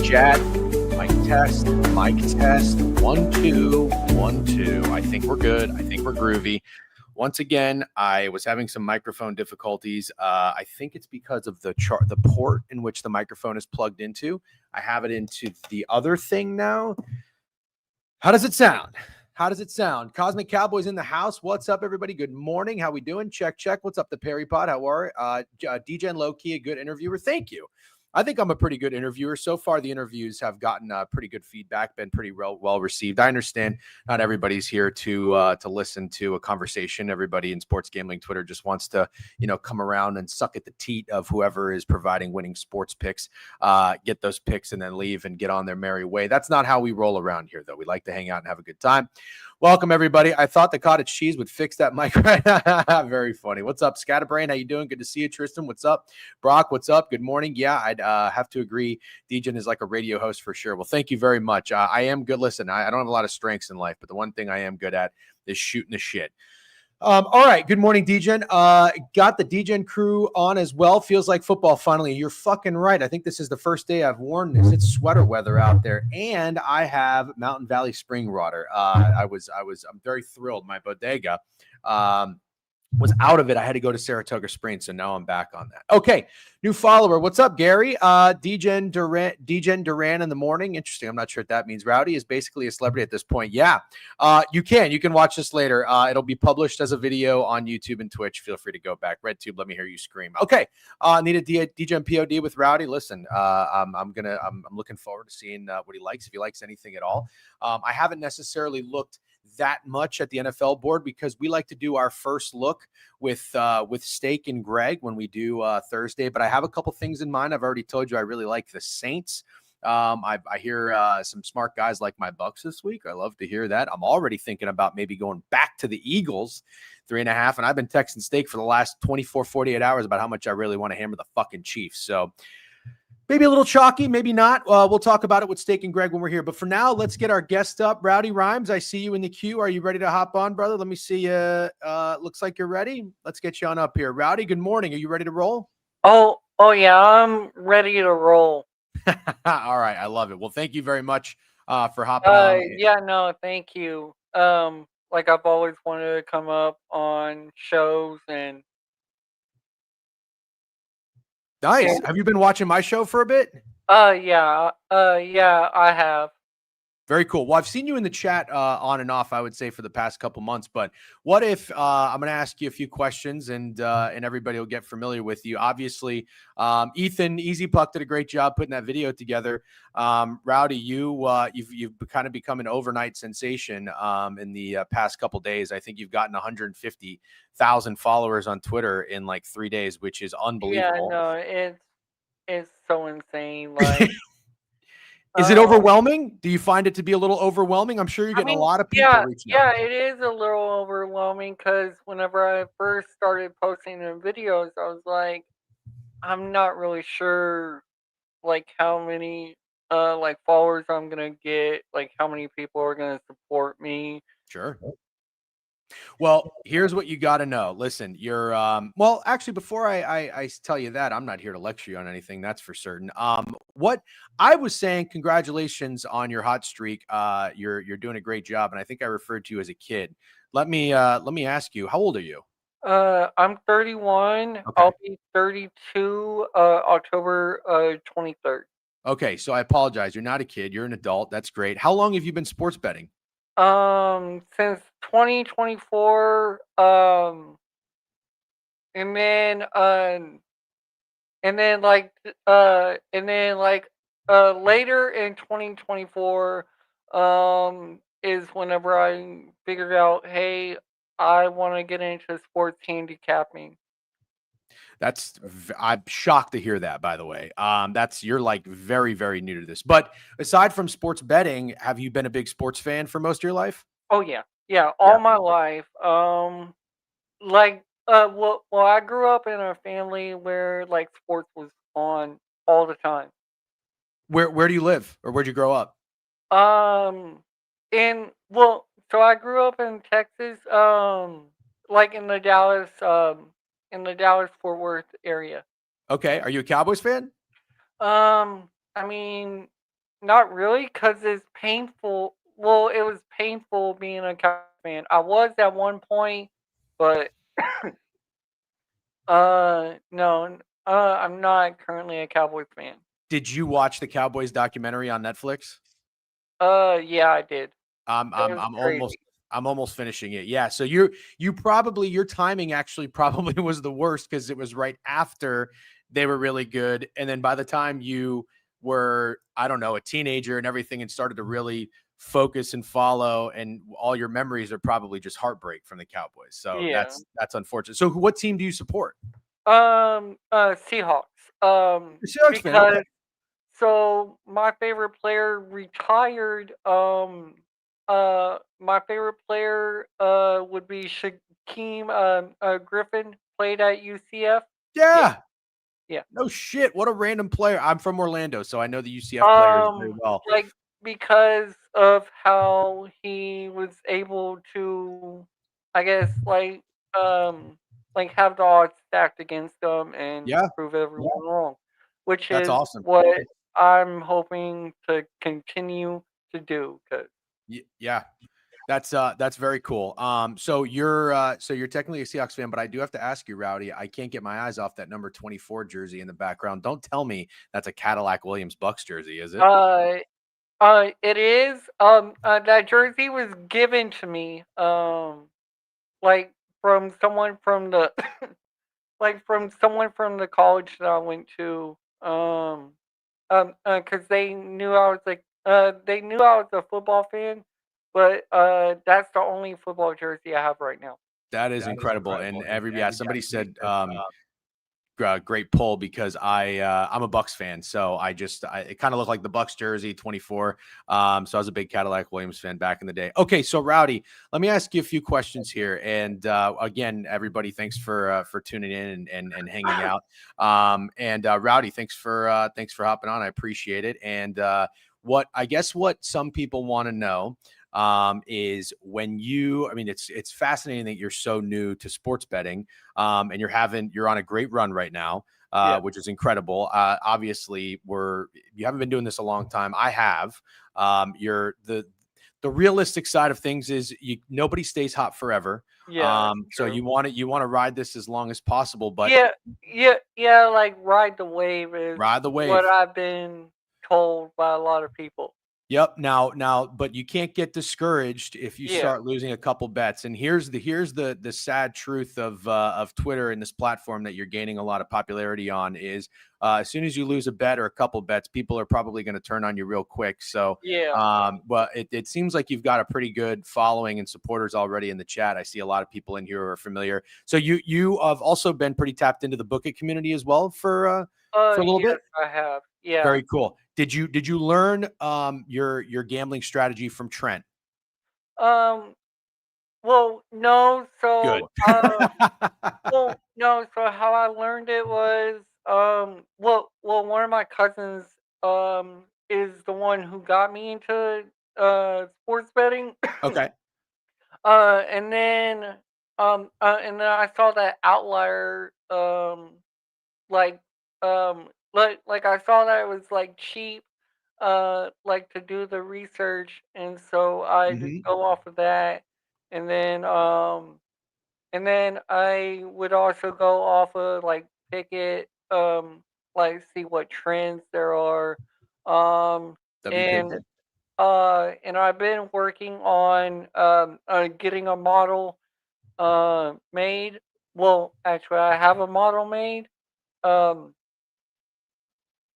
chat. Mic test. 1 2 1 2. I think we're good. I think we're groovy. Once again, I was having some microphone difficulties. I think it's because of the port in which the microphone is plugged into. I have it into the other thing now. How does it sound? How does it sound? Cosmic Cowboys in the house. What's up, everybody? Good morning. How we doing? Check. What's up, the Perry Pod? How are DJ and Low-Key, a good interviewer? Thank you. I think I'm a pretty good interviewer. So far, the interviews have gotten pretty good feedback, been pretty well received. I understand not everybody's here to listen to a conversation. Everybody in sports gambling Twitter just wants to, come around and suck at the teat of whoever is providing winning sports picks, get those picks and then leave and get on their merry way. That's not how we roll around here, though. We like to hang out and have a good time. Welcome, everybody. I thought the cottage cheese would fix that mic. Very funny. What's up, Scatterbrain? How you doing? Good to see you, Tristan. What's up? Brock, what's up? Good morning. Yeah, I'd have to agree. Dejan is like a radio host for sure. Well, thank you very much. I am good. Listen, I don't have a lot of strengths in life, but the one thing I am good at is shooting the shit. All right. Good morning, Dejan. Got the Dejan crew on as well. Feels like football finally. You're fucking right. I think this is the first day I've worn this. It's sweater weather out there, and I have Mountain Valley spring water. I'm very thrilled. My bodega was out of it. I had to go to Saratoga Springs, so now I'm back on that. Okay, new follower. What's up, Gary? Dejan Duran in the morning. Interesting. I'm not sure what that means. Rowdy is basically a celebrity at this point. Yeah, you can watch this later. It'll be published as a video on YouTube and Twitch. Feel free to go back. RedTube, let me hear you scream. Okay, need a Dejan POD with Rowdy. Listen, I'm looking forward to seeing what he likes, if he likes anything at all. I haven't necessarily looked that much at the NFL board because we like to do our first look with Steak and Greg when we do Thursday. But I have a couple things in mind. I've already told you I really like the Saints. I hear some smart guys like my Bucks this week. I love to hear that. I'm already thinking about maybe going back to the Eagles 3.5. And I've been texting Steak for the last 24, 48 hours about how much I really want to hammer the fucking Chiefs. So maybe a little chalky, maybe not. We'll talk about it with Steak and Greg when we're here. But for now, let's get our guest up. Rowdy Rhymes, I see you in the queue. Are you ready to hop on, brother? Let me see you. Looks like you're ready. Let's get you on up here. Rowdy, good morning. Are you ready to roll? Oh yeah, I'm ready to roll. All right, I love it. Well, thank you very much for hopping on. Yeah, no, thank you. Like I've always wanted to come up on shows and. Nice. Have you been watching my show for a bit? Yeah, I have. Very cool. Well, I've seen you in the chat on and off, I would say, for the past couple months. But what if I'm going to ask you a few questions and everybody will get familiar with you? Obviously, Ethan Easy Puck did a great job putting that video together. Rowdy, you've kind of become an overnight sensation in the past couple days. I think you've gotten 150,000 followers on Twitter in like 3 days, which is unbelievable. Yeah, no, it's so insane. Like. Is it overwhelming? Do you find it to be a little overwhelming? I'm sure you're getting a lot of people reaching out. Yeah, it is a little overwhelming because whenever I first started posting the videos, I was like, I'm not really sure, like, how many, like, followers I'm gonna get, like, how many people are gonna support me. Sure. Well, here's what you got to know. Listen, you're well, actually, before I tell you that, I'm not here to lecture you on anything. That's for certain. What I was saying, congratulations on your hot streak. You're doing a great job, and I think I referred to you as a kid. Let me ask you, how old are you? I'm 31. Okay. I'll be 32 October 23rd. Okay, so I apologize. You're not a kid. You're an adult. That's great. How long have you been sports betting? Since 2024, and then later in 2024, is whenever I figured out, hey, I want to get into sports handicapping. I'm shocked to hear that, by the way. You're like very, very new to this. But aside from sports betting, have you been a big sports fan for most of your life? Oh yeah, all my life. Well, I grew up in a family where like sports was on all the time. Where do you live, or where'd you grow up? So I grew up in Texas, like in the Dallas-Fort Worth area. Okay, are you a Cowboys fan? I mean, not really, cause it's painful. Well, it was painful being a Cowboys fan. I was at one point, but no, I'm not currently a Cowboys fan. Did you watch the Cowboys documentary on Netflix? Yeah, I did. I'm It I'm was I'm almost crazy. I'm almost finishing it. Yeah. So you probably your timing actually probably was the worst because it was right after they were really good. And then by the time you were, I don't know, a teenager and everything and started to really focus and follow, and all your memories are probably just heartbreak from the Cowboys. So Yeah. that's unfortunate. So what team do you support? Seahawks. The Seahawks fan. Okay. Because so my favorite player retired. My favorite player would be Shaquem Griffin. Played at UCF. Yeah, Yeah. yeah. No shit. What a random player. I'm from Orlando, so I know the UCF players very Um, well. like because of how he was able to, I guess, um, have the odds stacked against them and Yeah, prove everyone wrong, which that's is awesome. what I'm hoping to continue to do. Cause Yeah, that's very cool. So you're technically a Seahawks fan, but I do have to ask you, Rowdy. I can't get my eyes off that number 24 jersey in the background. Don't tell me that's a Cadillac Williams Bucks jersey, is it? uh, it is that jersey was given to me like from someone from the from someone from the college that I went to, because they knew I was a football fan, but that's the only football jersey I have right now. That is incredible. And somebody said great pull because I'm a Bucks fan, so it kind of looked like the Bucks jersey 24. So I was a big Cadillac Williams fan back in the day. Okay, so Rowdy, let me ask you a few questions here, and again, everybody, thanks for tuning in and hanging out. And Rowdy, thanks for hopping on. I appreciate it. And what some people want to know is when I mean, it's fascinating that you're so new to sports betting, and you're on a great run right now, Yeah, which is incredible. Obviously, you haven't been doing this a long time. I have. You're the realistic side of things is nobody stays hot forever. yeah, that's So true. you want to ride this as long as possible, but Yeah, yeah. Like ride the wave is ride the what wave. I've been told by a lot of people. Yep. Now, but you can't get discouraged if you Yeah, start losing a couple bets. And here's the sad truth of Twitter and this platform that you're gaining a lot of popularity on is as soon as you lose a bet or a couple bets, people are probably going to turn on you real quick. So, yeah, but it seems like you've got a pretty good following and supporters already in the chat. I see a lot of people in here who are familiar. So you have also been pretty tapped into the Book It community as well for a little yes, bit. I have. Yeah. Very cool. Did you learn your gambling strategy from Trent? Um. Well, no. Good. No. So how I learned it was one of my cousins is the one who got me into sports betting. Okay. And then I saw that outlier like I saw that it was like cheap to do the research, and so I just Mhm. go off of that, and then I would also go off of like Picket, see what trends there are, um, WPIC. and I've been working on getting a model made. Well, actually, I have a model made, um,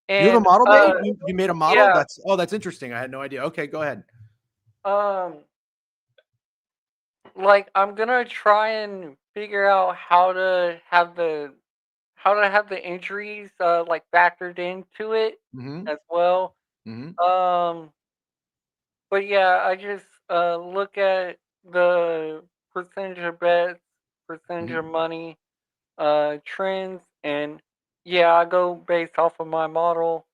You have a and model made? You made a model? yeah, That's interesting. I had no idea. Okay, go ahead. um, I'm gonna try and figure out how to have the injuries factored into it Mhm. as well. Mhm. Um, but yeah, I just look at the percentage of bets, percentage Mhm. of money, trends, and yeah, I go based off of my model.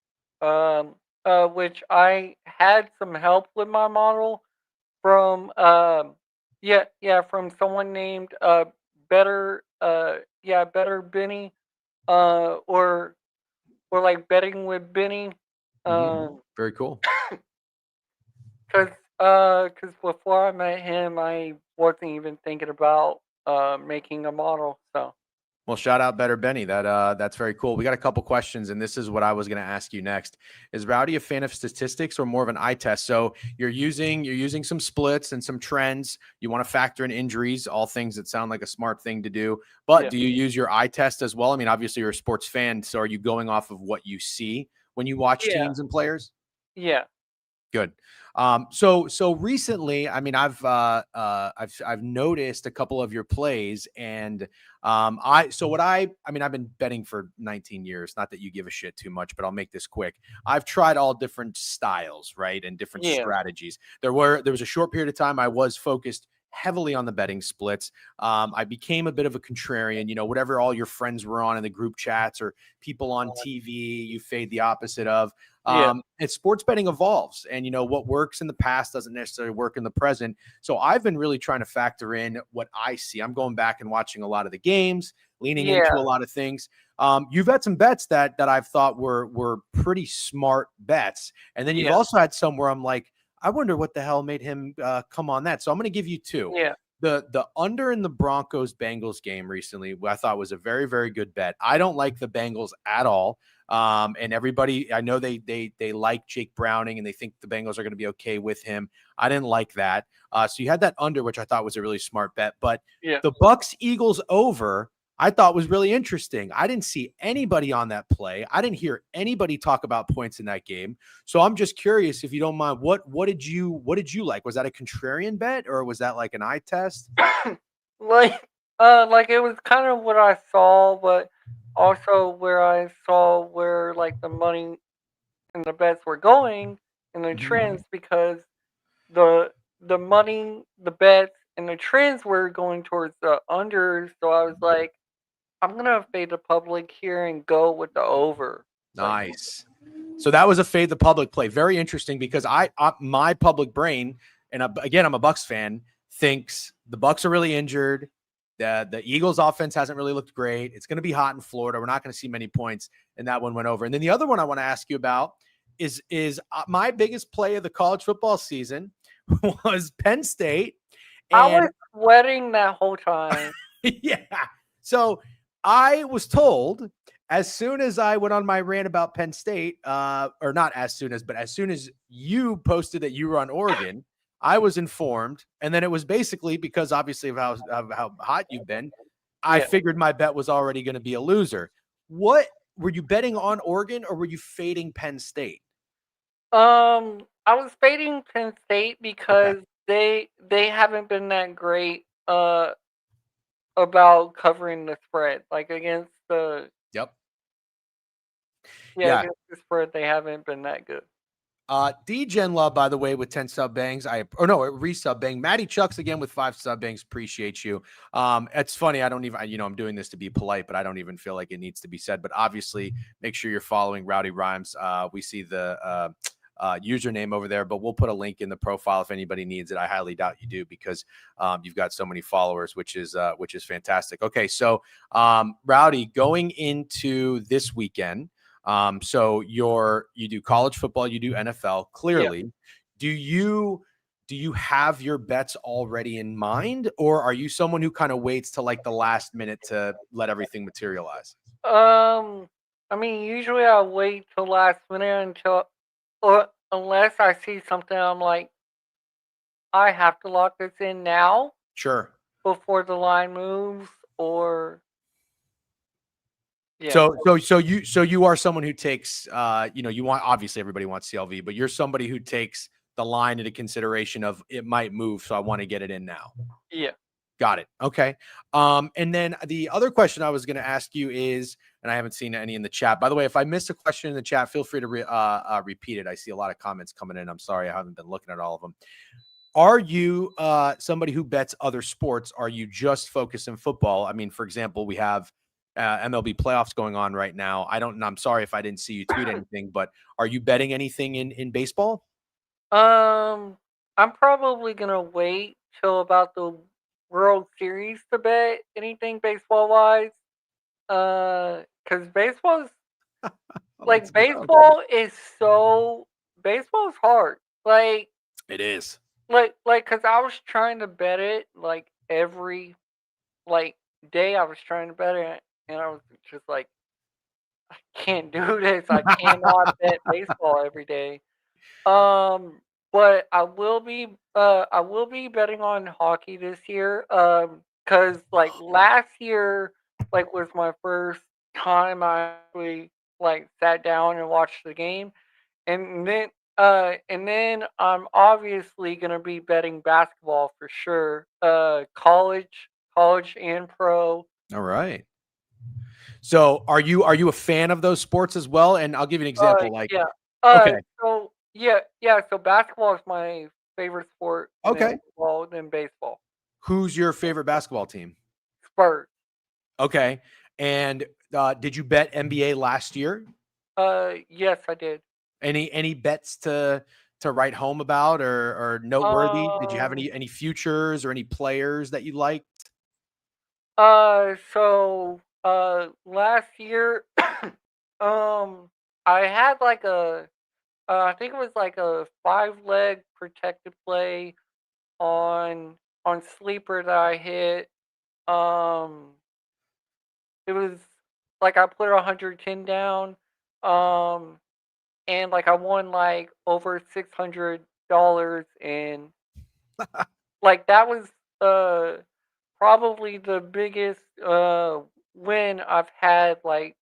Which I had some help with my model from from someone named Better Benny, or like betting with Benny. Very cool. Cause, cause before I met him, I wasn't even thinking about making a model. So Well, shout out Better Benny. That's very cool. We got a couple questions, and this is what I was going to ask you next. Is Rowdy a fan of statistics or more of an eye test? So you're using some splits and some trends. You want to factor in injuries, all things that sound like a smart thing to do. But yeah, do you use your eye test as well? I mean, obviously you're a sports fan, so are you going off of what you see when you watch yeah, teams and players? yeah, Good. So recently, I mean, I've noticed a couple of your plays, and I mean, I've been betting for 19 years. Not that you give a shit too much, but I'll make this quick. I've tried all different styles, right, and different yeah, strategies. There was a short period of time I was focused heavily on the betting splits. I became a bit of a contrarian. You know, whatever all your friends were on in the group chats or people on TV, you fade the opposite of. yeah, And sports betting evolves, and what works in the past doesn't necessarily work in the present. So I've been really trying to factor in what I see. I'm going back and watching a lot of the games, leaning into a yeah, lot of things. You've had some bets that I've thought were pretty smart bets, and then you've yeah, also had some where I'm like, I wonder what the hell made him come on that. So I'm going to give you two. yeah. The under in the Broncos Bengals game recently, I thought was a very, very good bet. I don't like the Bengals at all. And everybody, I know they like Jake Browning and they think the Bengals are going to be okay with him. I didn't like that. So you had that under, which I thought was a really smart bet. But Yeah. the Bucks Eagles over, I thought was really interesting. I didn't see anybody on that play. I didn't hear anybody talk about points in that game. So I'm just curious, if you don't mind, what did you like? Was that a contrarian bet or was that like an eye test? like it was kind of what I saw, but also where I saw where like the money and the bets were going and the Mhm. trends because the the money, the bets, and the trends were going towards the unders. So I was like, I'm gonna fade the public here and go with the over. Like, Nice. So that was a fade the public play. Very interesting because my public brain, and again, I'm a Bucks fan, thinks the Bucks are really injured. The Eagles offense hasn't really looked great. It's going to be hot in Florida. We're not going to see many points, and that one went over. And then the other one I want to ask you about is my biggest play of the college football season was Penn State, I and was sweating that whole time. yeah. So I was told as soon as I went on my rant about Penn State, or not as soon as, but as soon as you posted that you were on Oregon, I was informed. And then it was basically because obviously of how hot you've been, I Yeah. figured my bet was already going to be a loser. What were you betting on Oregon or were you fading Penn State? I was fading Penn State Okay. because they haven't been that great about covering the spread. Like against the Yep. yeah, Yeah. against the spread they haven't been that good. DGen Love, by the way, with 10 sub bangs. Or no, resub bang. Matty Chucks again with 5 sub bangs. Appreciate you. It's funny. I don't even, I'm doing this to be polite, but I don't even feel like it needs to be said. But obviously, make sure you're following Rowdy Rhymes. We see the username over there, but we'll put a link in the profile if anybody needs it. I highly doubt you do because you've got so many followers, which is fantastic. Okay, so Rowdy, going into this weekend. So you do college football, you do NFL. Yeah. Clearly, do you have your bets already in mind, or are you someone who kind of waits till like the last minute to let everything materialize? Um, I mean, usually I wait till last minute until, or unless I see something I'm like, I have to lock this in now Sure. before the line moves, or yeah, So you are someone who takes you want, obviously everybody wants CLV, but you're somebody who takes the line into consideration of it might move, so I want to get it in now. yeah. Got it. Okay. And then the other question I was going to ask you is, and I haven't seen any in the chat. By the way, if I missed a question in the chat, feel free to repeat it. I see a lot of comments coming in. I'm sorry, I haven't been looking at all of them. Are you somebody who bets other sports? Are you just focused in football? I mean, for example, we have MLB playoffs going on right now. I'm sorry if I didn't see you tweet anything, but are you betting anything in baseball? Um, I'm probably gonna wait till about the World Series to bet anything baseball wise. Because baseball's Oh, that's Like wild. baseball is hard. Like It is. cause I was trying to bet it like every like day I was trying to bet it and I was just like, I can't do this. I cannot bet baseball every day. But I will be betting on hockey this year. Cause like last year was my first time I actually like sat down and watched the game. And then I'm obviously gonna be betting basketball for sure. College and pro. All right. So are you a fan of those sports as well? And I'll give you an example. Like, Yeah. okay, Yeah. So basketball is my favorite sport, and then okay. football, then baseball. Who's your favorite basketball team? Spurs. Okay. And did you bet NBA last year? Yes, I did. Any bets to write home about or noteworthy? Did you have Um. any futures or any players that you liked? Last year, um, I had like a, I think it was like a 5 leg protected play on sleeper that I hit. Um, it was like I put 110 down. Um, and like I won like over $600, and like that was probably the biggest win I've had like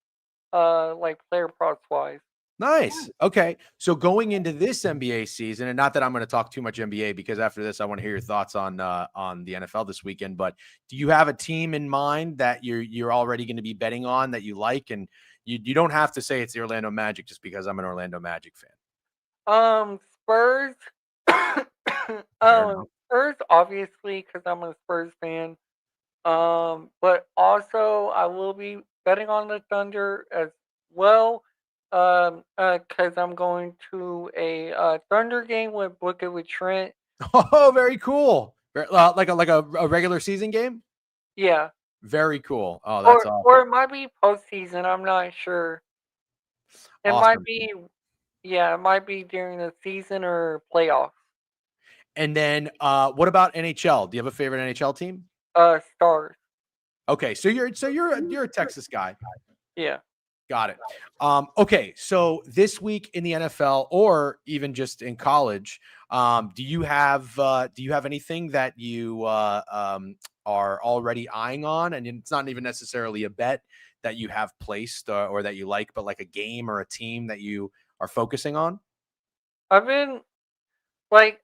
player props wise. Nice. Okay. So going into this NBA season, and not that I'm going to talk too much NBA because after this I want to hear your thoughts on the NFL this weekend, but do you have a team in mind that you're already going to be betting on that you like? And you don't have to say it's the Orlando Magic just because I'm an Orlando Magic fan. Spurs. Fair enough. Spurs obviously because I'm a Spurs fan. But also I will be betting on the Thunder as well. Because I'm going to a Thunder game with Book It with Trent. Oh, very cool. Like a regular season game? Yeah, Very cool. Oh, that's or awesome. it might be postseason. I'm not sure. It might Awesome. be, yeah, it might be during the season or playoffs. And then what about NHL? Do you have a favorite NHL team? Stars. Okay, so you're a Texas guy. Yeah. Got it. Okay, so this week in the NFL or even just in college, do you have anything that you are already eyeing on? And it's not even necessarily a bet that you have placed or that you like, but like a game or a team that you are focusing on. I've been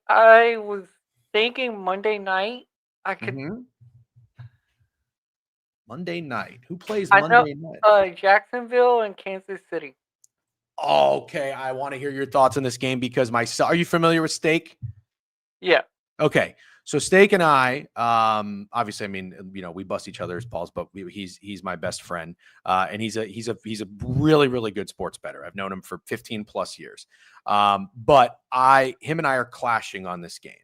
I was thinking Monday night. I could. Hmm. Monday night. Who plays I know. Monday night? Jacksonville and Kansas City. Okay, I want to hear your thoughts on this game because my son. Are you familiar with Steak? Yeah. Okay. So Steak and I, obviously, I mean, we bust each other's balls, but he's my best friend, and he's a really really good sports bettor. I've known him for 15 plus years, but him and I are clashing on this game.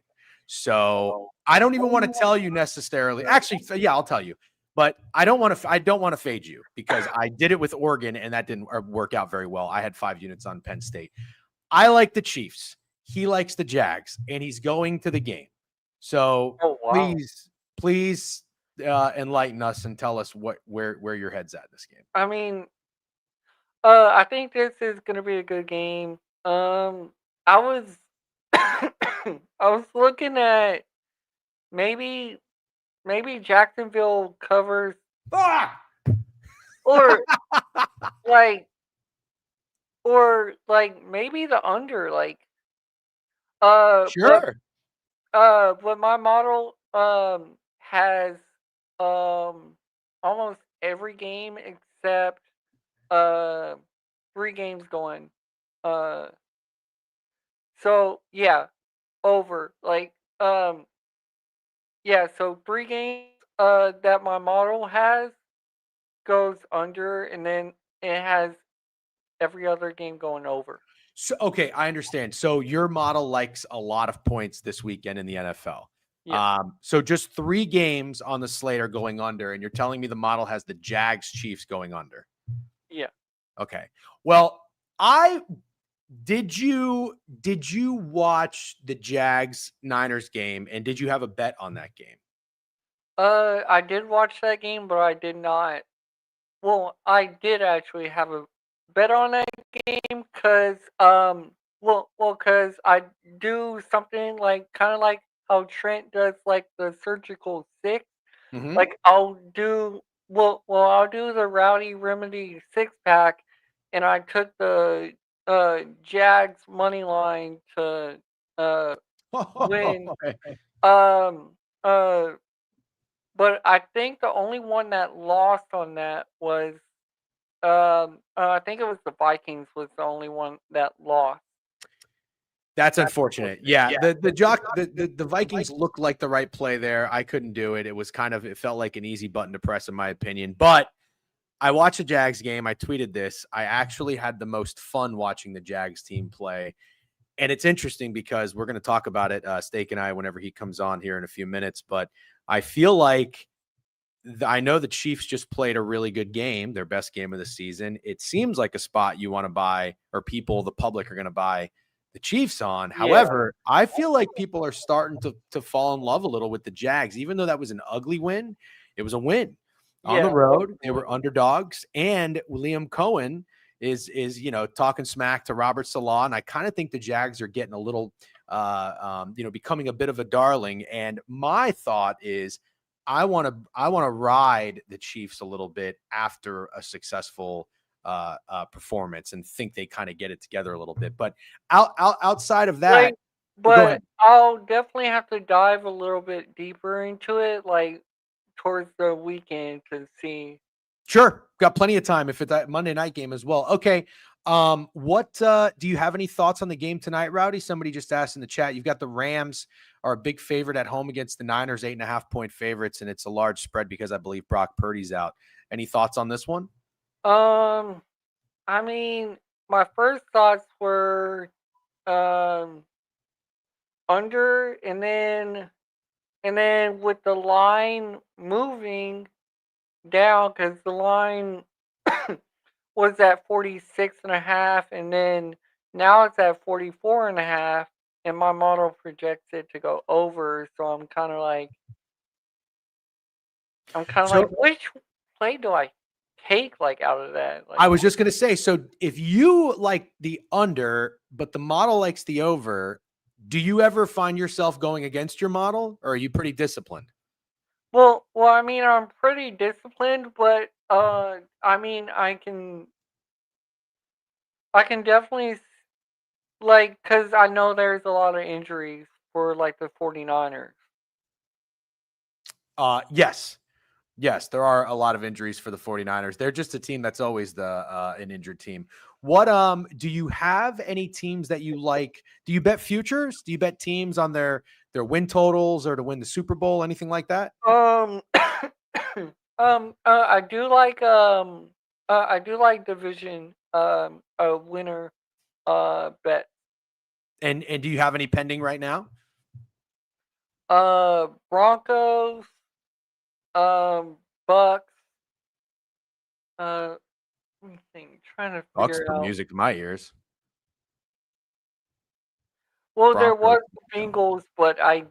So Oh. I don't even want to tell you necessarily. Actually, yeah, I'll tell you, but I don't want to fade you because I did it with Oregon and that didn't work out very well. I had 5 units on Penn State. I like the Chiefs. He likes the Jags, and he's going to the game. So Oh wow. please enlighten us and tell us where your head's at in this game. I mean, I think this is gonna be a good game. I was, I was looking at maybe Jacksonville covers Ah! or like maybe the under uh but Sure. but my model has almost every game except uh 3 games going. Uh so yeah, over. Yeah, so 3 games that my model has goes under, and then it has every other game going over. So okay, I understand. So your model likes a lot of points this weekend in the NFL. Yeah. So just 3 games on the slate are going under, and you're telling me the model has the Jags Chiefs going under. Yeah. Okay. Well, I did you watch the Jags Niners game, and did you have a bet on that game? I did watch that game, but I did not. Well, I did actually have a bet on that game because because I do something like kind of like how Trent does like the surgical six. Hmm. Like I'll do the Rowdy Remedy six pack, and I took the Jags money line to uh win. Um uh but I think the only one that lost on that was I think it was the Vikings was the only one that lost. That's unfortunate. Yeah, the Vikings looked like the right play there. I couldn't do it. It was kind of, it felt like an easy button to press in my opinion. But I watched the Jags game. I tweeted this. I actually had the most fun watching the Jags team play. And it's interesting because we're going to talk about it, Steak and I, whenever he comes on here in a few minutes. But I feel like I know the Chiefs just played a really good game, their best game of the season. It seems like a spot you want to buy, or people, the public, are going to buy the Chiefs on. Yeah, However, I feel like people are starting to fall in love a little with the Jags, even though that was an ugly win. It was a win on the yeah, road. They were underdogs, and Liam Cohen is talking smack to Robert Salah, and I kind of think the Jags are getting a little, becoming a bit of a darling. And my thought is, I want to ride the Chiefs a little bit after a successful performance, and think they kind of get it together a little bit. But outside of that, like, go but ahead. I'll definitely have to dive a little bit deeper into it, like towards the weekend to see. Sure, got plenty of time if it's that Monday night game as well. Okay. What do you have any thoughts on the game tonight, Rowdy? Somebody just asked in the chat. You've got the Rams are a big favorite at home against the Niners, 8.5 point favorites, and it's a large spread because I believe Brock Purdy's out. Any thoughts on this one? Um, I mean, my first thoughts were um under, and then with the line moving down because the line was at 46 and a half, and then now it's at 44 and a half, and my model projects it to go over. So I'm kind of like, So which play do I take like out of that? I Like, was just going to say, so if you like the under, but the model likes the over, do you ever find yourself going against your model, or are you pretty disciplined? I mean, I'm pretty disciplined, but I mean, I can definitely like, cause I know there's a lot of injuries for like the 49ers. Yes. Yes, there are a lot of injuries for the 49ers. They're just a team that's always an injured team. What do you have any teams that you like? Do you bet futures? Do you bet teams on their win totals or to win the Super Bowl, anything like that? Um, I do like division a winner bet. And do you have any pending right now? Broncos, Bucks. Uh, Let me think. Trying to Bucks figure for out. music to my ears. Well, there Broncos. was the Bengals, but I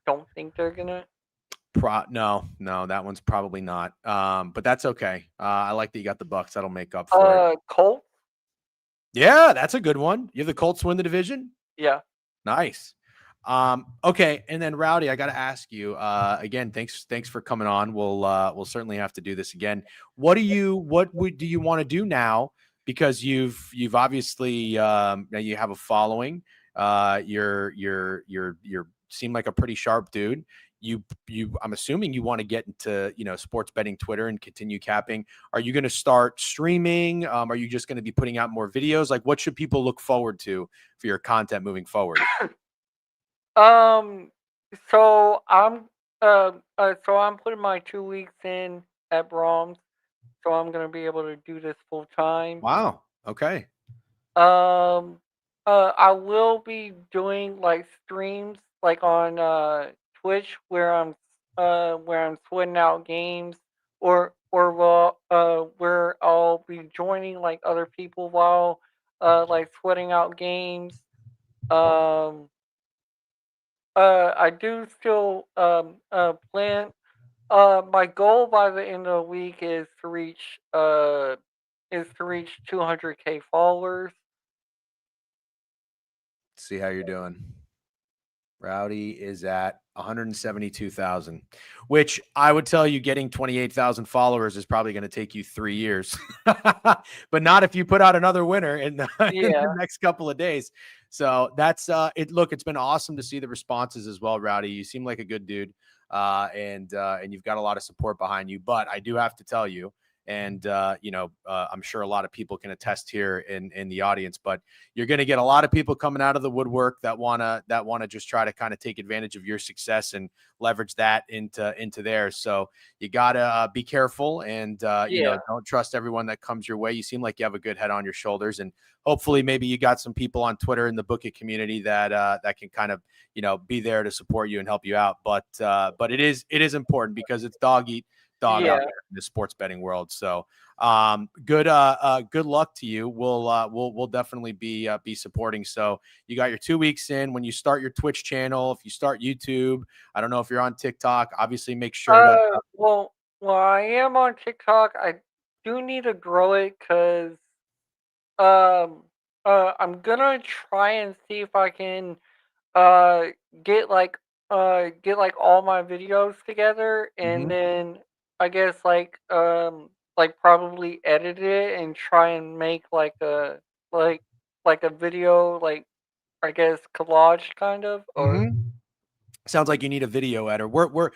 don't think they're gonna. No, that one's probably not. But that's okay. I like that you got the Bucks. That'll make up for it. Colts. Yeah, that's a good one. You have the Colts win the division. Yeah. Nice. Okay, and then Rowdy, I got to ask you again. Thanks for coming on. We'll certainly have to do this again. Do you want to do now? Because you've obviously now you have a following. You're seem like a pretty sharp dude. I'm assuming you want to get into sports betting Twitter and continue capping. Are you going to start streaming? Are you just going to be putting out more videos? Like, what should people look forward to for your content moving forward? Um. So I'm putting my 2 weeks in at Brahms, so I'm gonna be able to do this full time. Wow. Okay. Um. I will be doing like streams like on Twitch where I'm sweating out games, or where I'll be joining like other people while like sweating out games. Um, I do still plan. My goal by the end of the week is to reach 200K followers. See how you're doing. Rowdy is at 172,000, which I would tell you getting 28,000 followers is probably going to take you 3 years. But not if you put out another winner in the Yeah, next couple of days. So that's it. Look, it's been awesome to see the responses as well, Rowdy. You seem like a good dude. And you've got a lot of support behind you, but I do have to tell you, and I'm sure a lot of people can attest here in the audience, but you're going to get a lot of people coming out of the woodwork that want to just try to kind of take advantage of your success and leverage that into theirs. So you got to be careful and yeah, don't trust everyone that comes your way. You seem like you have a good head on your shoulders, and hopefully maybe you got some people on Twitter in the Book It community that can kind of be there to support you and help you out. But it is important because it's dog eat dog out yeah. there in the sports betting world. So good luck to you. We'll definitely be supporting. So you got your 2 weeks in. When you start your Twitch channel, if you start YouTube, I don't know if you're on TikTok, obviously make sure to Well, I am on TikTok. I do need to grow it because um, I'm gonna try and see if I can uh get like get like all my videos together and Mhm. then I guess like probably edit it and try and make like like a video like I guess collage kind of or Mhm. Sounds like you need a video editor. We're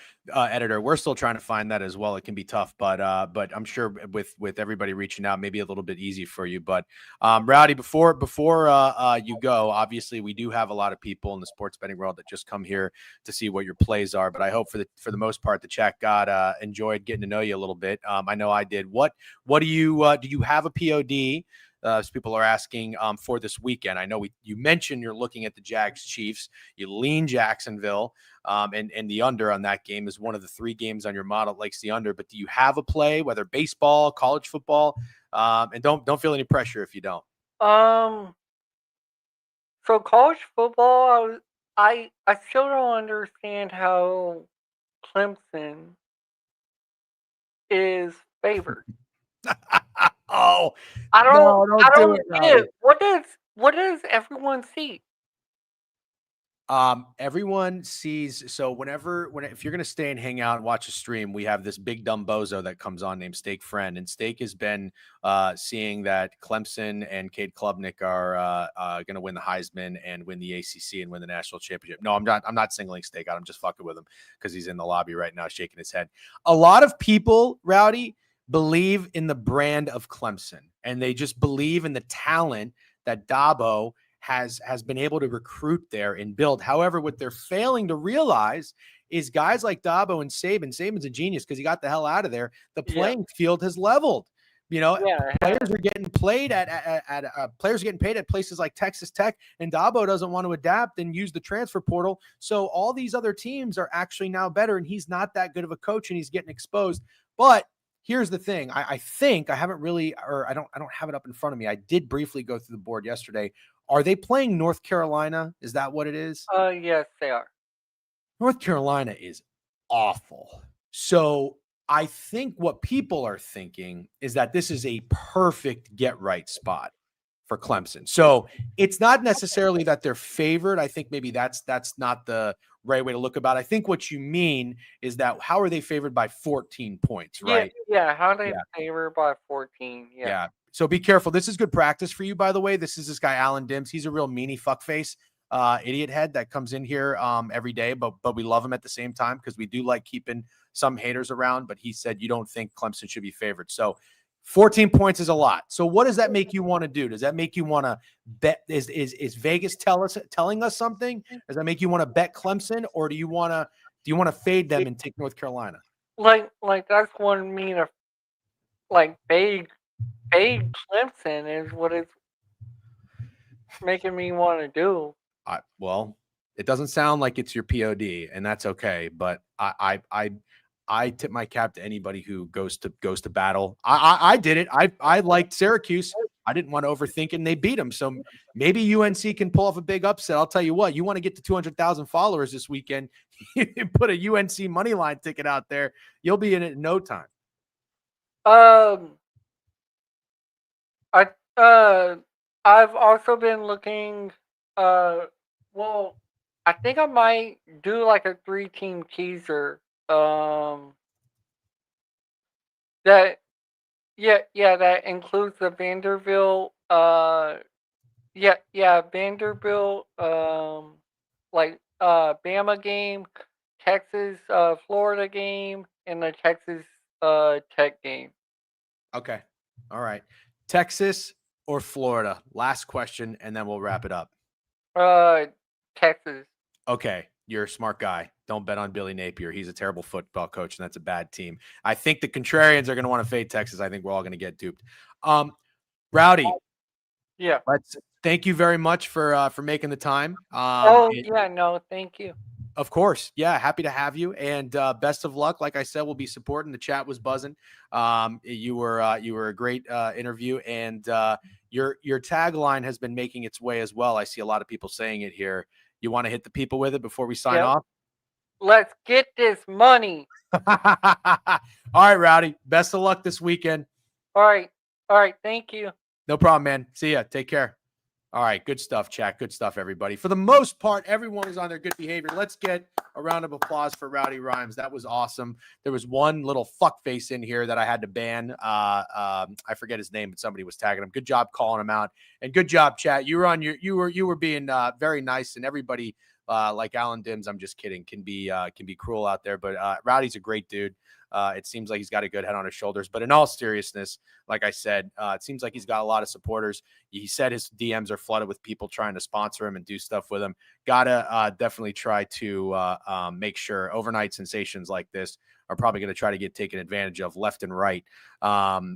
still trying to find that as well. It can be tough, but I'm sure with everybody reaching out, maybe a little bit easy for you. But Rowdy, before you go, obviously we do have a lot of people in the sports betting world that just come here to see what your plays are. But I hope for the most part the chat got enjoyed getting to know you a little bit. I know I did. What do you have a POD? As people are asking for this weekend. I know you mentioned you're looking at the Jags Chiefs. You lean Jacksonville. And the under on that game is one of the 3 games on your model that likes the under. But do you have a play, whether baseball, college football? And don't feel any pressure if you don't. um so college football I still don't understand how Clemson is favored. Oh I don't no, I don't do don't it, get Rowdy. it. What does everyone see? Everyone sees. So if you're gonna stay and hang out and watch a stream, we have this big dumb bozo that comes on named Steak Friend, and Steak has been seeing that Clemson and Cade Klubnik are gonna win the Heisman and win the ACC and win the national championship. No, I'm not singling Steak out. I'm just fucking with him because he's in the lobby right now shaking his head. A lot of people, Rowdy, believe in the brand of Clemson, and they just believe in the talent that Dabo has been able to recruit there and build. However, what they're failing to realize is guys like Dabo and Saban's a genius because he got the hell out of there. The Yeah, playing field has leveled. yeah, it has. Players are getting played players are getting paid at places like Texas Tech, and Dabo doesn't want to adapt and use the transfer portal. So all these other teams are actually now better, and he's not that good of a coach, and he's getting exposed. But here's the thing: I think I haven't really, or I don't have it up in front of me. I did briefly go through the board yesterday. Are they playing North Carolina? Is that what it is? Yes, they are. North Carolina is awful. So I think what people are thinking is that this is a perfect get right spot for Clemson. So it's not necessarily that they're favored. I think maybe that's not the right way to look about it. I think what you mean is that how are they favored by 14 points, Yeah, right? yeah. How they Yeah. favor by 14? Yeah, Yeah. So be careful. This is good practice for you, by the way. This is this guy, Alan Dims. He's a real meanie fuckface, idiot head that comes in here every day, but we love him at the same time because we do like keeping some haters around. But he said you don't think Clemson should be favored. So 14 points is a lot. So what does that make you want to do? Does that make you want to bet? Is Vegas telling us something? Does that make you want to bet Clemson, or do you want to fade them and take North Carolina? like that's what mean of like vague Clemson is what it's making me want to do. Well, it doesn't sound like it's your POD, and that's okay. But I tip my cap to anybody who goes to battle. I did it. I liked Syracuse. I didn't want to overthink it, and they beat them. So maybe UNC can pull off a big upset. I'll tell you what, you want to get to 200,000 followers this weekend, you put a UNC money line ticket out there. You'll be in it in no time. I've also been looking, well, I think I might do like a 3-team teaser. That that includes the Vanderbilt, Vanderbilt, Bama game, Texas, Florida game, and the Texas Tech game. Okay. All right. Texas or Florida? Last question, and then we'll wrap it up. Texas. Okay. You're a smart guy. Don't bet on Billy Napier. He's a terrible football coach, and that's a bad team. I think the contrarians are going to want to fade Texas. I think we're all going to get duped. Rowdy. Yeah. Thank you very much for making the time. Thank you. Of course. Yeah. Happy to have you. And best of luck. Like I said, we'll be supporting. The chat was buzzing. You were a great interview, and your tagline has been making its way as well. I see a lot of people saying it here. You want to hit the people with it before we sign off? Let's get this money. All right, Rowdy. Best of luck this weekend. All right. Thank you. No problem, man. See ya. Take care. All right. Good stuff, chat. Good stuff, everybody. For the most part, everyone is on their good behavior. Let's get a round of applause for Rowdy Rhymes. That was awesome. There was one little fuckface in here that I had to ban. I forget his name, but somebody was tagging him. Good job calling him out. And good job, chat. You were being very nice, and everybody like Alan Dims, I'm just kidding, can be cruel out there. But Rowdy's a great dude. It seems like he's got a good head on his shoulders. But in all seriousness, like I said, it seems like he's got a lot of supporters. He said his DMs are flooded with people trying to sponsor him and do stuff with him. Gotta definitely try to make sure overnight sensations like this are probably going to try to get taken advantage of left and right,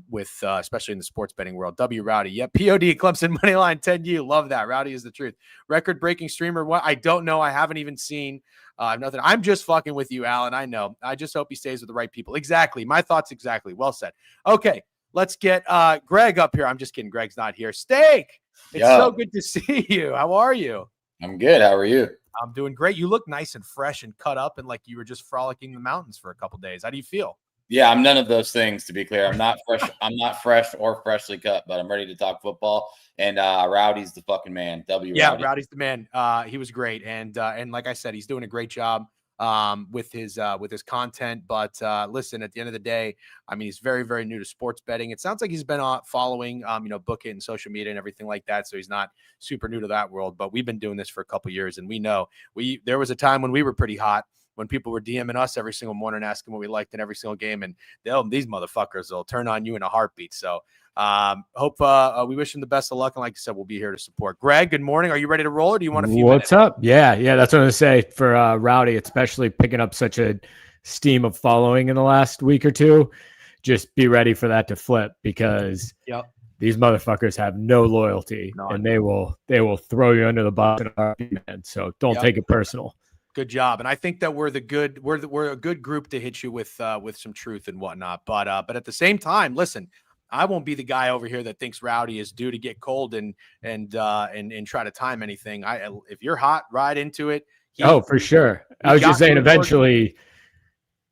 with especially in the sports betting world. W Rowdy. Yep. POD Clemson Moneyline 10U. Love that. Rowdy is the truth. Record-breaking streamer. What? I don't know. I haven't even seen nothing. I'm just fucking with you, Alan. I know. I just hope he stays with the right people. Exactly. My thoughts exactly. Well said. Okay. Let's get Greg up here. I'm just kidding. Greg's not here. Steak. It's so good to see you. How are you? I'm good. How are you? I'm doing great. You look nice and fresh and cut up and like you were just frolicking the mountains for a couple days. How do you feel? Yeah, I'm none of those things, to be clear. I'm not fresh. I'm not fresh or freshly cut, but I'm ready to talk football. And Rowdy's the fucking man. Rowdy. Rowdy's the man. He was great. And like I said, he's doing a great job with his content. But listen, at the end of the day, I mean, he's very, very new to sports betting. It sounds like he's been following, Book It and social media and everything like that. So he's not super new to that world. But we've been doing this for a couple years, and we know there was a time when we were pretty hot, when people were DMing us every single morning, asking what we liked in every single game, and these motherfuckers will turn on you in a heartbeat. So hope we wish him the best of luck. And like I said, we'll be here to support. Greg, good morning. Are you ready to roll, or do you want a few minutes? What's up? Yeah. That's what I'm going to say for Rowdy, especially picking up such a steam of following in the last week or two. Just be ready for that to flip, because these motherfuckers have no loyalty, and they will throw you under the bus in a heartbeat, man. So don't take it personal. Good job. And I think that we're a good group to hit you with some truth and whatnot. But at the same time, listen, I won't be the guy over here that thinks Rowdy is due to get cold and try to time anything. If you're hot, ride into it. For sure. I was just saying, eventually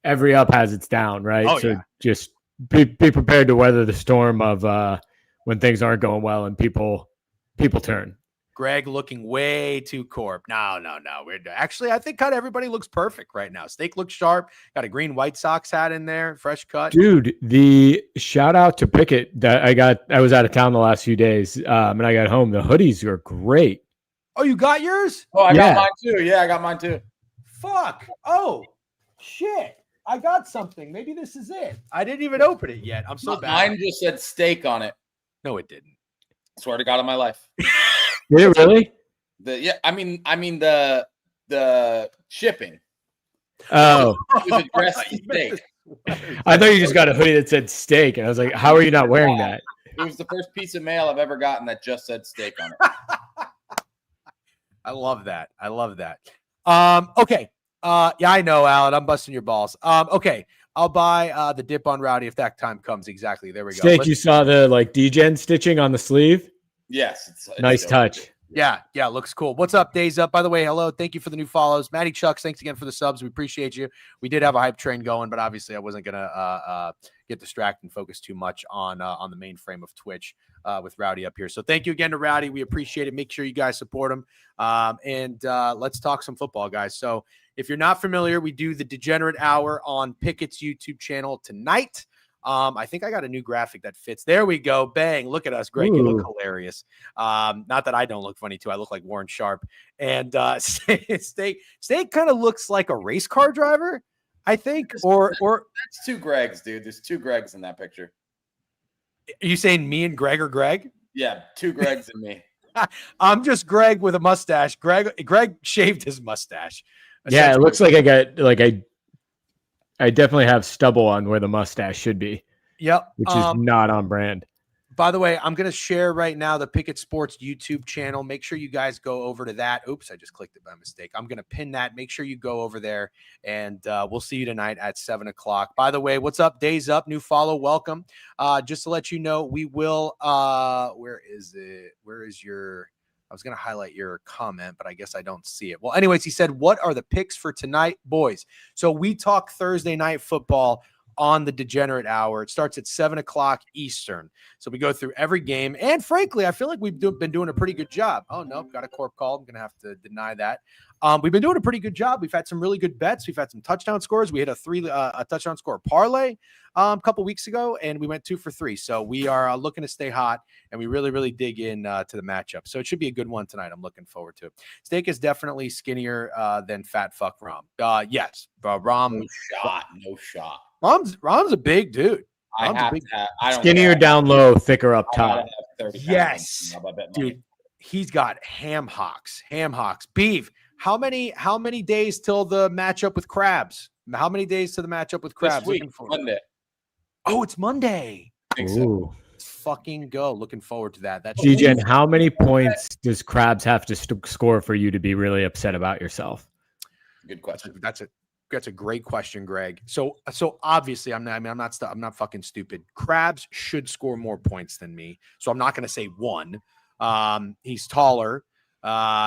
every up has its down, right? Just be prepared to weather the storm of when things aren't going well and people turn. Greg looking way too corp. No. Actually, I think kind of everybody looks perfect right now. Steak looks sharp. Got a green White Sox hat in there. Fresh cut. Dude, the shout out to Pickett that I was out of town the last few days, and I got home. The hoodies are great. Oh, you got yours? Oh, I got mine too. Yeah, I got mine too. Fuck. Oh, shit. I got something. Maybe this is it. I didn't even open it yet. I'm so bad. Mine just said steak on it. No, it didn't. I swear to God on my life. Did it really? I mean the shipping. Oh, it was addressed to steak. I thought you just got a hoodie that said steak, and I was like, "How are you not wearing that?" It was the first piece of mail I've ever gotten that just said steak on it. I love that. Okay. Yeah, I know, Alan. I'm busting your balls. Okay. I'll buy the dip on Rowdy if that time comes. Exactly. There we go. Steak, you saw the like degen stitching on the sleeve? Yes. It's Nice dope. touch. Yeah, looks cool. What's up, Days Up? By the way, hello. Thank you for the new follows. Matty Chucks, thanks again for the subs. We appreciate you. We did have a hype train going, but obviously I wasn't gonna get distracted and focus too much on the mainframe of Twitch with Rowdy up here. So thank you again to Rowdy. We appreciate it. Make sure you guys support him. And let's talk some football, guys. So if you're not familiar, we do the Degenerate Hour on Pickett's YouTube channel tonight. I think I got a new graphic that fits. There we go. Bang. Look at us, Greg. Ooh. You look hilarious. Not that I don't look funny too. I look like Warren Sharp. And Steak kind of looks like a race car driver, I think. Or That's two Gregs, dude. There's two Gregs in that picture. are you saying me and Greg are Greg? Yeah, two Gregs and me. I'm just Greg with a mustache. Greg shaved his mustache. Yeah, it looks like I definitely have stubble on where the mustache should be. Yep. Which is not on brand. By the way, I'm going to share right now the Pickett Sports YouTube channel. Make sure you guys go over to that. Oops, I just clicked it by mistake. I'm going to pin that. Make sure you go over there, and we'll see you tonight at 7 o'clock. By the way, what's up? Days Up, new follow. Welcome. Just to let you know, we will where is it? Where is your – I was going to highlight your comment, but I guess I don't see it. Well, anyways, he said, what are the picks for tonight, boys? So we talk Thursday night football on the Degenerate Hour. It starts at 7 o'clock Eastern. So we go through every game. And frankly, I feel like we've been doing a pretty good job. Oh, no, got a corp call. I'm going to have to deny that. We've been doing a pretty good job. We've had some really good bets. We've had some touchdown scores. We hit a touchdown score parlay a couple weeks ago, and we went 2 for 3. So we are looking to stay hot, and we really, really dig in to the matchup. So it should be a good one tonight. I'm looking forward to it. Steak is definitely skinnier than fat fuck Rom. Yes, Rom. No shot. Rom's a big dude. I don't Skinnier care. down low, thicker up I top. gotta have 30 Yes, pounds. I bet dude. money. He's got ham hocks. Beef. How many days till the matchup with Crabs? How many days to the matchup with Crabs? This week, Looking forward. Monday. Oh, it's Monday. I think so. Ooh. Let's fucking go. Looking forward to that. That's Degen, how many points does Crabs have to score for you to be really upset about yourself? Good question. That's a great question, Greg. So obviously I'm not fucking stupid. Crabs should score more points than me. So I'm not going to say 1. He's taller.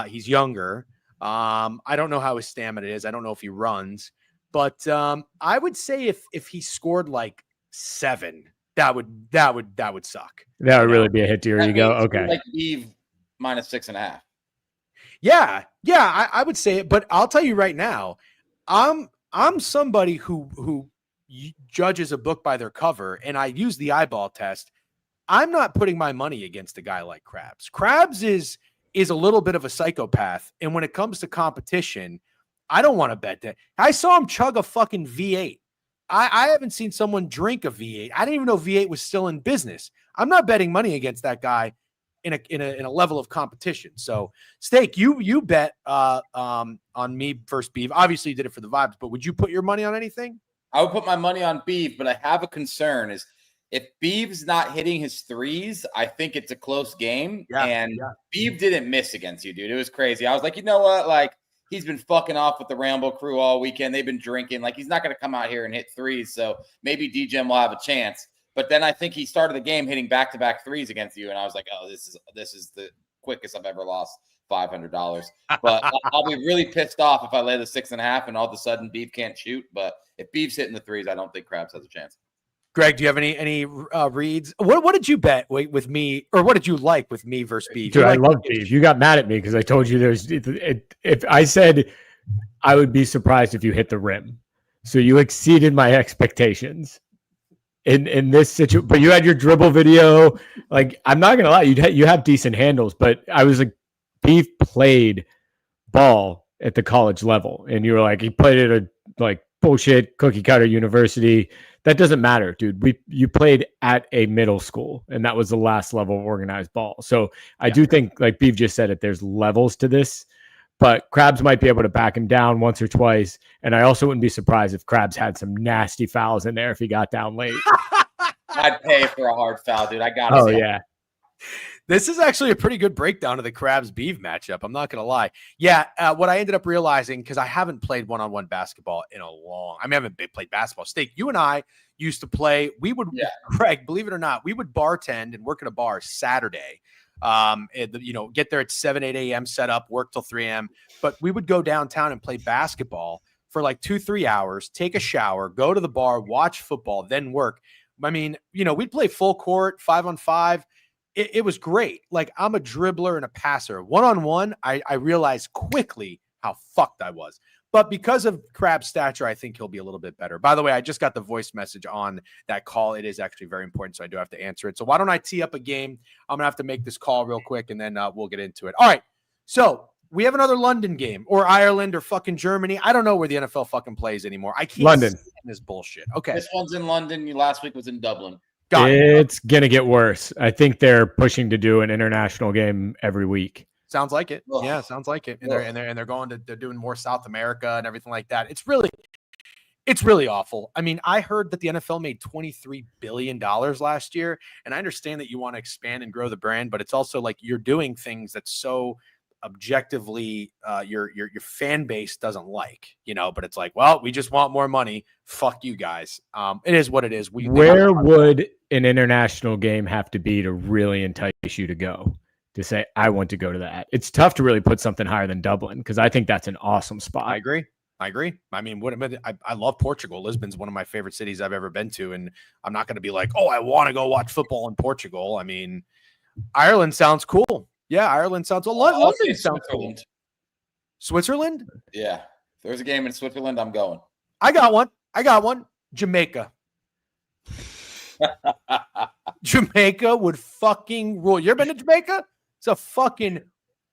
He's younger. I don't know how his stamina is. I don't know if he runs, but I would say if he scored like 7, that would suck. That would really be a hit to you go. Okay. Like Eve minus 6.5. Yeah, I would say it, but I'll tell you right now, I'm somebody who judges a book by their cover, and I use the eyeball test. I'm not putting my money against a guy like Crabs. Crabs is a little bit of a psychopath, and when it comes to competition, I don't want to bet that. I saw him chug a fucking V8. I haven't seen someone drink a V8. I didn't even know V8 was still in business. I'm not betting money against that guy in a level of competition. So, Steak, you bet on me versus Beef. Obviously, you did it for the vibes, but would you put your money on anything? I would put my money on Beef, but I have a concern is if Beef's not hitting his threes, I think it's a close game. Beef didn't miss against you, dude. It was crazy. I was like, you know what? Like, he's been fucking off with the Rambo crew all weekend. They've been drinking. Like, he's not going to come out here and hit threes. So maybe DGen will have a chance. But then I think he started the game hitting back-to-back threes against you, and I was like, oh, this is the quickest I've ever lost $500. But I'll be really pissed off if I lay the 6.5 and all of a sudden Beef can't shoot. But if Beef's hitting the threes, I don't think Crabs has a chance. Greg, do you have any reads? What did you bet with me, or what did you like with me versus Beef? Dude, I love Beef. You got mad at me because I told you if I said I would be surprised if you hit the rim. So you exceeded my expectations in this situation. But you had your dribble video. Like, I'm not gonna lie, you have decent handles, but I was like, Beef played ball at the college level, and you were like, he played at a like bullshit cookie cutter university. That doesn't matter, dude. You played at a middle school, and that was the last level of organized ball. So I do think, like Beef just said, there's levels to this, but Crabs might be able to back him down once or twice. And I also wouldn't be surprised if Crabs had some nasty fouls in there if he got down late. I'd pay for a hard foul, dude. I got it. Oh, yeah. This is actually a pretty good breakdown of the Crabs Beef matchup. I'm not going to lie. Yeah, what I ended up realizing, because I haven't played one-on-one basketball in a long, I haven't played basketball. Steak, you and I used to play. We would, Craig, believe it or not, we would bartend and work at a bar Saturday. Get there at 7, 8 a.m., set up, work till 3 a.m. But we would go downtown and play basketball for like 2-3 hours, take a shower, go to the bar, watch football, then work. I mean, we'd play full court, 5-on-5. It was great. Like, I'm a dribbler and a passer. One-on-one, I realized quickly how fucked I was. But because of Crab's stature, I think he'll be a little bit better. By the way, I just got the voice message on that call. It is actually very important, so I do have to answer it. So why don't I tee up a game? I'm going to have to make this call real quick, and then we'll get into it. All right, so we have another London game, or Ireland, or fucking Germany. I don't know where the NFL fucking plays anymore. I can't London. stand this bullshit. Okay. This one's in London. Last week was in Dublin. It's going to get worse. I think they're pushing to do an international game every week. Sounds like it. Ugh. Yeah, sounds like it. And they're going to, they're doing more South America and everything like that. It's really awful. I mean, I heard that the NFL made $23 billion last year, and I understand that you want to expand and grow the brand, but it's also like you're doing things that's so objectively your fan base doesn't like, but it's like, well, we just want more money. Fuck you guys. It is what it is. Where would an international game have to be to really entice you to go? To say, I want to go to that. It's tough to really put something higher than Dublin, because I think that's an awesome spot. I agree. I mean, I love Portugal. Lisbon's one of my favorite cities I've ever been to, and I'm not going to be like, oh, I want to go watch football in Portugal. I mean, Ireland sounds cool. Yeah, Ireland sounds cool. London sounds cool. Switzerland? Yeah. If there's a game in Switzerland, I'm going. I got one. Jamaica. Jamaica would fucking rule. You ever been to Jamaica? It's a fucking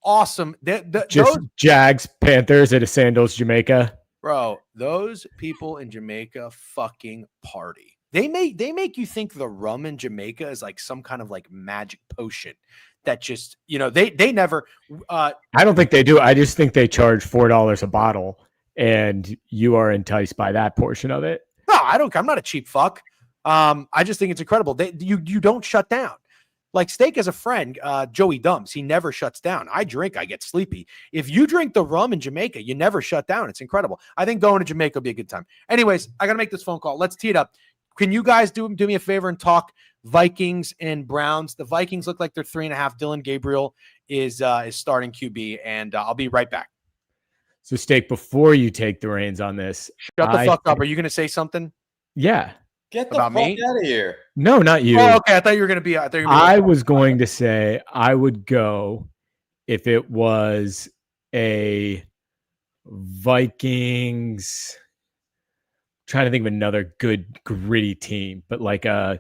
awesome. Just those Jags, Panthers at a Sandals, Jamaica. Bro, those people in Jamaica fucking party. They make you think the rum in Jamaica is like some kind of like magic potion that just, they never. I don't think they do. I just think they charge $4 a bottle, and you are enticed by that portion of it. No, I'm not a cheap fuck. I just think it's incredible. You don't shut down. Like Steak as a friend, Joey Dumps, he never shuts down. I drink, I get sleepy. If you drink the rum in Jamaica, you never shut down. It's incredible. I think going to Jamaica will be a good time. Anyways, I got to make this phone call. Let's tee it up. Can you guys do me a favor and talk Vikings and Browns? The Vikings look like they're 3.5. Dylan Gabriel is starting QB, and I'll be right back. So, Steak, before you take the reins on this, shut the fuck up. Are you going to say something? Yeah. Get the fuck out of here. No, not you. Oh, okay. I thought you were going to be. I was going to say I would go if it was a Vikings. Trying to think of another good gritty team, but like a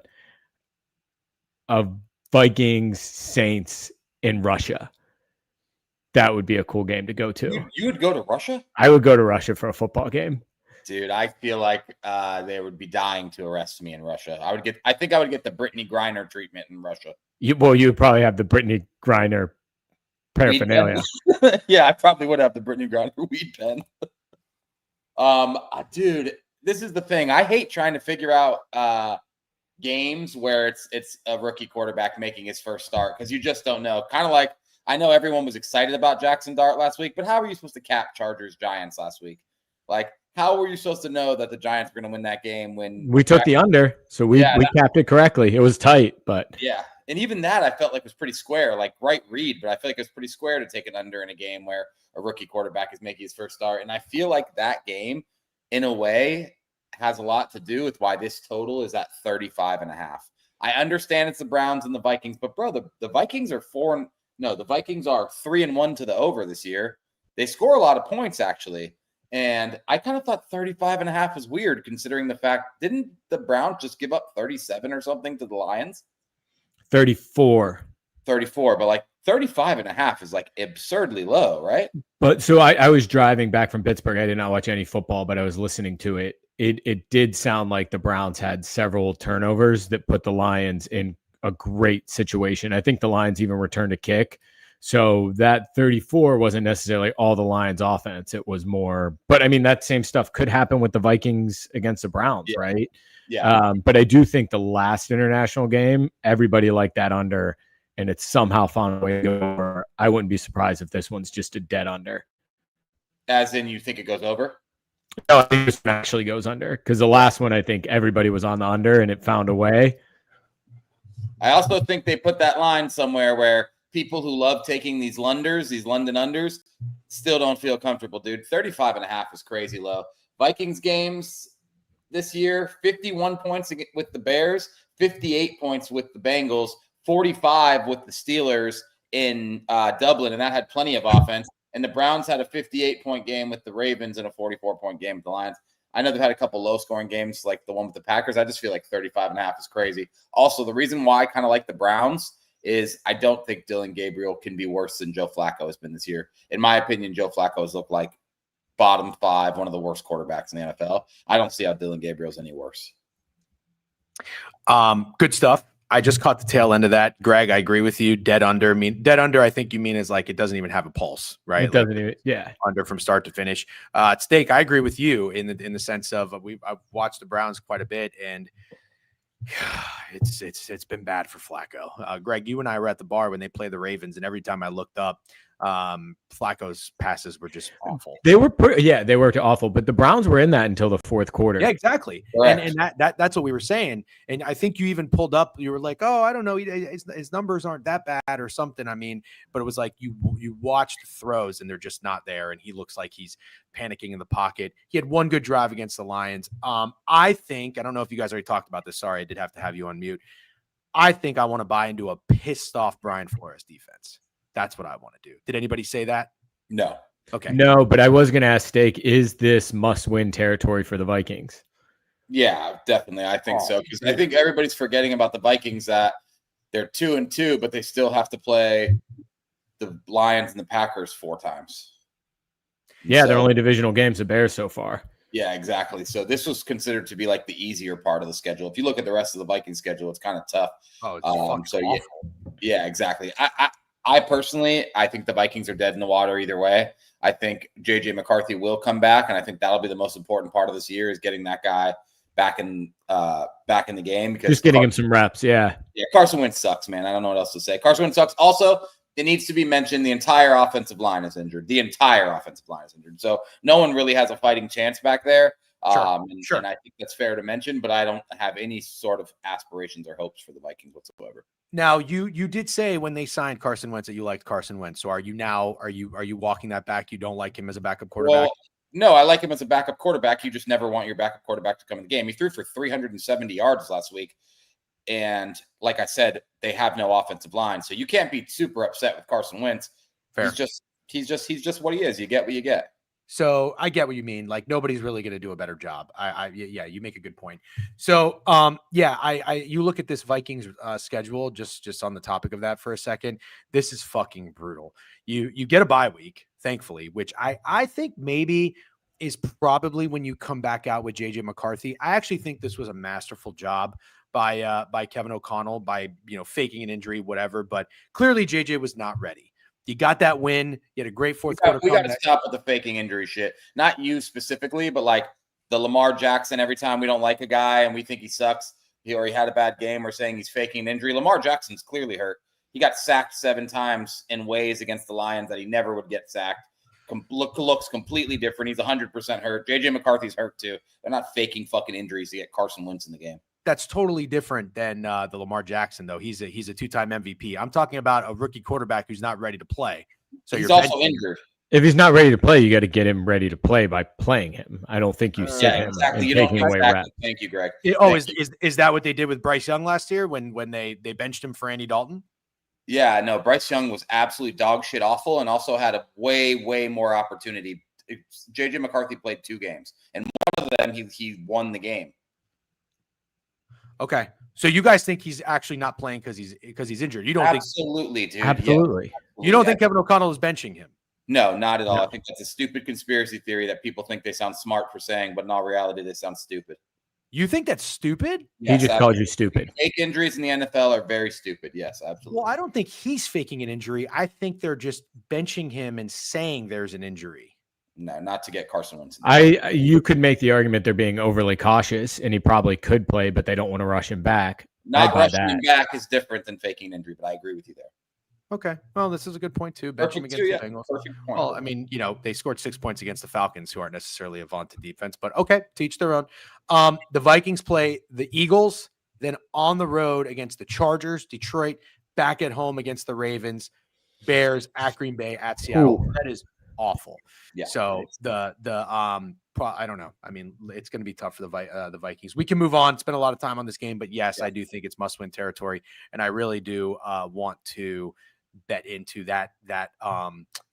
Vikings Saints in Russia. That would be a cool game to go to. You would go to Russia? I would go to Russia for a football game. Dude, I feel like they would be dying to arrest me in Russia. I think I would get the Brittany Griner treatment in Russia. You would probably have the Brittany Griner paraphernalia. Yeah, I probably would have the Brittany Griner weed pen. Dude, this is the thing. I hate trying to figure out games where it's a rookie quarterback making his first start, because you just don't know. Kind of like, I know everyone was excited about Jackson Dart last week, but how were you supposed to cap Chargers Giants last week? Like, how were you supposed to know that the Giants were going to win that game when we took the under? So we capped it correctly. It was tight, but yeah. And even that I felt like was pretty square, like right read, but I feel like it was pretty square to take an under in a game where a rookie quarterback is making his first start. And I feel like that game, in a way, has a lot to do with why this total is at 35.5. I understand it's the Browns and the Vikings, but bro, the Vikings are the Vikings are 3-1 to the over this year. They score a lot of points, actually. And I kind of thought 35.5 was weird, considering the fact, didn't the Browns just give up 37 or something to the Lions? 34, but like 35.5 is like absurdly low, right? But so I was driving back from Pittsburgh. I did not watch any football, but I was listening to it. It did sound like the Browns had several turnovers that put the Lions in a great situation. I think the Lions even returned a kick. So that 34 wasn't necessarily all the Lions offense. It was more, but I mean, that same stuff could happen with the Vikings against the Browns, right? Yeah. But I do think the last international game, everybody liked that under. and it's somehow found a way to go over, I wouldn't be surprised if this one's just a dead under. As in, you think it goes over? No, I think this one actually goes under because the last one, I think everybody was on the under and it found a way. I also think they put that line somewhere where people who love taking these London unders, still don't feel comfortable, dude. 35.5 is crazy low. Vikings games this year, 51 points with the Bears, 58 points with the Bengals, 45 with the Steelers in Dublin, and that had plenty of offense. And the Browns had a 58-point game with the Ravens and a 44-point game with the Lions. I know they've had a couple low-scoring games like the one with the Packers. I just feel like 35.5 is crazy. Also, the reason why I kind of like the Browns is I don't think Dylan Gabriel can be worse than Joe Flacco has been this year. In my opinion, Joe Flacco has looked like bottom 5, one of the worst quarterbacks in the NFL. I don't see how Dylan Gabriel's any worse. Good stuff. I just caught the tail end of that. Greg, I agree with you. Dead under. Dead under, I think you mean is like it doesn't even have a pulse, right? It doesn't even, yeah. Under from start to finish. Steak, I agree with you in the sense of I've watched the Browns quite a bit, and it's been bad for Flacco. Greg, you and I were at the bar when they played the Ravens, and every time I looked up, Flacco's passes were just awful. They were they were awful, but the Browns were in that until the fourth quarter. Yeah, exactly. And that's what we were saying. And I think you even pulled up, you were like, oh, I don't know, his numbers aren't that bad or something. I mean, but it was like you watched the throws and they're just not there, and he looks like he's panicking in the pocket. He had one good drive against the Lions. I think, I don't know if you guys already talked about this. Sorry, I did have to have you on mute. I think I want to buy into a pissed off Brian Flores defense. That's what I want to do. Did anybody say that? No. Okay. No, but I was going to ask Steak, is this must-win territory for the Vikings? Yeah, definitely. I think so. Because I think everybody's forgetting about the Vikings, that they're 2-2, but they still have to play the Lions and the Packers 4 times. Yeah, so, they're only divisional games, the Bears so far. Yeah, exactly. So this was considered to be like the easier part of the schedule. If you look at the rest of the Vikings schedule, it's kind of tough. Oh, it's so yeah, exactly. I personally, I think the Vikings are dead in the water either way. I think J.J. McCarthy will come back, and I think that'll be the most important part of this year is getting that guy back in the game. Because just getting him some reps, yeah. Yeah, Carson Wentz sucks, man. I don't know what else to say. Carson Wentz sucks. Also, it needs to be mentioned the entire offensive line is injured. The entire offensive line is injured. So no one really has a fighting chance back there. Sure. And I think that's fair to mention, but I don't have any sort of aspirations or hopes for the Vikings whatsoever. Now, you did say when they signed Carson Wentz that you liked Carson Wentz. So are you walking that back? You don't like him as a backup quarterback? Well, no, I like him as a backup quarterback. You just never want your backup quarterback to come in the game. He threw for 370 yards last week. And like I said, they have no offensive line. So you can't be super upset with Carson Wentz. Fair. He's just what he is. You get what you get. So I get what you mean. Like nobody's really going to do a better job. Yeah, you make a good point. So, you look at this Vikings schedule, just on the topic of that for a second. This is fucking brutal. You get a bye week, thankfully, which I think maybe is probably when you come back out with JJ McCarthy. I actually think this was a masterful job by Kevin O'Connell by, faking an injury, whatever, but clearly JJ was not ready. You got that win. You had a great fourth quarter. We got to stop with the faking injury shit. Not you specifically, but like the Lamar Jackson, every time we don't like a guy and we think he sucks or he had a bad game, we're saying he's faking an injury. Lamar Jackson's clearly hurt. He got sacked 7 times in ways against the Lions that he never would get sacked. Looks completely different. He's 100% hurt. JJ McCarthy's hurt too. They're not faking fucking injuries to get Carson Wentz in the game. That's totally different than the Lamar Jackson, though. He's a 2-time MVP. I'm talking about a rookie quarterback who's not ready to play. So he's also injured. If he's not ready to play, you got to get him ready to play by playing him. I don't think you sit him exactly. and taking away reps. Thank you, Greg. Is that what they did with Bryce Young last year when they benched him for Andy Dalton? Yeah, no, Bryce Young was absolutely dog shit awful and also had a way more opportunity. JJ McCarthy played 2 games, and one of them he won the game. Okay, so you guys think he's actually not playing because he's injured? You don't absolutely, think? Dude. Absolutely. Yeah. You don't think Kevin O'Connell is benching him? No, not at all. I think that's a stupid conspiracy theory that people think they sound smart for saying, but in all reality, they sound stupid. You think that's stupid? Yes, he just called you stupid. Fake injuries in the NFL are very stupid. Yes, absolutely. Well, I don't think he's faking an injury. I think they're just benching him and saying there's an injury. No, not to get Carson Wentz. You could make the argument they're being overly cautious, and he probably could play, but they don't want to rush him back. Not rushing him back is different than faking injury, but I agree with you there. Okay. Well, this is a good point too. Bench him against the Bengals. Perfect point. Well, I mean, they scored 6 points against the Falcons, who aren't necessarily a vaunted defense, but okay, teach their own. The Vikings play the Eagles, then on the road against the Chargers, Detroit, back at home against the Ravens, Bears, at Green Bay, at Seattle. Ooh. That is awful. Yeah. So I don't know. I mean, it's going to be tough for the Vikings. We can move on. Spend a lot of time on this game, but yes, I do think it's must-win territory, and I really do want to bet into that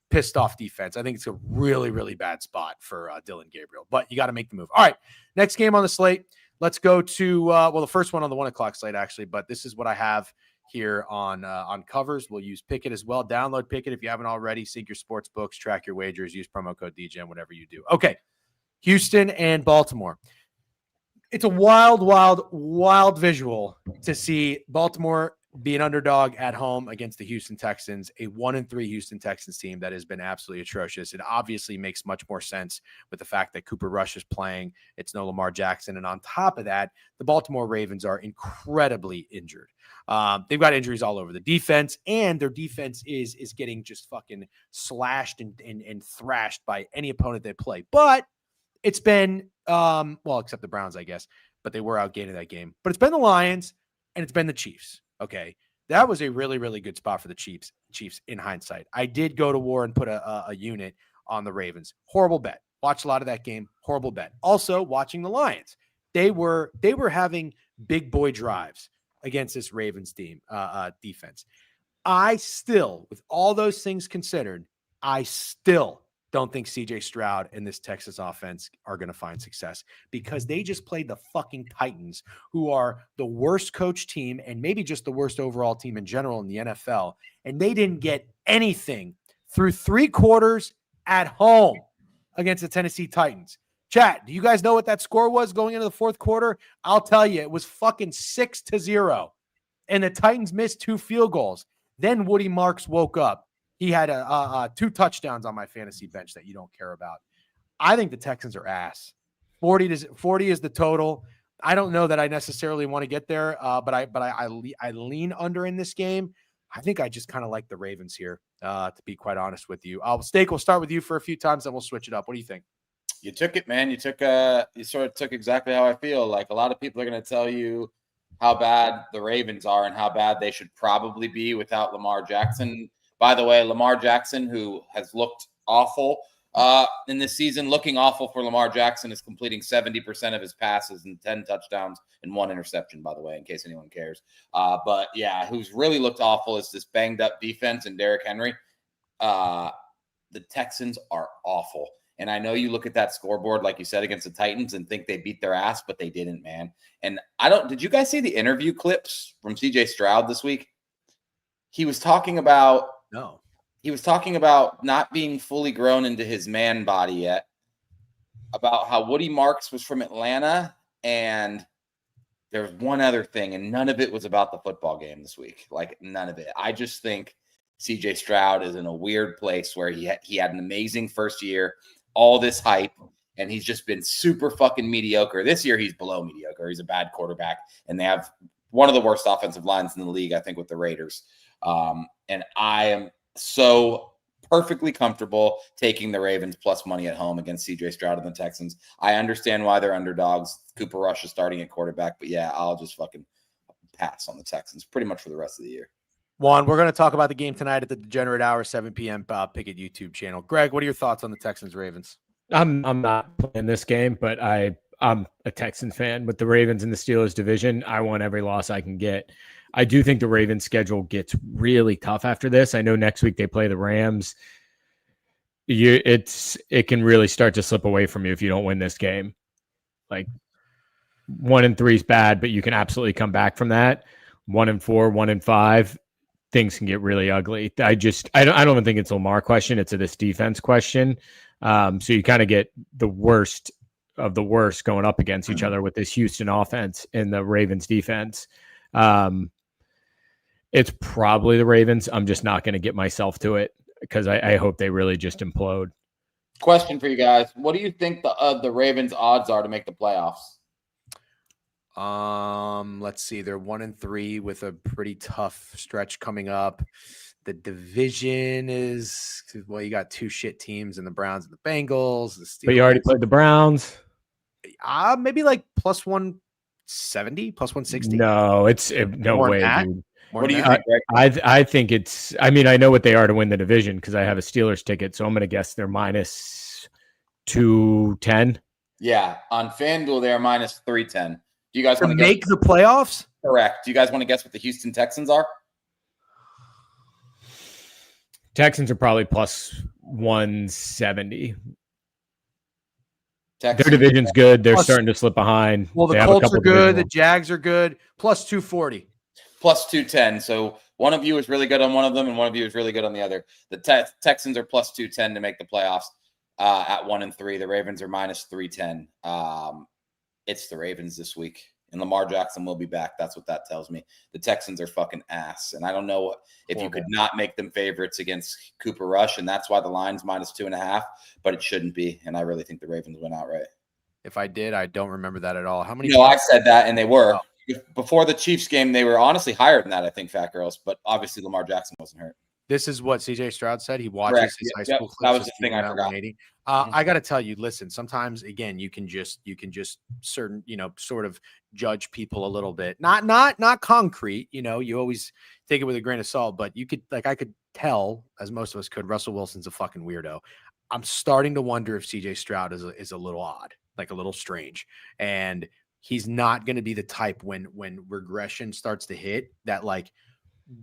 pissed off defense. I think it's a really, really bad spot for Dylan Gabriel, but you got to make the move. All right, next game on the slate. Let's go to the first one on the 1 o'clock slate actually, but this is what I have here on covers. We'll use Pickett as well. Download Pickett if you haven't already. Sync your sports books, track your wagers, use promo code DGen, whatever you do. Okay, Houston and Baltimore. It's a wild visual to see Baltimore be an underdog at home against the Houston Texans, a 1-3 Houston Texans team that has been absolutely atrocious. It obviously makes much more sense with the fact that Cooper Rush is playing. It's no Lamar Jackson. And on top of that, the Baltimore Ravens are incredibly injured. They've got injuries all over the defense, and their defense is getting just fucking slashed and thrashed by any opponent they play. But it's been, except the Browns, I guess, but they were outgained that game. But it's been the Lions and it's been the Chiefs. Okay, that was a really, really good spot for the Chiefs in hindsight. I did go to war and put a unit on the Ravens. Horrible bet. Watched a lot of that game. Horrible bet. Also, watching the Lions. They were having big boy drives against this Ravens team defense. I still, with all those things considered, I still don't think CJ Stroud and this Texas offense are going to find success because they just played the fucking Titans, who are the worst coach team and maybe just the worst overall team in general in the NFL. And they didn't get anything through 3 quarters at home against the Tennessee Titans. Chat, do you guys know what that score was going into the 4th quarter? I'll tell you, it was fucking 6-0. And the Titans missed 2 field goals. Then Woody Marks woke up. He had 2 touchdowns on my fantasy bench that you don't care about. I think the Texans are ass. 40 is the total. I don't know that I necessarily want to get there, but I lean under in this game. I think I just kind of like the Ravens here, to be quite honest with you. Steak, we'll start with you for a few times, then we'll switch it up. What do you think? You took it, man. You sort of took exactly how I feel. Like, a lot of people are going to tell you how bad the Ravens are and how bad they should probably be without Lamar Jackson. By the way, Lamar Jackson, who has looked awful in this season, looking awful for Lamar Jackson, is completing 70% of his passes and 10 touchdowns and 1 interception, by the way, in case anyone cares. But yeah, who's really looked awful is this banged up defense and Derrick Henry. The Texans are awful. And I know you look at that scoreboard, like you said, against the Titans and think they beat their ass, but they didn't, man. And did you guys see the interview clips from CJ Stroud this week? He was talking about, No. He was talking about not being fully grown into his man body yet, about how Woody Marks was from Atlanta, and there's one other thing, and none of it was about the football game this week. Like, none of it. I just think CJ Stroud is in a weird place where he had an amazing first year, all this hype, and he's just been super fucking mediocre. This year, he's below mediocre. He's a bad quarterback, and they have one of the worst offensive lines in the league, I think, with the Raiders. And I am so perfectly comfortable taking the Ravens plus money at home against CJ Stroud and the Texans. I understand why they're underdogs. Cooper Rush is starting at quarterback, but yeah, I'll just fucking pass on the Texans pretty much for the rest of the year. Juan, we're going to talk about the game tonight at the Degenerate Hour, 7 p.m. Pickett YouTube channel. Greg, what are your thoughts on the Texans-Ravens? I'm not playing this game, but I'm a Texans fan. With the Ravens and the Steelers division, I want every loss I can get. I do think the Ravens schedule gets really tough after this. I know next week they play the Rams. It can really start to slip away from you if you don't win this game. Like 1-3 is bad, but you can absolutely come back from that. 1-4, 1-5, things can get really ugly. I don't even think it's a Lamar question. It's a this defense question. So you kind of get the worst of the worst going up against each other with this Houston offense and the Ravens defense. It's probably the Ravens. I'm just not going to get myself to it because I hope they really just implode. Question for you guys. What do you think the Ravens odds are to make the playoffs? Let's see. They're 1-3 with a pretty tough stretch coming up. The division is, well, you got 2 shit teams in the Browns and the Bengals. The Steelers. But you already played the Browns. Maybe like plus 170, plus 160. No, no More way, than that? dude. What do you think, Greg? I think it's. I mean, I know what they are to win the division because I have a Steelers ticket, so I'm going to guess they're minus 210. Yeah, on FanDuel they're minus 310. Do you guys To want to make the playoffs? Correct. Do you guys want to guess what the Houston Texans are? Texans are probably plus 170. Texans. Their division's good. They're Plus- starting to slip behind. Well, the They have a Colts couple are good. The divisional- Jags are good. Plus 240. Plus 210. So one of you is really good on one of them, and one of you is really good on the other. The Texans are plus 210 to make the playoffs at 1-3. The Ravens are minus 310. It's the Ravens this week, and Lamar Jackson will be back. That's what that tells me. The Texans are fucking ass, and I don't know if you could not make them favorites against Cooper Rush, and that's why the line's minus 2.5, but it shouldn't be, and I really think the Ravens win outright. If I did, I don't remember that at all. How many? No, I said that, and they were. Before the Chiefs game, they were honestly higher than that, I think, Fat Girls, but obviously Lamar Jackson wasn't hurt. This is what CJ Stroud said. He watches Correct. his high Yep. school clips. That was of the thing I Steven forgot. 180. I got to tell you, listen, sometimes again, you can just certain, sort of judge people a little bit, not concrete, you always take it with a grain of salt, but you could, like, I could tell, as most of us could, Russell Wilson's a fucking weirdo. I'm starting to wonder if CJ Stroud is a little odd, like a little strange. And he's not going to be the type when regression starts to hit that like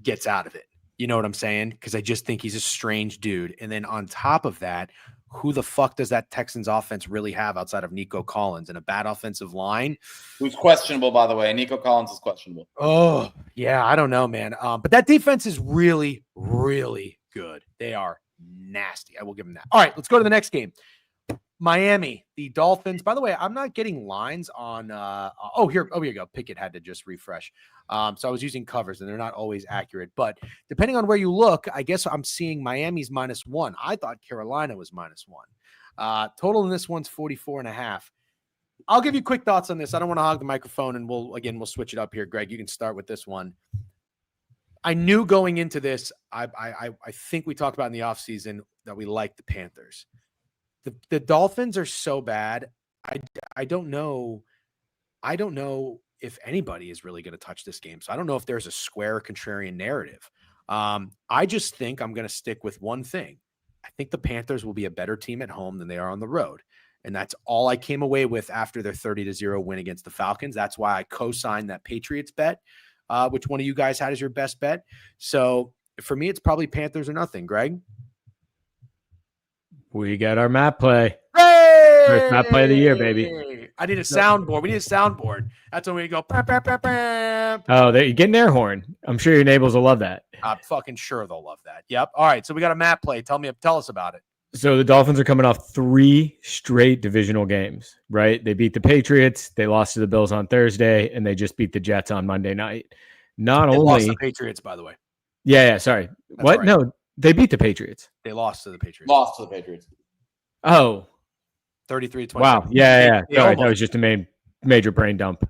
gets out of it. You know what I'm saying? Because I just think he's a strange dude. And then on top of that, who the fuck does that Texans offense really have outside of Nico Collins and a bad offensive line? Who's questionable, by the way. Nico Collins is questionable. Oh, yeah, I don't know, man. But that defense is really, really good. They are nasty. I will give them that. All right, let's go to the next game. Miami, the Dolphins. By the way, I'm not getting lines on. Here you go. Pickett had to just refresh. So I was using covers, and they're not always accurate. But depending on where you look, I guess I'm seeing Miami's -1. I thought Carolina was -1. Total in this one's 44.5. I'll give you quick thoughts on this. I don't want to hog the microphone, and we'll switch it up here. Greg, you can start with this one. I knew going into this, I think we talked about in the offseason that we liked the Panthers. The Dolphins are so bad. I don't know if anybody is really going to touch this game. So I don't know if there's a square contrarian narrative. I just think I'm going to stick with one thing. I think the Panthers will be a better team at home than they are on the road. And that's all I came away with after their 30-0 win against the Falcons. That's why I co-signed that Patriots bet, which one of you guys had as your best bet. So for me, it's probably Panthers or nothing. Greg? We got our map play. Hey! First map play of the year, baby. I need a soundboard. We need a soundboard. That's when we go. Bah, bah, bah, bah. Oh, you get an air horn. I'm sure your neighbors will love that. I'm fucking sure they'll love that. Yep. All right. So we got a map play. Tell us about it. So the Dolphins are coming off 3 straight divisional games, right? They beat the Patriots, they lost to the Bills on Thursday, and they just beat the Jets on Monday night. They lost the Patriots, by the way. Yeah, sorry. That's what? right. No, they beat the Patriots. They lost to the Patriots. Lost to the Patriots. Oh, 33-20. wow. Yeah. They Sorry, that almost- was just a major brain dump.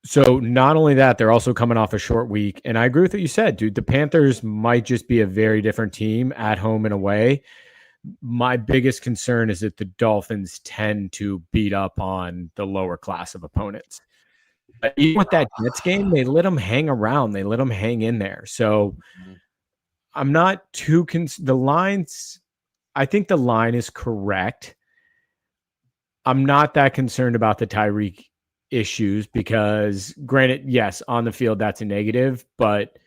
So not only that, they're also coming off a short week. And I agree with what you said, dude. The Panthers might just be a very different team at home and away. My biggest concern is that the Dolphins tend to beat up on the lower class of opponents. But even with that Jets game, they let them hang around. They let them hang in there. So I'm not too the lines. I think the line is correct. I'm not that concerned about the Tyreek issues because, granted, yes, on the field that's a negative, but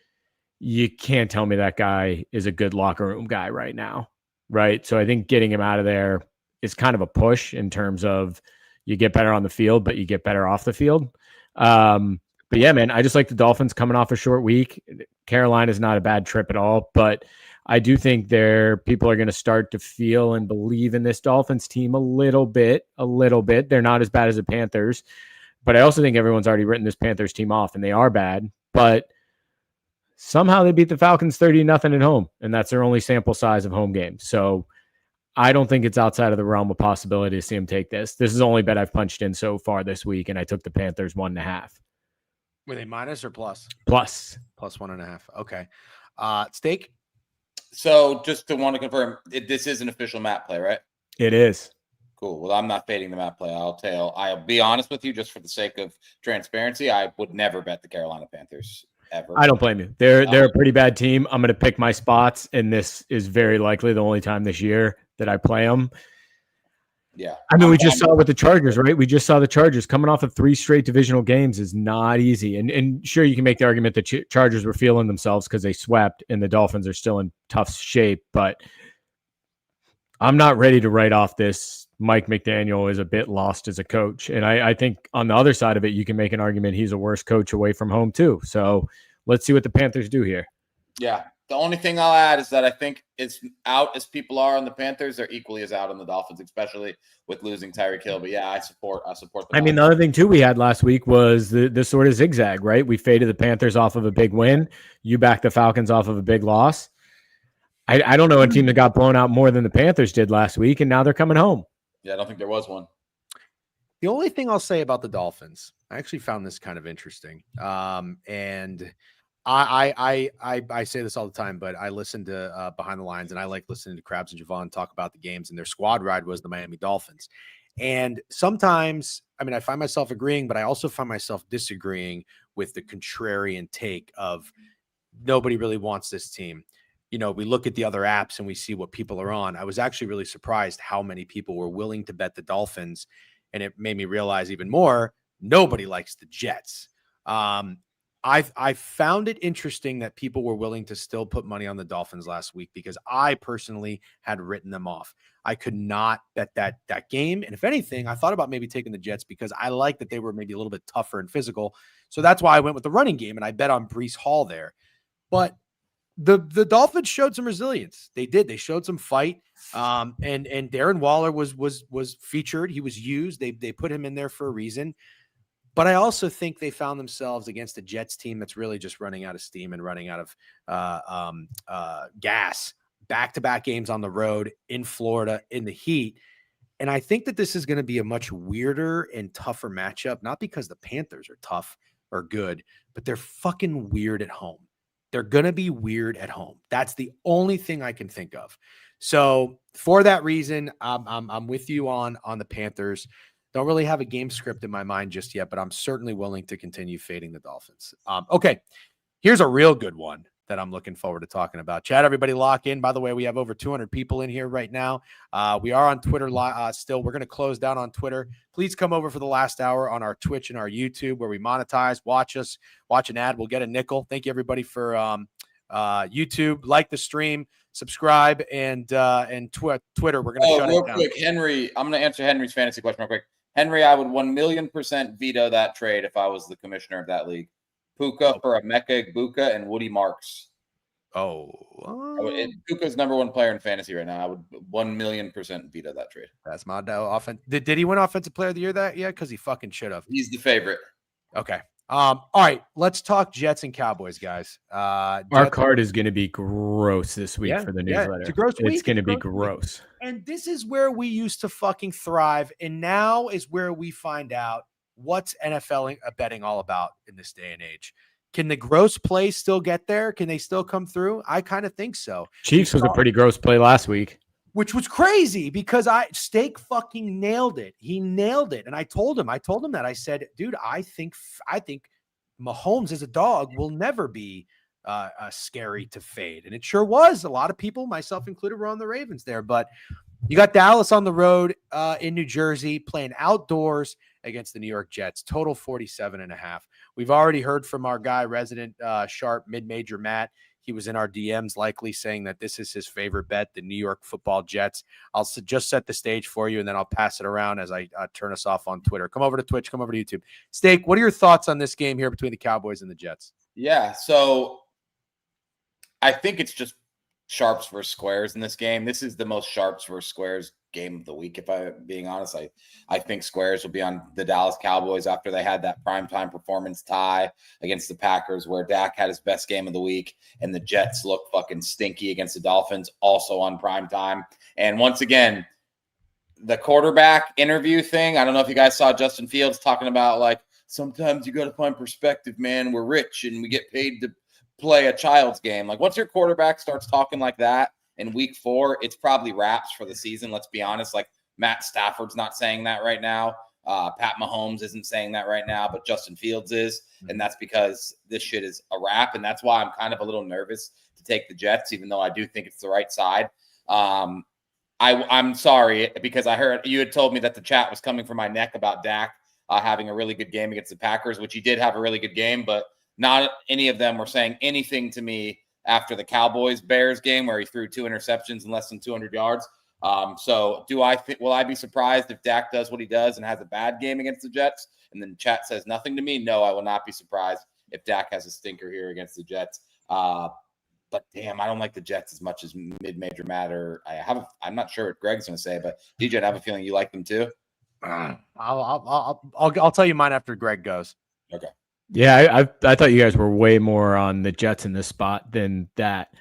you can't tell me that guy is a good locker room guy right now, right? So I think getting him out of there is kind of a push in terms of you get better on the field, but you get better off the field. But yeah, man, I just like the Dolphins coming off a short week. Carolina is not a bad trip at all, but I do think people are going to start to feel and believe in this Dolphins team a little bit. They're not as bad as the Panthers, but I also think everyone's already written this Panthers team off, and they are bad, but somehow they beat the Falcons 30-0 at home, and that's their only sample size of home games. So I don't think it's outside of the realm of possibility to see him take this. This is the only bet I've punched in so far this week, and I took the Panthers 1.5. Were they minus or plus? Plus 1.5. Okay. Steak. So just to want to confirm, this is an official map play, right? It is. Cool. Well, I'm not fading the map play. I'll be honest with you, just for the sake of transparency. I would never bet the Carolina Panthers ever. I don't blame you. They're a pretty bad team. I'm going to pick my spots, and this is very likely the only time this year that I play them. Yeah. I mean, we just saw with the Chargers, right? We just saw the Chargers coming off of 3 straight divisional games is not easy. And sure, you can make the argument that Chargers were feeling themselves because they swept, and the Dolphins are still in tough shape. But I'm not ready to write off this. Mike McDaniel is a bit lost as a coach. And I think on the other side of it, you can make an argument he's a worse coach away from home too. So let's see what the Panthers do here. Yeah. The only thing I'll add is that I think it's out as people are on the Panthers. They're equally as out on the Dolphins, especially with losing Tyreek Hill. But yeah, I support the I mean, the other thing too we had last week was the sort of zigzag, right? We faded the Panthers off of a big win. You backed the Falcons off of a big loss. I don't know a team that got blown out more than the Panthers did last week, and now they're coming home. Yeah, I don't think there was one. The only thing I'll say about the Dolphins, I actually found this kind of interesting. And I say this all the time, but I listen to Behind the Lines, and I like listening to Krabs and Javon talk about the games, and their squad ride was the Miami Dolphins. And sometimes, I mean, I find myself agreeing, but I also find myself disagreeing with the contrarian take of nobody really wants this team. You know, we look at the other apps and we see what people are on. I was actually really surprised how many people were willing to bet the Dolphins. And it made me realize even more, nobody likes the Jets. I found it interesting that people were willing to still put money on the Dolphins last week because I personally had written them off. I could not bet that game. And if anything, I thought about maybe taking the Jets because I like that they were maybe a little bit tougher and physical. So that's why I went with the running game, and I bet on Breece Hall there. But the Dolphins showed some resilience. They did. They showed some fight. And Darren Waller was featured. He was used. They put him in there for a reason. But I also think they found themselves against a Jets team that's really just running out of steam and running out of gas. Back-to-back games on the road in Florida in the heat. And I think that this is going to be a much weirder and tougher matchup, not because the Panthers are tough or good, but they're fucking weird at home. They're going to be weird at home. That's the only thing I can think of. So for that reason, I'm with you on the Panthers. Don't really have a game script in my mind just yet, but I'm certainly willing to continue fading the Dolphins. Okay, here's a real good one that I'm looking forward to talking about. Chat, everybody lock in. By the way, we have over 200 people in here right now. We are on Twitter still. We're going to close down on Twitter. Please come over for the last hour on our Twitch and our YouTube where we monetize. Watch us. Watch an ad. We'll get a nickel. Thank you, everybody, for YouTube. Like the stream. Subscribe. And Twitter. We're going to shut it down. Real quick, Henry. I'm going to answer Henry's fantasy question real quick. Henry, I would 1,000,000% veto that trade if I was the commissioner of that league. Puka for Emeka Egbuka and Woody Marks. Puka's number 1 player in fantasy right now. I would 1,000,000% veto that trade. That's my offense. Did he win Offensive Player of the Year that yet? Because he fucking should have. He's the favorite. Okay. All right. Let's talk Jets and Cowboys, guys. Our card is going to be gross this week for the newsletter. It's a gross week. It's going to be gross. And this is where we used to fucking thrive. And now is where we find out what's NFL betting all about in this day and age. Can the gross play still get there? Can they still come through? I kind of think so. Chiefs was a pretty gross play last week, which was crazy because Steak fucking nailed it. He nailed it. And I told him that. I said, dude, I think Mahomes as a dog will never be scary to fade. And it sure was. A lot of people, myself included, were on the Ravens there. But you got Dallas on the road in New Jersey playing outdoors against the New York Jets. Total 47.5. We've already heard from our guy, resident sharp mid-major Matt. He was in our DMs likely saying that this is his favorite bet, the New York Football Jets. I'll just set the stage for you, and then I'll pass it around as I turn us off on Twitter. Come over to Twitch. Come over to YouTube. Steak, what are your thoughts on this game here between the Cowboys and the Jets? Yeah, so I think it's just sharps versus squares in this game. This is the most sharps versus squares game of the week, if I'm being honest. I think squares will be on the Dallas Cowboys after they had that primetime performance tie against the Packers where Dak had his best game of the week, and the Jets look fucking stinky against the Dolphins, also on primetime. And once again, the quarterback interview thing, I don't know if you guys saw Justin Fields talking about, like, sometimes you got to find perspective, man. We're rich and we get paid to play a child's game. Like, once your quarterback starts talking like that in week 4, it's probably wraps for the season. Let's be honest. Like, Matt Stafford's not saying that right now. Pat Mahomes isn't saying that right now, but Justin Fields is. And that's because this shit is a wrap. And that's why I'm kind of a little nervous to take the Jets, even though I do think it's the right side. I'm sorry, because I heard you had told me that the chat was coming from my neck about Dak having a really good game against the Packers, which he did have a really good game, but not any of them were saying anything to me after the Cowboys-Bears game where he threw 2 interceptions and less than 200 yards. So will I be surprised if Dak does what he does and has a bad game against the Jets and then chat says nothing to me? No, I will not be surprised if Dak has a stinker here against the Jets. But damn, I don't like the Jets as much as mid-major matter. I'm not sure what Greg's going to say, but DJ, I have a feeling you like them too. I'll tell you mine after Greg goes. Okay. Yeah, I thought you guys were way more on the Jets in this spot than that.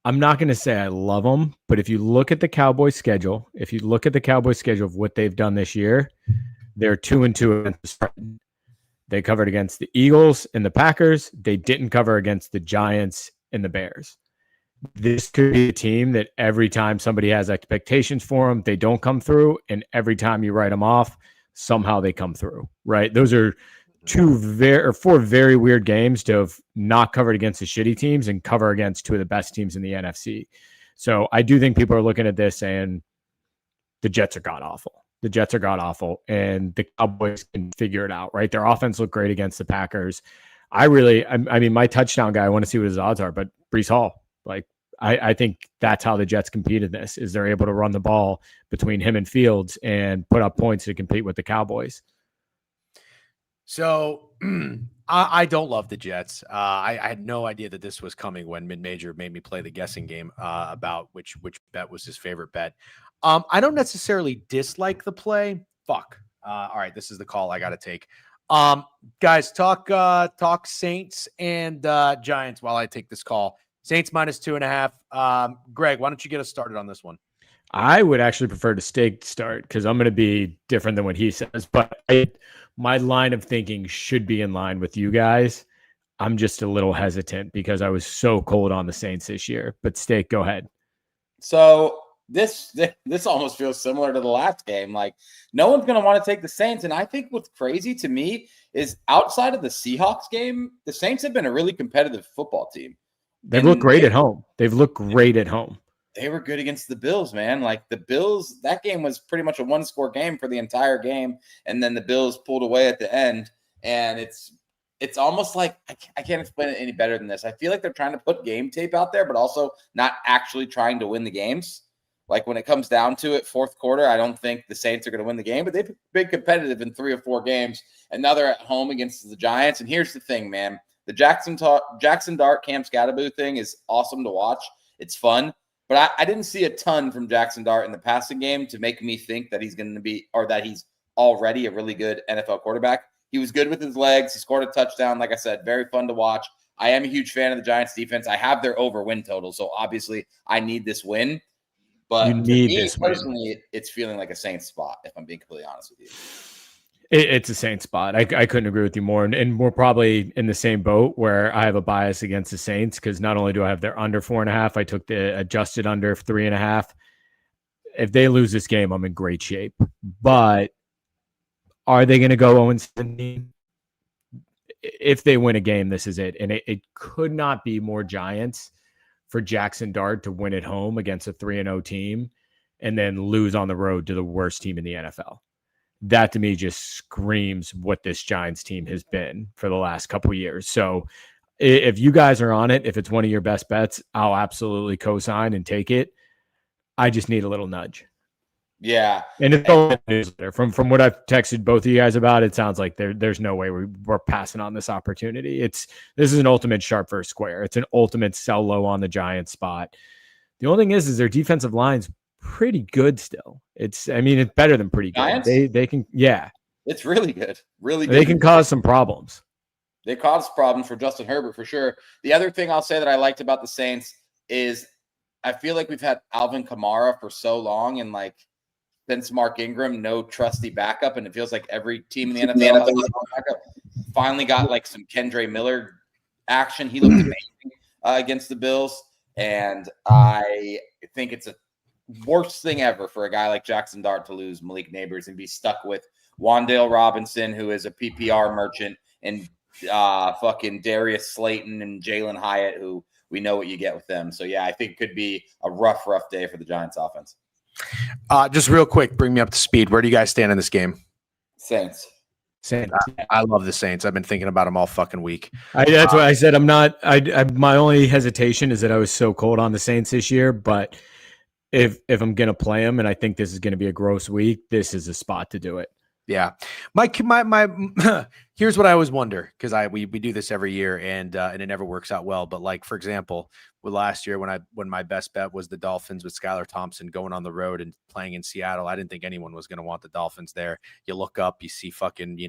I'm not going to say I love them, but if you look at the Cowboys schedule, of what they've done this year, they're 2-2 against the spread. They covered against the Eagles and the Packers. They didn't cover against the Giants and the Bears. This could be a team that every time somebody has expectations for them, they don't come through. And every time you write them off, somehow they come through, right? Those are 4 very weird games to have not covered against the shitty teams and cover against 2 of the best teams in the NFC. So I do think people are looking at this saying the Jets are god-awful. And the Cowboys can figure it out, right? Their offense looked great against the Packers. I mean, my touchdown guy, I want to see what his odds are, but Breece Hall, like, I think that's how the Jets compete in this, is they're able to run the ball between him and Fields and put up points to compete with the Cowboys. So I don't love the Jets. I had no idea that this was coming when Mid-Major made me play the guessing game about which bet was his favorite bet. I don't necessarily dislike the play. Fuck. All right, this is the call I got to take. Guys, talk Saints and Giants while I take this call. Saints -2.5. Greg, why don't you get us started on this one? I would actually prefer to start because I'm going to be different than what he says, but my line of thinking should be in line with you guys. I'm just a little hesitant because I was so cold on the Saints this year. But Steak, go ahead. So this almost feels similar to the last game. Like, no one's going to want to take the Saints. And I think what's crazy to me is outside of the Seahawks game, the Saints have been a really competitive football team. They've looked great at home. They were good against the Bills, man. Like, the Bills, that game was pretty much a 1-score game for the entire game. And then the Bills pulled away at the end. And it's almost like, I can't explain it any better than this. I feel like they're trying to put game tape out there, but also not actually trying to win the games. Like, when it comes down to it, fourth quarter, I don't think the Saints are going to win the game, but they've been competitive in 3 or 4 games. And now they're at home against the Giants. And here's the thing, man. The Jackson Dart Cam Scatterboo thing is awesome to watch. It's fun. But I didn't see a ton from Jackson Dart in the passing game to make me think that he's going to be, or that he's already a really good NFL quarterback. He was good with his legs. He scored a touchdown. Like I said, very fun to watch. I am a huge fan of the Giants defense. I have their over win total. So obviously I need this win. But personally, it's feeling like a Saints spot, if I'm being completely honest with you. It's a Saints spot. I couldn't agree with you more. And we're probably in the same boat where I have a bias against the Saints because not only do I have their under 4.5, I took the adjusted under 3.5. If they lose this game, I'm in great shape. But are they going to go 0-17? If they win a game, this is it. And it could not be more Giants for Jackson Dart to win at home against a 3-0 team and then lose on the road to the worst team in the NFL. That to me just screams what this Giants team has been for the last couple of years. So if you guys are on it, if it's one of your best bets, I'll absolutely co-sign and take it. I just need a little nudge. Yeah. And it's all in the newsletter. From what I've texted both of you guys about, it sounds like there's no way we're passing on this opportunity. This is an ultimate sharp versus square. It's an ultimate sell low on the Giants spot. The only thing is their defensive line's pretty good still. It's better than pretty good. Giants? They can, yeah. It's really good. Really good. They can cause some problems. They caused problems for Justin Herbert for sure. The other thing I'll say that I liked about the Saints is I feel like we've had Alvin Kamara for so long, and like since Mark Ingram, no trusty backup, and it feels like every team in the NFL has a backup. Finally got like some Kendre Miller action. He looked amazing against the Bills, and I think it's a worst thing ever for a guy like Jackson Dart to lose Malik Neighbors and be stuck with Wan'Dale Robinson, who is a PPR merchant, and fucking Darius Slayton and Jalen Hyatt, who we know what you get with them. So yeah, I think it could be a rough day for the Giants offense. Just real quick, bring me up to speed. Where do you guys stand in this game? Saints. I love the Saints. I've been thinking about them all fucking week. That's why I said I'm not. My only hesitation is that I was so cold on the Saints this year. But if I'm gonna play them, and I think this is gonna be a gross week, this is a spot to do it. Yeah, my here's what I always wonder, because we do this every year and it never works out well. But like, for example, with last year when my best bet was the Dolphins with Skylar Thompson going on the road and playing in Seattle, I didn't think anyone was going to want the Dolphins there. You look up, you see fucking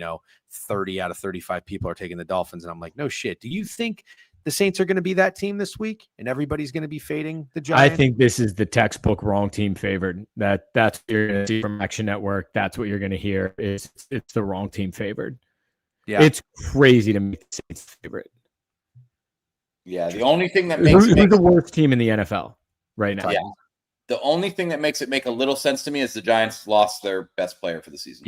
30 out of 35 people are taking the Dolphins, and I'm like, no shit. Do you think the Saints are going to be that team this week, and everybody's going to be fading the Giants? I think this is the textbook wrong team favored. That's what you're going to see from Action Network. That's what you're going to hear. It's the wrong team favored. Yeah, it's crazy to make the Saints favorite. Yeah, the only thing that makes it the worst team in the NFL right now. Yeah, the only thing that makes it make a little sense to me is the Giants lost their best player for the season.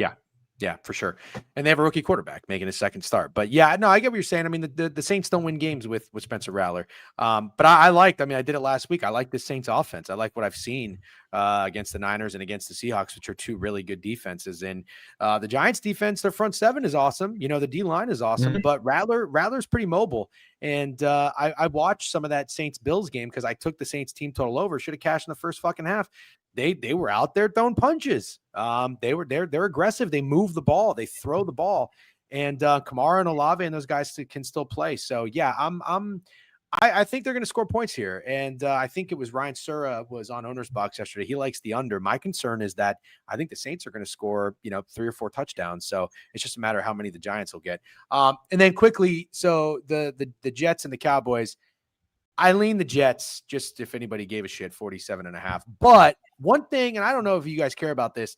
Yeah, for sure. And they have a rookie quarterback making his second start. But yeah, no, I get what you're saying. I mean, the Saints don't win games with Spencer Rattler. But I did it last week. I like the Saints offense. I like what I've seen against the Niners and against the Seahawks, which are two really good defenses. And the Giants defense, their front seven is awesome. The D line is awesome, but Rattler's pretty mobile. And I watched some of that Saints Bills game because I took the Saints team total over, should have cashed in the first fucking half. They were out there throwing punches. They're aggressive. They move the ball. They throw the ball. And Kamara and Olave and those guys can still play. So yeah, I think they're going to score points here. And I think it was Ryan Sura was on Owner's Box yesterday. He likes the under. My concern is that I think the Saints are going to score 3 or 4 touchdowns. So it's just a matter of how many the Giants will get. And then quickly, so the Jets and the Cowboys. I lean the Jets, just if anybody gave a shit, 47.5. But one thing, and I don't know if you guys care about this,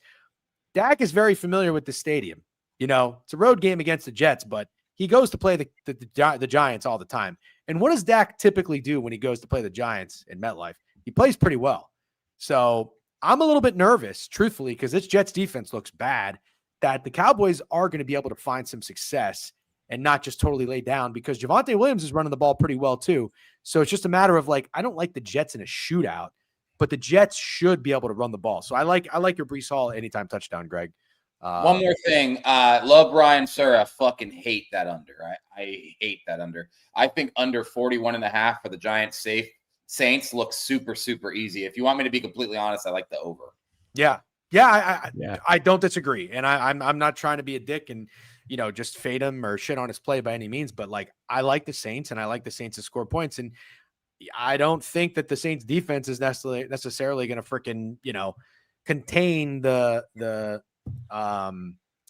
Dak is very familiar with the stadium. It's a road game against the Jets, but he goes to play the Giants all the time. And what does Dak typically do when he goes to play the Giants in MetLife? He plays pretty well. So I'm a little bit nervous, truthfully, because this Jets defense looks bad, that the Cowboys are going to be able to find some success and not just totally lay down, because Javonte Williams is running the ball pretty well too. So it's just a matter of I don't like the Jets in a shootout, but the Jets should be able to run the ball. So I like your Breece Hall anytime touchdown, Greg. One more thing. Love Ryan Sura. Fucking hate that under. I hate that under. I think under 41.5 for the Giants Saints looks super, super easy. If you want me to be completely honest, I like the over. Yeah. I don't disagree. And I'm not trying to be a dick and just fade him or shit on his play by any means, but I like the Saints and I like the Saints to score points. And I don't think that the Saints defense is necessarily going to freaking, contain the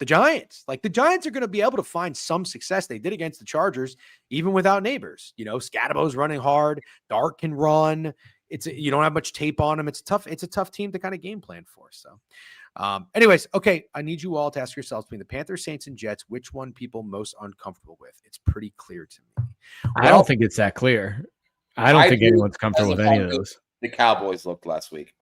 Giants. The Giants are going to be able to find some success. They did against the Chargers, even without Neighbors. Scadabo's running hard. Dart can run. You don't have much tape on him. It's a tough team to kind of game plan for. So anyways, okay. I need you all to ask yourselves, between the Panthers, Saints, and Jets, which one people most uncomfortable with? It's pretty clear to me. I don't think it's that clear. I don't think anyone's comfortable with any of those. The Cowboys looked last week.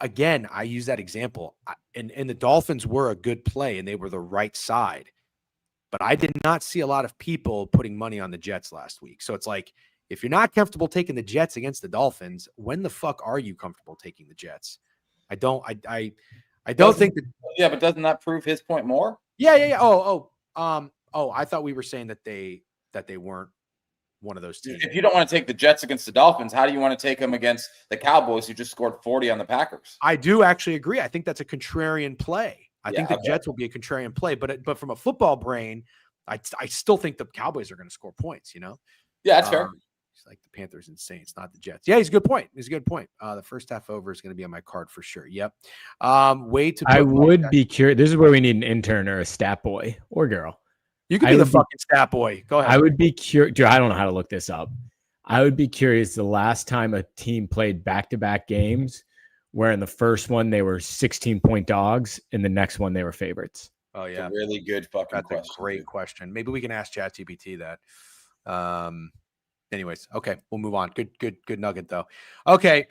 Again, I use that example, and the Dolphins were a good play, and they were the right side. But I did not see a lot of people putting money on the Jets last week. So it's if you're not comfortable taking the Jets against the Dolphins, when the fuck are you comfortable taking the Jets? I don't think that. Yeah, but doesn't that prove his point more? Yeah. I thought we were saying that they weren't one of those teams. If you don't want to take the Jets against the Dolphins, how do you want to take them against the Cowboys who just scored 40 on the Packers? I do actually agree. I think that's a contrarian play. I think the Jets will be a contrarian play, but from a football brain, I still think the Cowboys are going to score points. Yeah, that's fair. It's like the Panthers and Saints, not the Jets. Yeah, he's a good point. He's a good point. The first half over is going to be on my card for sure. Yep. Way to. I would be curious. This is where we need an intern or a stat boy or girl. You could be the fucking stat boy. Go ahead. I would be curious. Dude, I don't know how to look this up. I would be curious the last time a team played back-to-back games where in the first one they were 16-point dogs, and the next one they were favorites. Oh, yeah. That's a really good fucking question. That's a great question. Maybe we can ask ChatGPT that. Anyways, okay, we'll move on. Good nugget, though. Okay.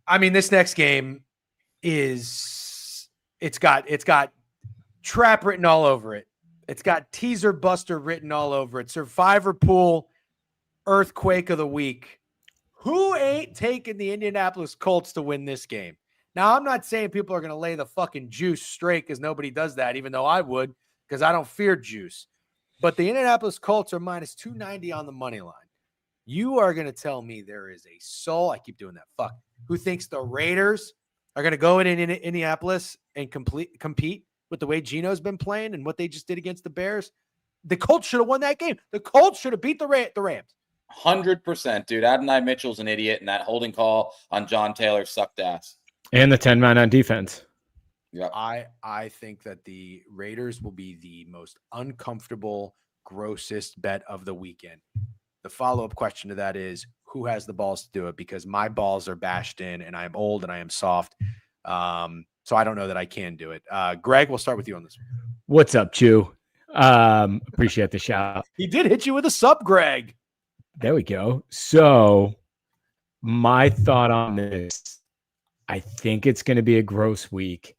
I mean, this next game it's got trap written all over it. It's got teaser buster written all over it. Survivor pool earthquake of the week. Who ain't taking the Indianapolis Colts to win this game? Now, I'm not saying people are going to lay the fucking juice straight because nobody does that, even though I would, because I don't fear juice. But the Indianapolis Colts are minus 290 on the money line. You are going to tell me there is a soul, I keep doing that, fuck, who thinks the Raiders are going to go in Indianapolis and compete with the way Geno's been playing and what they just did against the Bears? The Colts should have won that game. The Colts should have beat the Rams. 100%, dude. Adonai Mitchell's an idiot, and that holding call on John Taylor sucked ass. And the 10-man on defense. Yeah, I think that the Raiders will be the most uncomfortable, grossest bet of the weekend. The follow-up question to that is, who has the balls to do it? Because my balls are bashed in, and I am old and I am soft. So I don't know that I can do it. Greg, we'll start with you on this one. What's up, Chew? Appreciate the shout. He did hit you with a sub, Greg. There we go. So my thought on this, I think it's going to be a gross week.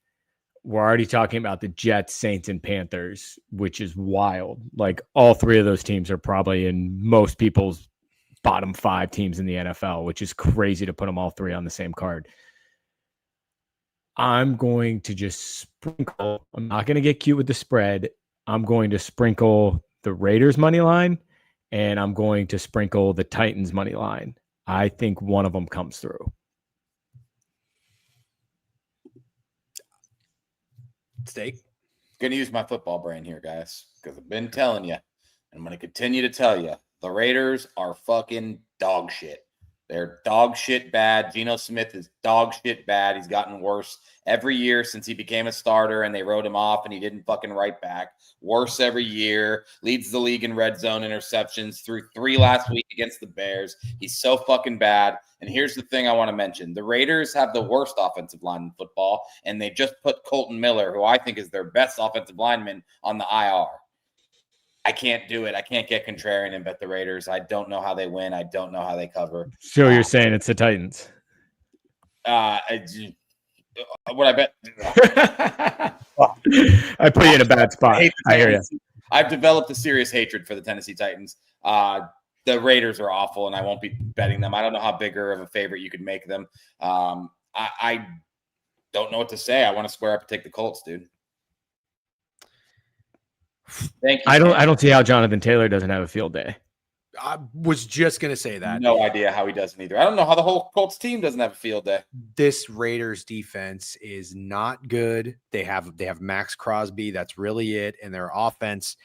We're already talking about the Jets, Saints, and Panthers, which is wild. Like all three of those teams are probably in most people's bottom 5 teams in the NFL, which is crazy to put them all three on the same card. I'm going to just sprinkle. I'm not going to get cute with the spread. I'm going to sprinkle the Raiders money line, and I'm going to sprinkle the Titans money line. I think one of them comes through. Steak. Going to use my football brain here, guys, because I've been telling you, and I'm going to continue to tell you, the Raiders are fucking dog shit. They're dog shit bad. Geno Smith is dog shit bad. He's gotten worse every year since he became a starter, and they wrote him off, and he didn't fucking write back. Worse every year. Leads the league in red zone interceptions. Threw 3 last week against the Bears. He's so fucking bad. And here's the thing I want to mention. The Raiders have the worst offensive line in football, and they just put Colton Miller, who I think is their best offensive lineman, on the IR. I can't do it. I can't get contrarian and bet the Raiders. I don't know how they win. I don't know how they cover. So you're saying it's the Titans? What I bet. I put you in a bad spot. I hear you. I've developed a serious hatred for the Tennessee Titans. The Raiders are awful, and I won't be betting them. I don't know how bigger of a favorite you could make them. I don't know what to say. I want to square up and take the Colts, dude. Thank you. I don't see how Jonathan Taylor doesn't have a field day. I was just going to say that. No idea how he doesn't either. I don't know how the whole Colts team doesn't have a field day. This Raiders defense is not good. They have Max Crosby. That's really it. And their offense,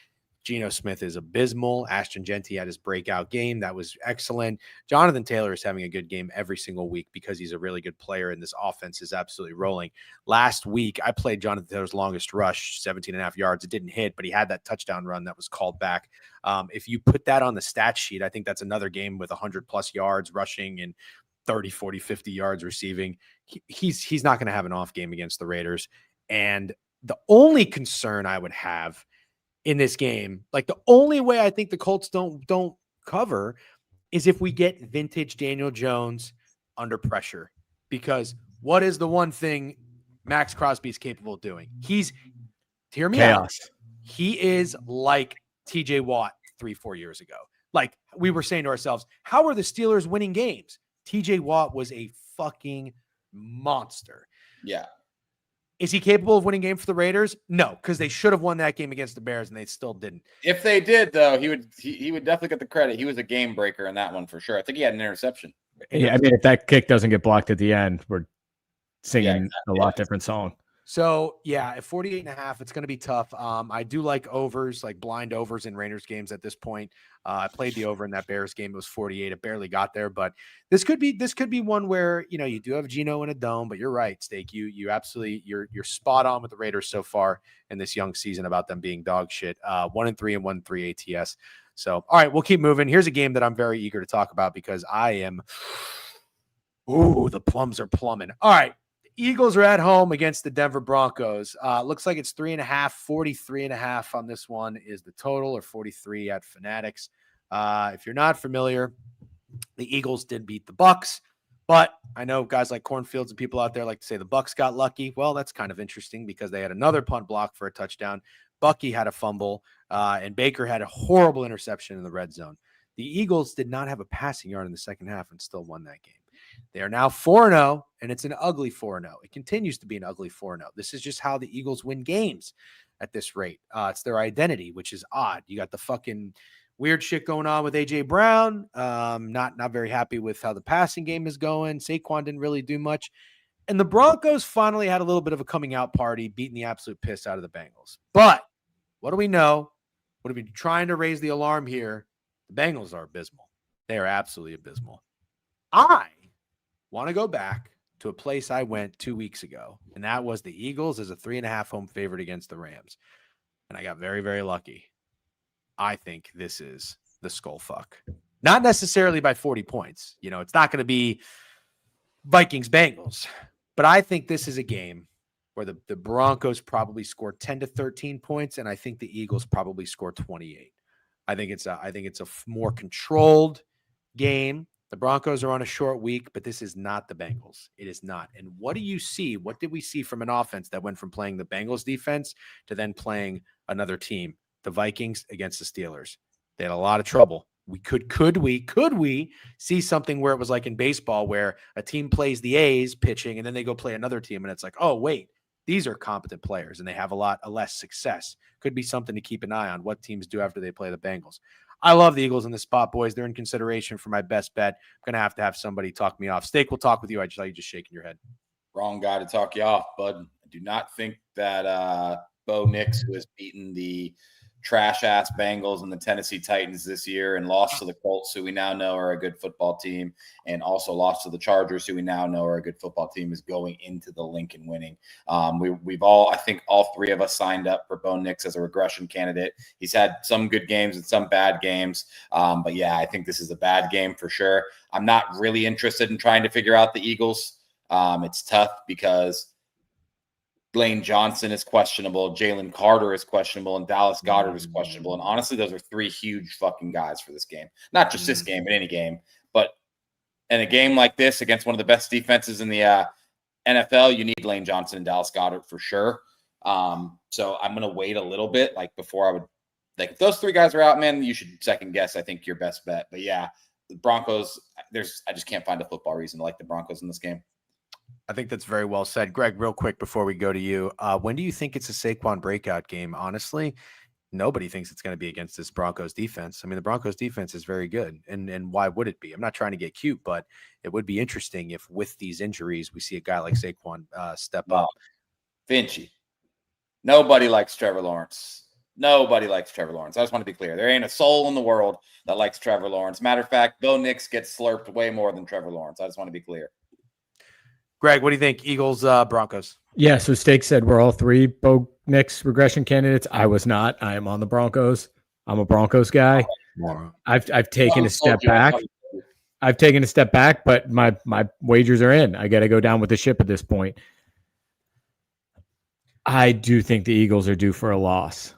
Geno Smith is abysmal. Ashton Genty had his breakout game. That was excellent. Jonathan Taylor is having a good game every single week because he's a really good player, and this offense is absolutely rolling. Last week, I played Jonathan Taylor's longest rush, 17.5 yards. It didn't hit, but he had that touchdown run that was called back. If you put that on the stat sheet, I think that's another game with 100-plus yards rushing and 30, 40, 50 yards receiving. He's not going to have an off game against the Raiders. And the only concern I would have in this game, like the only way I think the Colts don't cover is if we get vintage Daniel Jones under pressure. Because what is the one thing Max Crosby is capable of doing? Hear me out. He is like TJ Watt 3-4 years ago. Like we were saying to ourselves, how are the Steelers winning games? TJ Watt was a fucking monster. Yeah. Is he capable of winning game for the Raiders? No, because they should have won that game against the Bears, and they still didn't. If they did, though, he would definitely get the credit. He was a game breaker in that one for sure. I think he had an interception. Yeah, I mean, if that kick doesn't get blocked at the end, we're singing a lot different song. So yeah, at 48.5, it's going to be tough. I do like overs, like blind overs in Raiders games at this point. I played the over in that Bears game. It was 48. It barely got there, but this could be one where, you do have Geno in a dome, but you're right, Steak. You absolutely, you're spot on with the Raiders so far in this young season about them being dog shit. 1-3 and 1-3 ATS. So, all right, we'll keep moving. Here's a game that I'm very eager to talk about because the plums are plumbing. All right. Eagles are at home against the Denver Broncos. Looks like it's 3.5, 43.5 on this one is the total, or 43 at Fanatics. If you're not familiar, the Eagles did beat the Bucks, but I know guys like Cornfields and people out there like to say the Bucks got lucky. Well, that's kind of interesting because they had another punt block for a touchdown. Bucky had a fumble, and Baker had a horrible interception in the red zone. The Eagles did not have a passing yard in the second half and still won that game. They are now 4-0, and it's an ugly 4-0. It continues to be an ugly 4-0. This is just how the Eagles win games at this rate. It's their identity, which is odd. You got the fucking weird shit going on with A.J. Brown. Not very happy with how the passing game is going. Saquon didn't really do much. And the Broncos finally had a little bit of a coming out party, beating the absolute piss out of the Bengals. But what do we know? What are we trying to raise the alarm here? The Bengals are abysmal. They are absolutely abysmal. I want to go back to a place I went 2 weeks ago, and that was the Eagles as a 3.5 home favorite against the Rams. And I got very, very lucky. I think this is the skull fuck. Not necessarily by 40 points. It's not going to be Vikings Bengals, but I think this is a game where the Broncos probably score 10 to 13 points, and I think the Eagles probably score 28. I think it's a more controlled game. The Broncos are on a short week, but this is not the Bengals. It is not. And what do you see? What did we see from an offense that went from playing the Bengals defense to then playing another team, the Vikings against the Steelers? They had a lot of trouble. Could we see something where it was like in baseball where a team plays the A's pitching and then they go play another team and it's like, oh, wait, these are competent players and they have a lot less success. Could be something to keep an eye on what teams do after they play the Bengals. I love the Eagles in this spot, boys. They're in consideration for my best bet. I'm going to have somebody talk me off. Steak will talk with you. I just saw you just shaking your head. Wrong guy to talk you off, bud. I do not think that Bo Nix, who has beaten the trash-ass Bengals and the Tennessee Titans this year and lost to the Colts, who we now know are a good football team, and also lost to the Chargers, who we now know are a good football team, is going into the Lincoln winning. We've all, I think all three of us signed up for Bo Nix as a regression candidate. He's had some good games and some bad games. But yeah, I think this is a bad game for sure. I'm not really interested in trying to figure out the Eagles. It's tough because Lane Johnson is questionable, Jalen Carter is questionable, and Dallas Goedert is questionable. And honestly, those are three huge fucking guys for this game. Not just this game, but any game. But in a game like this against one of the best defenses in the NFL, you need Lane Johnson and Dallas Goedert for sure. So I'm going to wait a little bit, before I would – if those three guys are out, man, you should second guess, I think, your best bet. But yeah, the Broncos, I just can't find a football reason to like the Broncos in this game. I think that's very well said. Greg, real quick before we go to you, when do you think it's a Saquon breakout game? Honestly, nobody thinks it's going to be against this Broncos defense. I mean, the Broncos defense is very good, and why would it be? I'm not trying to get cute, but it would be interesting if with these injuries we see a guy like Saquon step up. Vinci, nobody likes Trevor Lawrence. Nobody likes Trevor Lawrence. I just want to be clear. There ain't a soul in the world that likes Trevor Lawrence. Matter of fact, Bo Nix gets slurped way more than Trevor Lawrence. I just want to be clear. Greg, what do you think? Eagles, Broncos. Yeah, so Steak said we're all three Bo Nix regression candidates. I was not. I am on the Broncos. I'm a Broncos guy. I've taken a step back. I've taken a step back, but my wagers are in. I got to go down with the ship at this point. I do think the Eagles are due for a loss.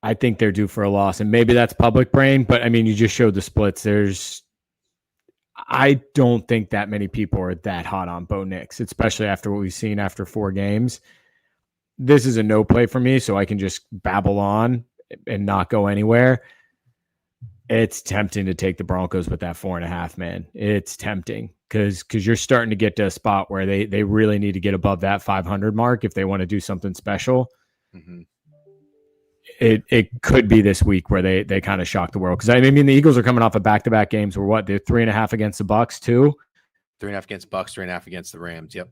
I think they're due for a loss, and maybe that's public brain, but I mean, you just showed the splits. I don't think that many people are that hot on Bo Nix, especially after what we've seen after 4 games. This is a no play for me, so I can just babble on and not go anywhere. It's tempting to take the Broncos with that 4.5, man. It's tempting because you're starting to get to a spot where they really need to get above that 500 mark if they want to do something special. Mm-hmm. It could be this week where they kind of shock the world. Because I mean, the Eagles are coming off of back-to-back games where what? They're 3.5 against the Bucks too. 3.5 against Bucks, 3.5 against the Rams. Yep.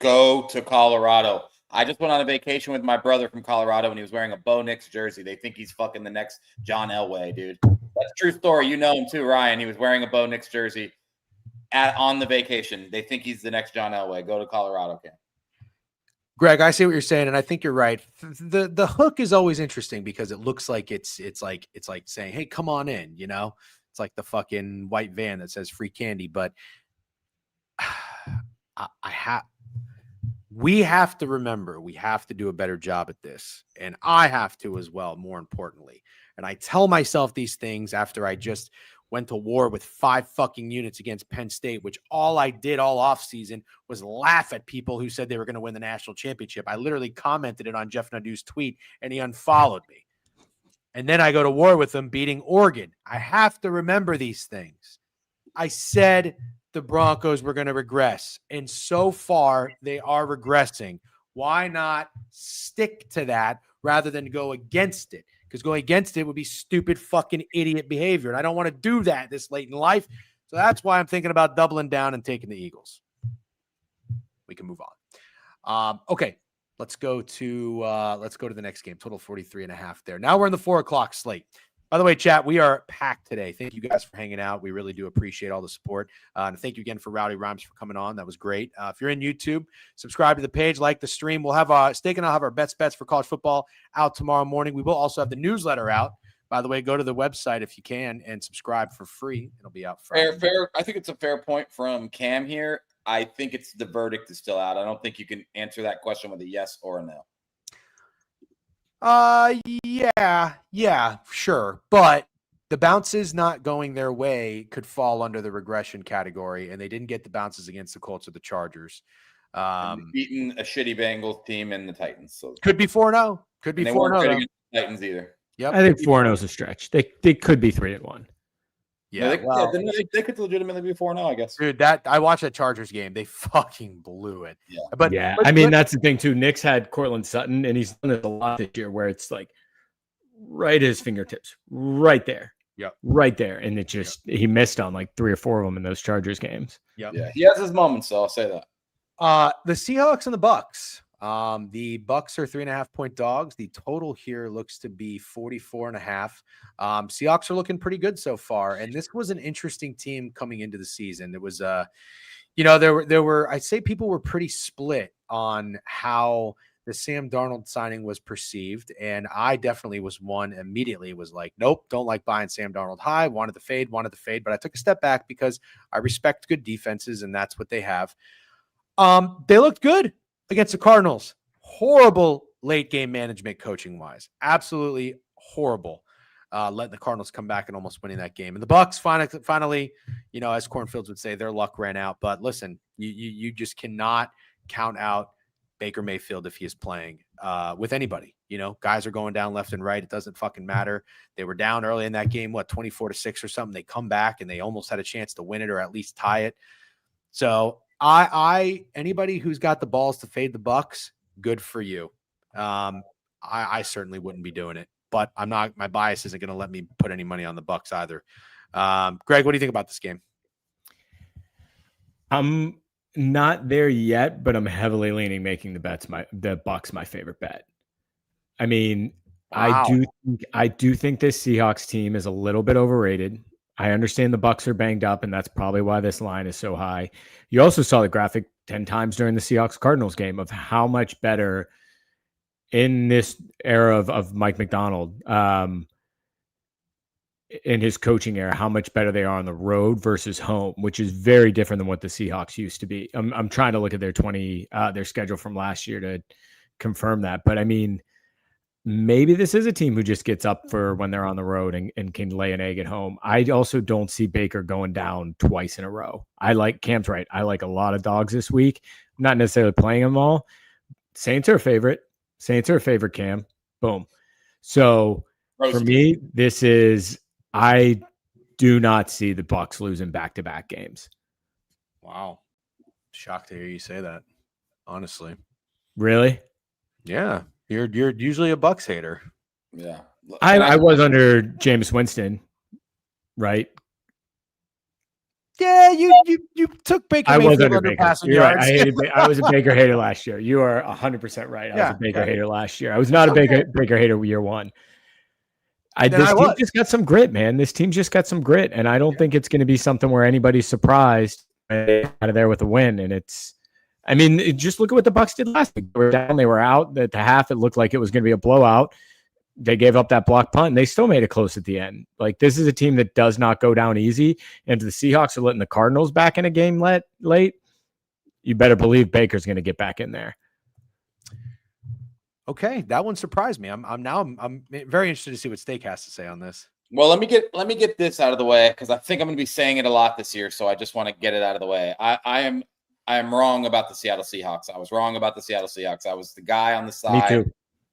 Go to Colorado. I just went on a vacation with my brother from Colorado, and he was wearing a Bo Nix jersey. They think he's fucking the next John Elway, dude. That's a true story. You know him too, Ryan. He was wearing a Bo Nix jersey on the vacation. They think he's the next John Elway. Go to Colorado, Cam. Greg, I see what you're saying, and I think you're right. The hook is always interesting because it looks like it's like saying, "Hey, come on in," you know. It's like the fucking white van that says free candy. But we have to remember, we have to do a better job at this, and I have to as well. More importantly, and I tell myself these things after I just went to war with 5 fucking units against Penn State, which all I did all offseason was laugh at people who said they were going to win the national championship. I literally commented it on Jeff Nadeau's tweet, and he unfollowed me. And then I go to war with them beating Oregon. I have to remember these things. I said the Broncos were going to regress, and so far they are regressing. Why not stick to that rather than go against it? Because going against it would be stupid fucking idiot behavior. And I don't want to do that this late in life. So that's why I'm thinking about doubling down and taking the Eagles. We can move on. Okay. Let's go to the next game. Total 43.5 there. Now we're in the 4:00 slate. By the way, chat, we are packed today. Thank you guys for hanging out. We really do appreciate all the support. And thank you again for Rowdy Rhymes for coming on. That was great. If you're in YouTube, subscribe to the page, like the stream. We'll have Steak and I'll have our bets for college football out tomorrow morning. We will also have the newsletter out. By the way, go to the website if you can and subscribe for free. It'll be out Friday. Fair. I think it's a fair point from Cam here. I think it's the verdict is still out. I don't think you can answer that question with a yes or a no. Yeah, sure. But the bounces not going their way could fall under the regression category, and they didn't get the bounces against the Colts or the Chargers. Beating a shitty Bengals team and the Titans. So could be 4-0. Could be 4-0. They weren't good against the Titans either. Yep. I think 4-0 is a stretch. They could be 3-1. Yeah, they could legitimately be 4-0, I guess. Dude, I watched that Chargers game. They fucking blew it. Yeah, but I mean, that's the thing too. Nick's had Cortland Sutton, and he's done it a lot this year, where it's like right at his fingertips, right there. Yep. Right there, and it just he missed on like 3 or 4 of them in those Chargers games. Yep. Yeah, he has his moments, so I'll say that. The Seahawks and the Bucks. The Bucks are 3.5-point dogs. The total here looks to be 44.5. Seahawks are looking pretty good so far. And this was an interesting team coming into the season. It was, there were, I'd say people were pretty split on how the Sam Darnold signing was perceived. And I definitely was one immediately was like, nope, don't like buying Sam Darnold high. Wanted the fade. But I took a step back because I respect good defenses, and that's what they have. They looked good against the Cardinals. Horrible late game management coaching wise. Absolutely horrible. Letting the Cardinals come back and almost winning that game. And the Bucks finally, as Cornfields would say, their luck ran out. But listen, you just cannot count out Baker Mayfield if he is playing with anybody. Guys are going down left and right. It doesn't fucking matter. They were down early in that game, 24-6 or something. They come back and they almost had a chance to win it or at least tie it. So anybody who's got the balls to fade the Bucks, good for you. I certainly wouldn't be doing it, but I'm not. My bias isn't going to let me put any money on the Bucks either. Greg, what do you think about this game? I'm not there yet, but I'm heavily leaning making the Bucks my favorite bet. I mean, wow. I do think this Seahawks team is a little bit overrated. I understand the Bucks are banged up, and that's probably why this line is so high. You also saw the graphic 10 times during the Seahawks-Cardinals game of how much better in this era of Mike McDonald, in his coaching era, how much better they are on the road versus home, which is very different than what the Seahawks used to be. I'm trying to look at their schedule from last year to confirm that, but I mean, maybe this is a team who just gets up for when they're on the road and can lay an egg at home. I also don't see Baker going down twice in a row. Cam's right. I like a lot of dogs this week. I'm not necessarily playing them all. Saints are a favorite, Cam. Boom. So for me, I do not see the Bucks losing back-to-back games. Wow. Shocked to hear you say that, honestly. Really? Yeah. You're usually a Bucks hater. Yeah. I was under Jameis Winston, right? Yeah, you took Baker Mayfield under passing yards. Right. I was a Baker hater last year. You are 100% right. I was a Baker hater last year. I was not a Baker hater year one. This team just got some grit, man. This team just got some grit, and I don't think it's going to be something where anybody's surprised out of there with a win. And just look at what the Bucs did last week. They were down, they were out at the half. It looked like it was going to be a blowout. They gave up that block punt, and they still made it close at the end. Like, this is a team that does not go down easy. And if the Seahawks are letting the Cardinals back in a game late, you better believe Baker's going to get back in there. Okay, that one surprised me. I'm very interested to see what Steak has to say on this. Well, let me get this out of the way, because I think I'm going to be saying it a lot this year. So I just want to get it out of the way. I am wrong about the Seattle Seahawks. I was wrong about the Seattle Seahawks. I was the guy on the side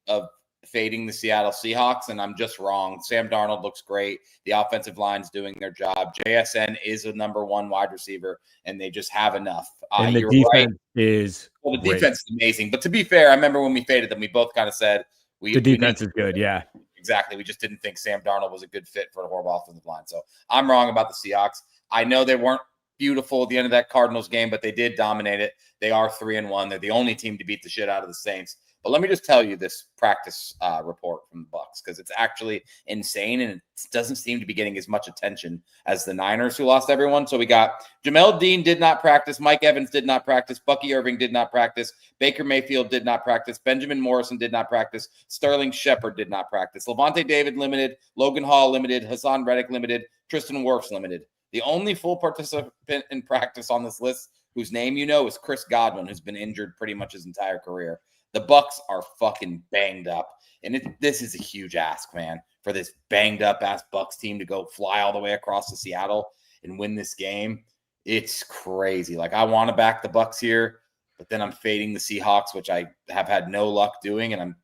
of fading the Seattle Seahawks, and I'm just wrong. Sam Darnold looks great. The offensive line's doing their job. JSN is a number one wide receiver, and they just have enough. And the defense is the defense is amazing. But to be fair, I remember when we faded them, we both kind of said the defense is good. Yeah, exactly. We just didn't think Sam Darnold was a good fit for the horrible offensive line. So I'm wrong about the Seahawks. I know they weren't beautiful at the end of that Cardinals game, but they did dominate it. They are 3-1. They're the only team to beat the shit out of the Saints. But let me just tell you this practice report from the Bucs, because it's actually insane, and it doesn't seem to be getting as much attention as the Niners, who lost everyone. So we got Jamel Dean did not practice, Mike Evans did not practice, Bucky Irving did not practice, Baker Mayfield did not practice, Benjamin Morrison did not practice, Sterling Shepard did not practice, Levante David limited, Logan Hall limited, Hassan Reddick limited, Tristan Wirfs limited. The only full participant in practice on this list, whose name you know, is Chris Godwin, who's been injured pretty much his entire career. The Bucs are fucking banged up, and this is a huge ask, man, for this banged up ass Bucs team to go fly all the way across to Seattle and win this game. It's crazy. Like, I want to back the Bucs here, but then I'm fading the Seahawks, which I have had no luck doing, and I'm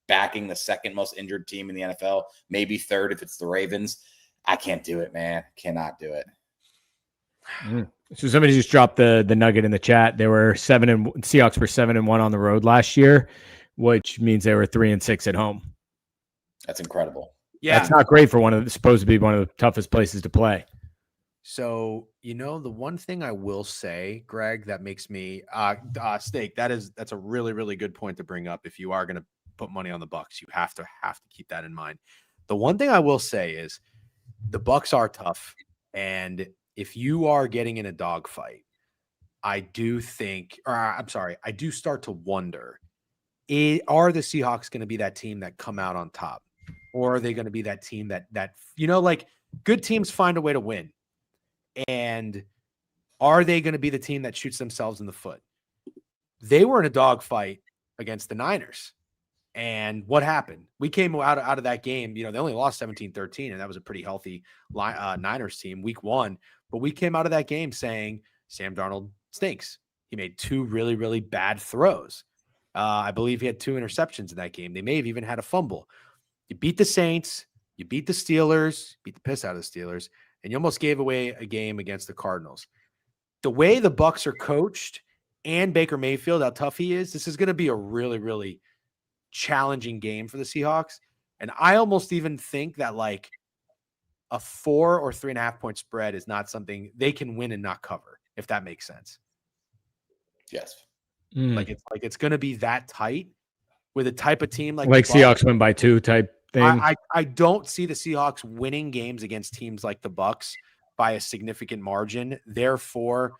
backing the second most injured team in the NFL, maybe third if it's the Ravens. I can't do it, man. Cannot do it. So somebody just dropped the nugget in the chat. They were Seahawks were 7-1 on the road last year, which means they were 3-6 at home. That's incredible. Yeah, that's not great for supposed to be one of the toughest places to play. So, the one thing I will say, Greg, that makes me Steak, that's a really, really good point to bring up. If you are going to put money on the Bucs, you have to keep that in mind. The one thing I will say is the Bucs are tough, and if you are getting in a dogfight, I do start to wonder, are the Seahawks going to be that team that come out on top? Or are they going to be that team that like good teams find a way to win? And are they going to be the team that shoots themselves in the foot? They were in a dogfight against the Niners. And what happened? We came out of that game. They only lost 17-13, and that was a pretty healthy Niners team week one. But we came out of that game saying Sam Darnold stinks. He made 2 really, really bad throws. I believe he had 2 interceptions in that game. They may have even had a fumble. You beat the Saints. You beat the Steelers. Beat the piss out of the Steelers. And you almost gave away a game against the Cardinals. The way the Bucs are coached and Baker Mayfield, how tough he is, this is going to be a really, really challenging game for the Seahawks. And I almost even think that like a 4 or 3.5 point spread is not something they can win and not cover, if that makes sense. Yes. Like it's going to be that tight with a type of team like Seahawks win by 2 type thing. I don't see the Seahawks winning games against teams like the Bucs by a significant margin. Therefore,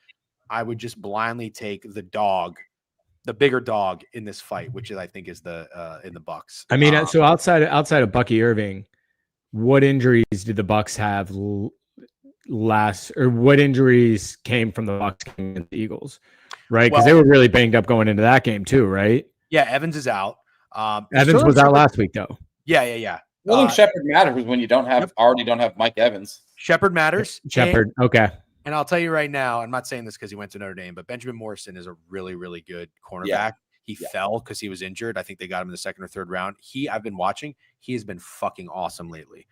I would just blindly take the bigger dog in this fight, which I think is in the Bucs. I mean, so outside of Bucky Irving, what injuries did the Bucs have what injuries came from the Bucs against the Eagles? Right? Because they were really banged up going into that game too, right? Yeah, Evans is out. Evans was out last week though. Yeah. I think Shepard matters when you don't have Mike Evans. Shepard matters. Shepard, okay. And I'll tell you right now, I'm not saying this because he went to Notre Dame, but Benjamin Morrison is a really, really good cornerback. Yeah. He fell because he was injured. I think they got him in the 2nd or 3rd round. I've been watching. He has been fucking awesome lately.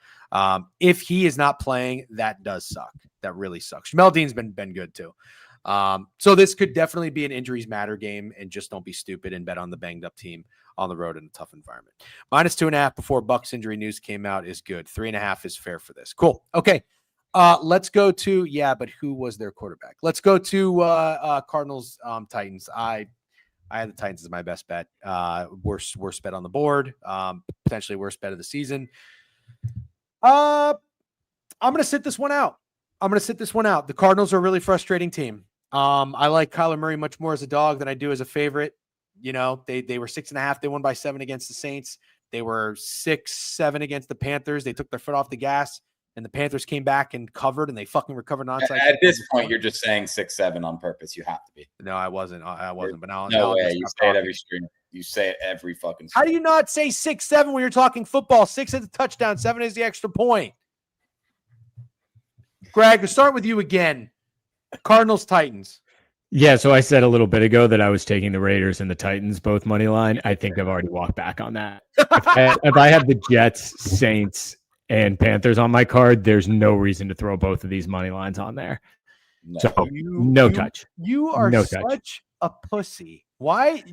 If he is not playing, that does suck. That really sucks. Jamel Dean's been good too. So this could definitely be an injuries matter game, and just don't be stupid and bet on the banged up team on the road in a tough environment. -2.5 before Bucs injury news came out is good. 3.5 is fair for this. Cool. Okay. Let's go to but who was their quarterback? Let's go to Cardinals Titans. I had the Titans as my best bet. Worst bet on the board. Potentially worst bet of the season. I'm gonna sit this one out. The Cardinals are a really frustrating team. I like Kyler Murray much more as a dog than I do as a favorite. You know, they were 6.5. They won by 7 against the Saints. They were 6-7 against the Panthers. They took their foot off the gas. And the Panthers came back and covered, and they fucking recovered onside. At this point, you're just saying 6-7 on purpose. You have to be. No, I wasn't. But now, no way. You say it every stream. You say it every fucking stream. How do you not say 6-7 when you're talking football? 6 is the touchdown, 7 is the extra point. Greg, we'll start with you again. Cardinals, Titans. Yeah, so I said a little bit ago that I was taking the Raiders and the Titans both money line. I think I've already walked back on that. If I have the Jets, Saints, and Panthers on my card, there's no reason to throw both of these money lines on there. No. So touch. You are such a pussy. Why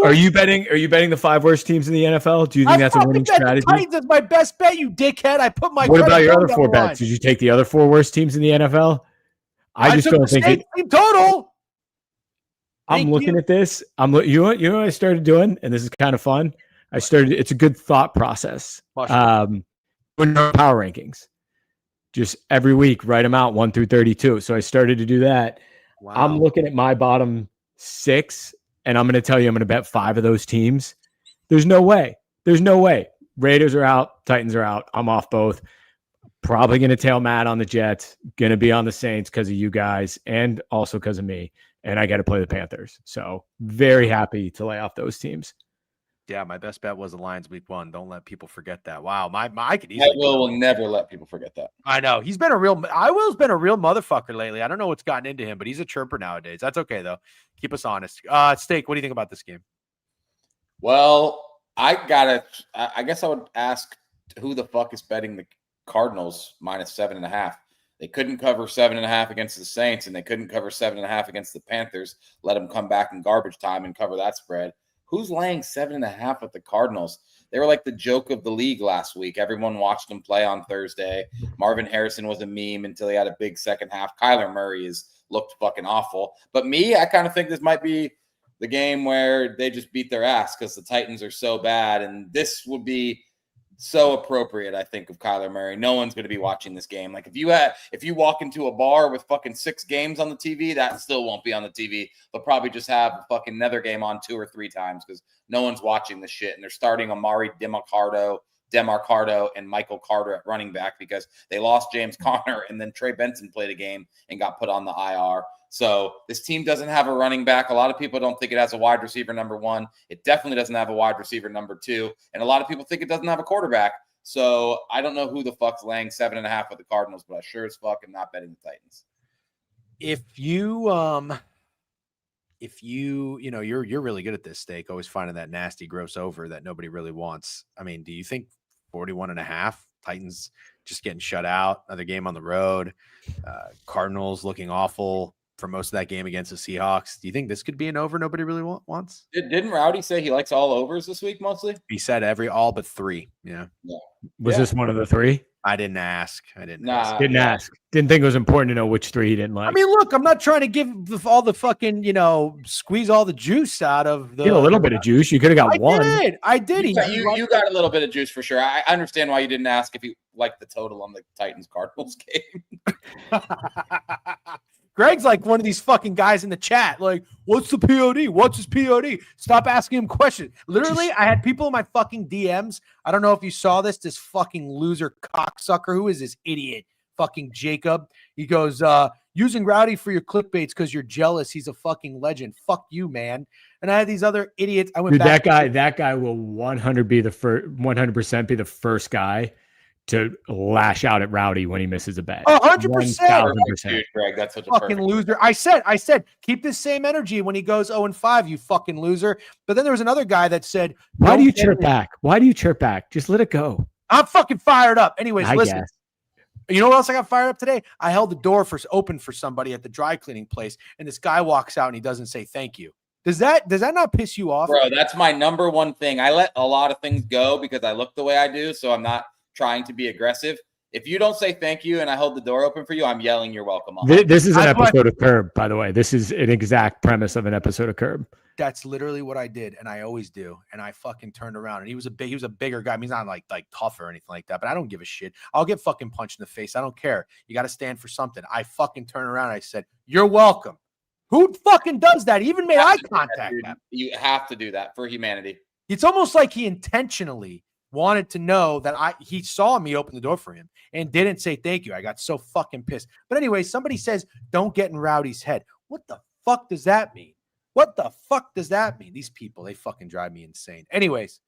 are you betting the 5 worst teams in the NFL? Do you think that's a winning strategy? Titans is my best bet, you dickhead. I put my. What about your other 4 bets? Did you take the other 4 worst teams in the NFL? I just don't think it. Team total. I'm looking at this. You know what I started doing, and this is kind of fun. It's a good thought process. Power rankings, just every week, write them out 1 through 32. So I started to do that. Wow. I'm looking at my bottom 6, and I'm going to tell you, I'm going to bet 5 of those teams. There's no way. Raiders are out. Titans are out. I'm off both. Probably going to tail Matt on the Jets. Going to be on the Saints because of you guys, and also because of me. And I got to play the Panthers. So very happy to lay off those teams. Yeah, my best bet was the Lions week 1. Don't let people forget that. Wow, I could easily. Will never let people forget that. I know he's been a real. Will's been a real motherfucker lately. I don't know what's gotten into him, but he's a chirper nowadays. That's okay though. Keep us honest. Steak, what do you think about this game? Well, I guess I would ask who the fuck is betting the Cardinals minus 7.5. They couldn't cover 7.5 against the Saints, and they couldn't cover 7.5 against the Panthers. Let them come back in garbage time and cover that spread. Who's laying 7.5 with the Cardinals? They were like the joke of the league last week. Everyone watched them play on Thursday. Marvin Harrison was a meme until he had a big second half. Kyler Murray has looked fucking awful. But I kind of think this might be the game where they just beat their ass because the Titans are so bad. And this would be so appropriate, I think, of Kyler Murray. No one's going to be watching this game. Like if you walk into a bar with fucking 6 games on the TV, that still won't be on the TV. They'll probably just have a fucking another game on 2 or 3 times because no one's watching this shit. And they're starting Amari Demarcado and Michael Carter at running back because they lost James Conner, and then Trey Benson played a game and got put on the IR. So this team doesn't have a running back. A lot of people don't think it has a wide receiver number 1. It definitely doesn't have a wide receiver number 2. And a lot of people think it doesn't have a quarterback. So I don't know who the fuck's laying 7.5 with the Cardinals, but I sure as fuck am not betting the Titans. If you you're really good at this, Steak, always finding that nasty gross over that nobody really wants. I mean, do you think 41.5 Titans just getting shut out, another game on the road, Cardinals looking awful for most of that game against the Seahawks? Do you think this could be an over nobody really wants? Didn't Rowdy say he likes all overs this week mostly? He said all but 3. Yeah. Was this one of the 3? I didn't ask. Didn't ask. Didn't think it was important to know which 3 he didn't like. I mean, look, I'm not trying to give all the fucking, squeeze all the juice out of the. Get a little bit of juice. You could have got one. I did. You got a little bit of juice for sure. I understand why you didn't ask if you liked the total on the Titans-Cardinals game. Greg's like one of these fucking guys in the chat. Like, what's the POD? What's his POD? Stop asking him questions. Literally, I had people in my fucking DMs. I don't know if you saw this. This fucking loser cocksucker. Who is this idiot? Fucking Jacob. He goes, using Rowdy for your clickbaits because you're jealous. He's a fucking legend. Fuck you, man. And I had these other idiots. I went back. That guy will 100% be the first guy to lash out at Rowdy when he misses a bet. 100%. Greg, that's such a fucking loser. I said, keep this same energy when he goes 0-5, you fucking loser. But then there was another guy that said, why do you chirp back? Why do you chirp back? Just let it go. I'm fucking fired up. Anyways, listen. You know what else I got fired up today? I held the door open for somebody at the dry cleaning place, and this guy walks out and he doesn't say thank you. Does that not piss you off? Bro, that's my number one thing. I let a lot of things go because I look the way I do, so I'm not trying to be aggressive. If you don't say thank you and I hold the door open for you, I'm yelling you're welcome. This is an episode of Curb, by the way. This is an exact premise of an episode of Curb. That's literally what I did, and I always do. And I fucking turned around, and he was a bigger guy. I mean, he's not like tough or anything like that, but I don't give a shit. I'll get fucking punched in the face. I don't care. You got to stand for something. I fucking turned around. And I said, "You're welcome." Who fucking does that? He even made eye contact. You have to do that for humanity. It's almost like he intentionally wanted to know that he saw me open the door for him and didn't say thank you. I got so fucking pissed. But anyway, somebody says, "Don't get in Rowdy's head." What the fuck does that mean? What the fuck does that mean? These people, they fucking drive me insane. Anyways.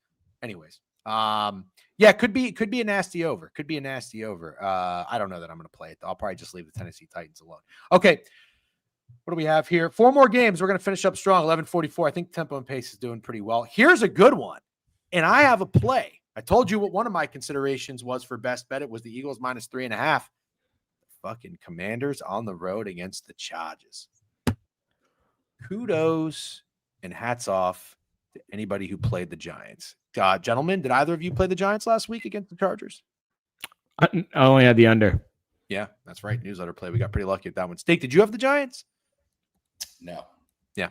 Yeah, could be a nasty over. Could be a nasty over. I don't know that I'm going to play it. I'll probably just leave the Tennessee Titans alone. Okay. What do we have here? 4 more games. We're going to finish up strong. 11:44. I think tempo and pace is doing pretty well. Here's a good one. And I have a play. I told you what one of my considerations was for best bet. It was the Eagles -3.5. Fucking Commanders on the road against the Chargers. Kudos and hats off to anybody who played the Giants. Gentlemen, did either of you play the Giants last week against the Chargers? I only had the under. Yeah, that's right. Newsletter play. We got pretty lucky at that one. Steak, did you have the Giants? No. Yeah.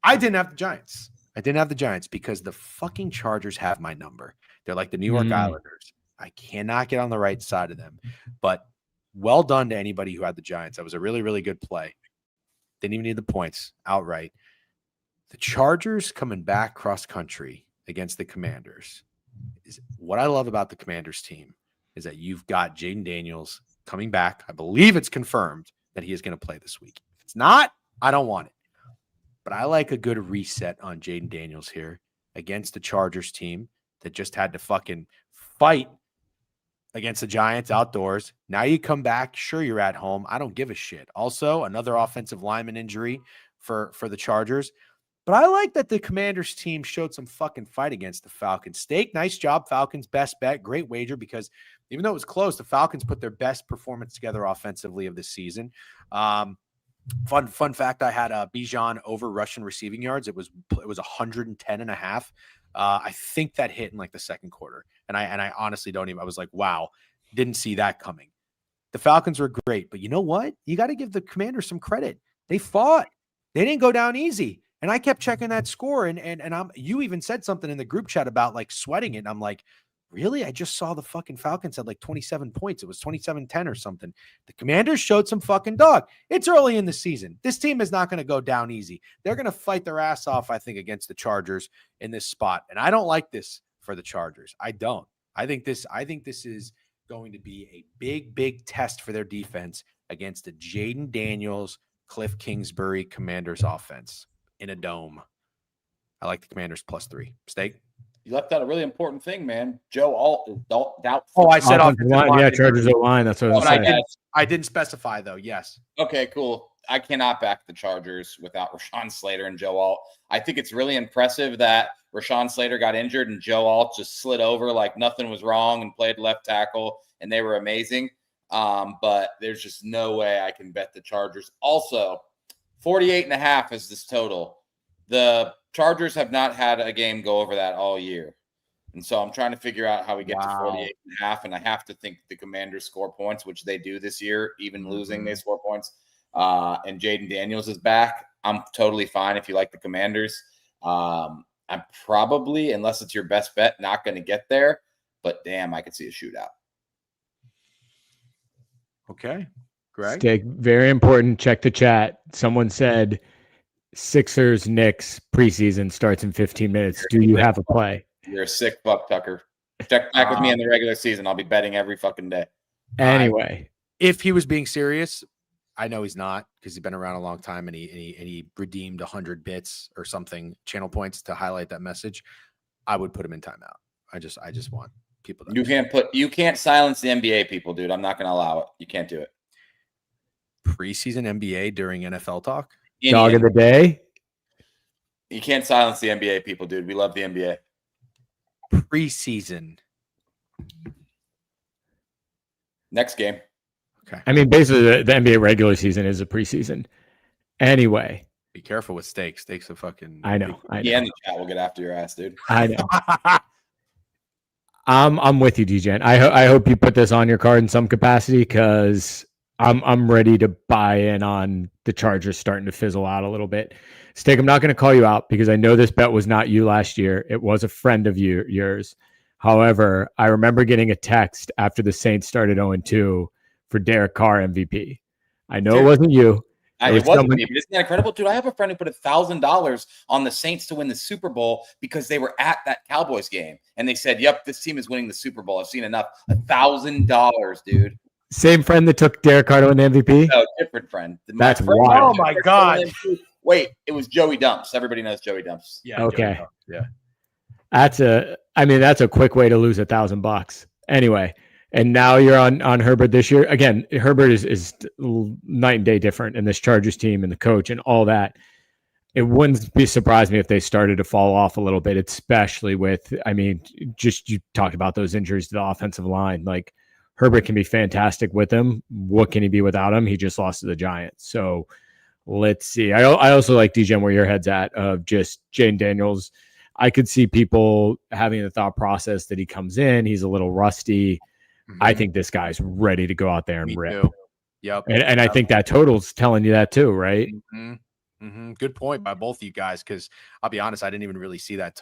I didn't have the Giants. Because the fucking Chargers have my number. They're like the New York Islanders. I cannot get on the right side of them. But well done to anybody who had the Giants. That was a really, really good play. Didn't even need the points outright. The Chargers coming back cross country against the Commanders. What I love about the Commanders team is that you've got Jaden Daniels coming back. I believe it's confirmed that he is going to play this week. If it's not, I don't want it. But I like a good reset on Jaden Daniels here against the Chargers team that just had to fucking fight against the Giants outdoors. Now you come back. Sure, you're at home. I don't give a shit. Also, another offensive lineman injury for the Chargers. But I like that the Commanders team showed some fucking fight against the Falcons. Steak, nice job, Falcons. Best bet. Great wager because even though it was close, the Falcons put their best performance together offensively of the season. Fun fact, I had Bijan over Russian receiving yards. It was 110.5. I think that hit in like the second quarter. And I honestly don't even, I was like, wow, didn't see that coming. The Falcons were great, but you know what? You got to give the Commanders some credit. They fought. They didn't go down easy. And I kept checking that score. And you even said something in the group chat about like sweating it. And I'm like, really? I just saw the fucking Falcons had like 27 points. It was 27-10 or something. The Commanders showed some fucking dog. It's early in the season. This team is not going to go down easy. They're going to fight their ass off, I think, against the Chargers in this spot. And I don't like this for the Chargers. I don't. I think this is going to be a big test for their defense against the Jaden Daniels, Cliff Kingsbury Commanders offense in a dome. I like the Commanders +3. Steak? You left out a really important thing, man. Joe Alt is doubtful. Oh, I said offensive line. Yeah, Chargers O-line. That's what I was saying. I didn't specify, though. Yes. Okay, cool. I cannot back the Chargers without Rashawn Slater and Joe Alt. I think it's really impressive that Rashawn Slater got injured and Joe Alt just slid over like nothing was wrong and played left tackle, and they were amazing. But there's just no way I can bet the Chargers. Also, 48.5 is this total. The Chargers have not had a game go over that all year. And so I'm trying to figure out how we get to 48.5. And I have to think the Commanders score points, which they do this year. Even losing, they score points. And Jaden Daniels is back. I'm totally fine if you like the Commanders. I'm probably, unless it's your best bet, not going to get there. But damn, I could see a shootout. Okay. Greg? Steak, very important. Check the chat. Someone said Sixers Knicks preseason starts in 15 minutes. Do you have a play? You're a sick fuck, Tucker. Check back with me in the regular season. I'll be betting every fucking day. Anyway, if he was being serious, I know he's not because he's been around a long time and he redeemed 100 bits or something, channel points to highlight that message. I would put him in timeout. I just want people to. You can't silence the NBA people, dude. I'm not going to allow it. You can't do it. Preseason NBA during NFL talk. Dog of the day. You can't silence the NBA people, dude. We love the NBA. Preseason. Next game. Okay. I mean, basically, the NBA regular season is a preseason. Anyway. Be careful with Steaks. Steaks a fucking. I know. Yeah, and the chat will get after your ass, dude. I know. I'm with you, DJ. I hope you put this on your card in some capacity because I'm ready to buy in on the Chargers starting to fizzle out a little bit. Steak, I'm not going to call you out because I know this bet was not you last year. It was a friend of yours. However, I remember getting a text after the Saints started 0-2 for Derek Carr MVP. I know it wasn't you. It wasn't me, but isn't that incredible, dude? I have a friend who put $1,000 on the Saints to win the Super Bowl because they were at that Cowboys game, and they said, "Yep, this team is winning the Super Bowl." I've seen enough. $1,000, dude. Same friend that took Derek Carr to win the MVP? No, different friend. That's wild. Oh my god! Wait, it was Joey Dumps. Everybody knows Joey Dumps. Yeah. Okay. Yeah. That's a quick way to lose $1,000. Anyway. And now you're on Herbert this year. Again, Herbert is night and day different in this Chargers team and the coach and all that. It wouldn't be surprised me if they started to fall off a little bit, especially with, just you talked about those injuries to the offensive line. Like Herbert can be fantastic with him. What can he be without him? He just lost to the Giants. So let's see. I also like DJ where your head's at of just Jane Daniels. I could see people having the thought process that he comes in, he's a little rusty. I think this guy's ready to go out there and rip. Yep. And I think that total's telling you that too, right? Good point by both of you guys, because I'll be honest, I didn't even really see that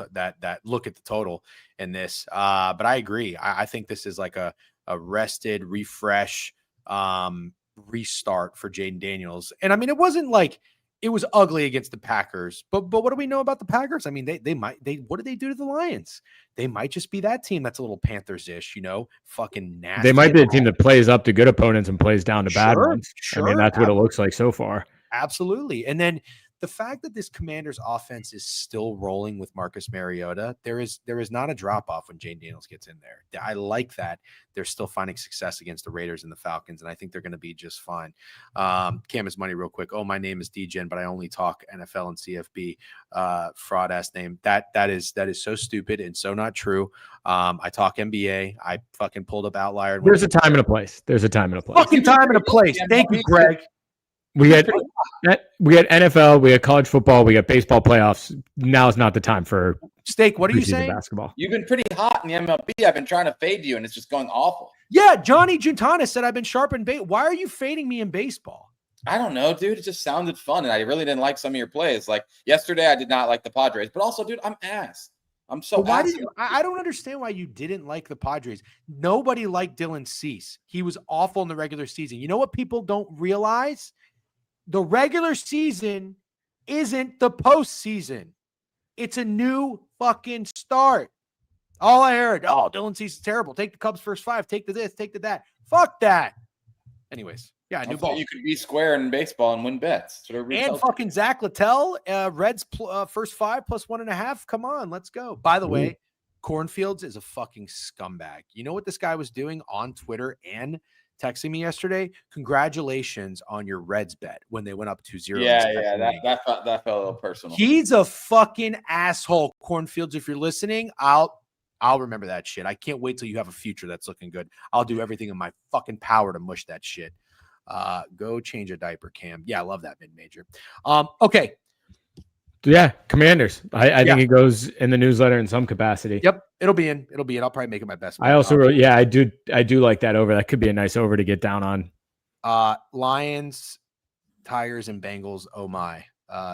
look at the total in this. But I agree. I think this is like a rested, refresh, restart for Jaden Daniels. And it wasn't like it was ugly against the Packers, but what do we know about the Packers? They might what did they do to the Lions? They might just be that team that's a little Panthers-ish, fucking nasty. They might be the team that plays up to good opponents and plays down to bad ones. Sure, that's what it looks like so far. Absolutely. And then the fact that this Commanders offense is still rolling with Marcus Mariota, there is not a drop off when Jane Daniels gets in there. I like that they're still finding success against the Raiders and the Falcons, and I think they're going to be just fine. Cam is money real quick. Oh, my name is DGen, but I only talk NFL and CFB. Fraud ass name. That is so stupid and so not true. I talk NBA. I fucking pulled up Outlier. There's a time and a place. Fucking time and a place. Thank you, Greg. We had NFL, we had college football, we got baseball playoffs. Now is not the time for Steak. What are you saying? Basketball. You've been pretty hot in the MLB. I've been trying to fade you, and it's just going awful. Yeah, Johnny Gintana said I've been sharp in baseball. Why are you fading me in baseball? I don't know, dude. It just sounded fun, and I really didn't like some of your plays. Like yesterday, I did not like the Padres, but also, dude, I'm ass. I'm so. Why did you? I don't understand why you didn't like the Padres. Nobody liked Dylan Cease. He was awful in the regular season. You know what people don't realize? The regular season isn't the postseason. It's a new fucking start. All I heard, Dylan Cease is terrible. Take the Cubs first 5. Take the this, take the that. Fuck that. Anyways, yeah, new ball. You could be square in baseball and win bets. And fucking Zach Littell, Reds first 5 plus 1.5. Come on, let's go. By the way, Cornfields is a fucking scumbag. You know what this guy was doing on Twitter and texting me yesterday? Congratulations on your Reds bet when they went up 2-0. Yeah, that felt a little personal. He's a fucking asshole. Cornfields, if you're listening, I'll remember that shit. I can't wait till you have a future that's looking good. I'll do everything in my fucking power to mush that shit. Go change a diaper, Cam. Yeah, I love that mid-major. Okay. Yeah, Commanders. I think it goes in the newsletter in some capacity. Yep, it'll be in. I'll probably make it my best. I also wrote, I do like that over. That could be a nice over to get down on. Lions, Tigers, and Bengals. Oh my.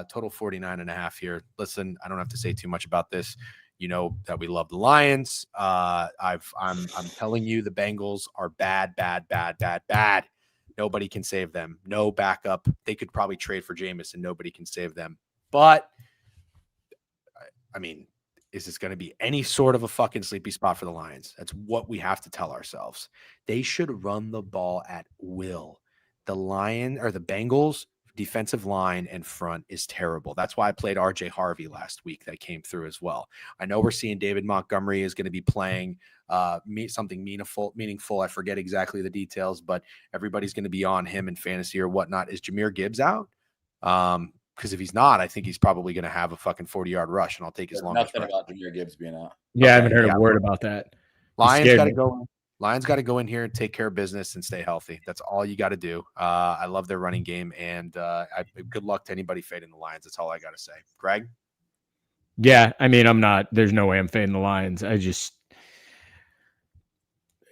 Total 49.5 here. Listen, I don't have to say too much about this. You know that we love the Lions. I'm telling you, the Bengals are bad. Nobody can save them. No backup. They could probably trade for Jameis and nobody can save them. But is this going to be any sort of a fucking sleepy spot for the Lions? That's what we have to tell ourselves. They should run the ball at will. The Bengals defensive line and front is terrible. That's why I played RJ Harvey last week. That came through as well. I know we're seeing David Montgomery is going to be playing something meaningful. I forget exactly the details, but everybody's going to be on him in fantasy or whatnot. Is Jahmyr Gibbs out? Because if he's not, I think he's probably going to have a fucking 40-yard rush, and I'll take his longest. Nothing about Jahmyr Gibbs being out. Yeah, I haven't heard a word about that. Lions got to go in here and take care of business and stay healthy. That's all you got to do. I love their running game, and good luck to anybody fading the Lions. That's all I got to say. Greg? Yeah, I'm not. There's no way I'm fading the Lions.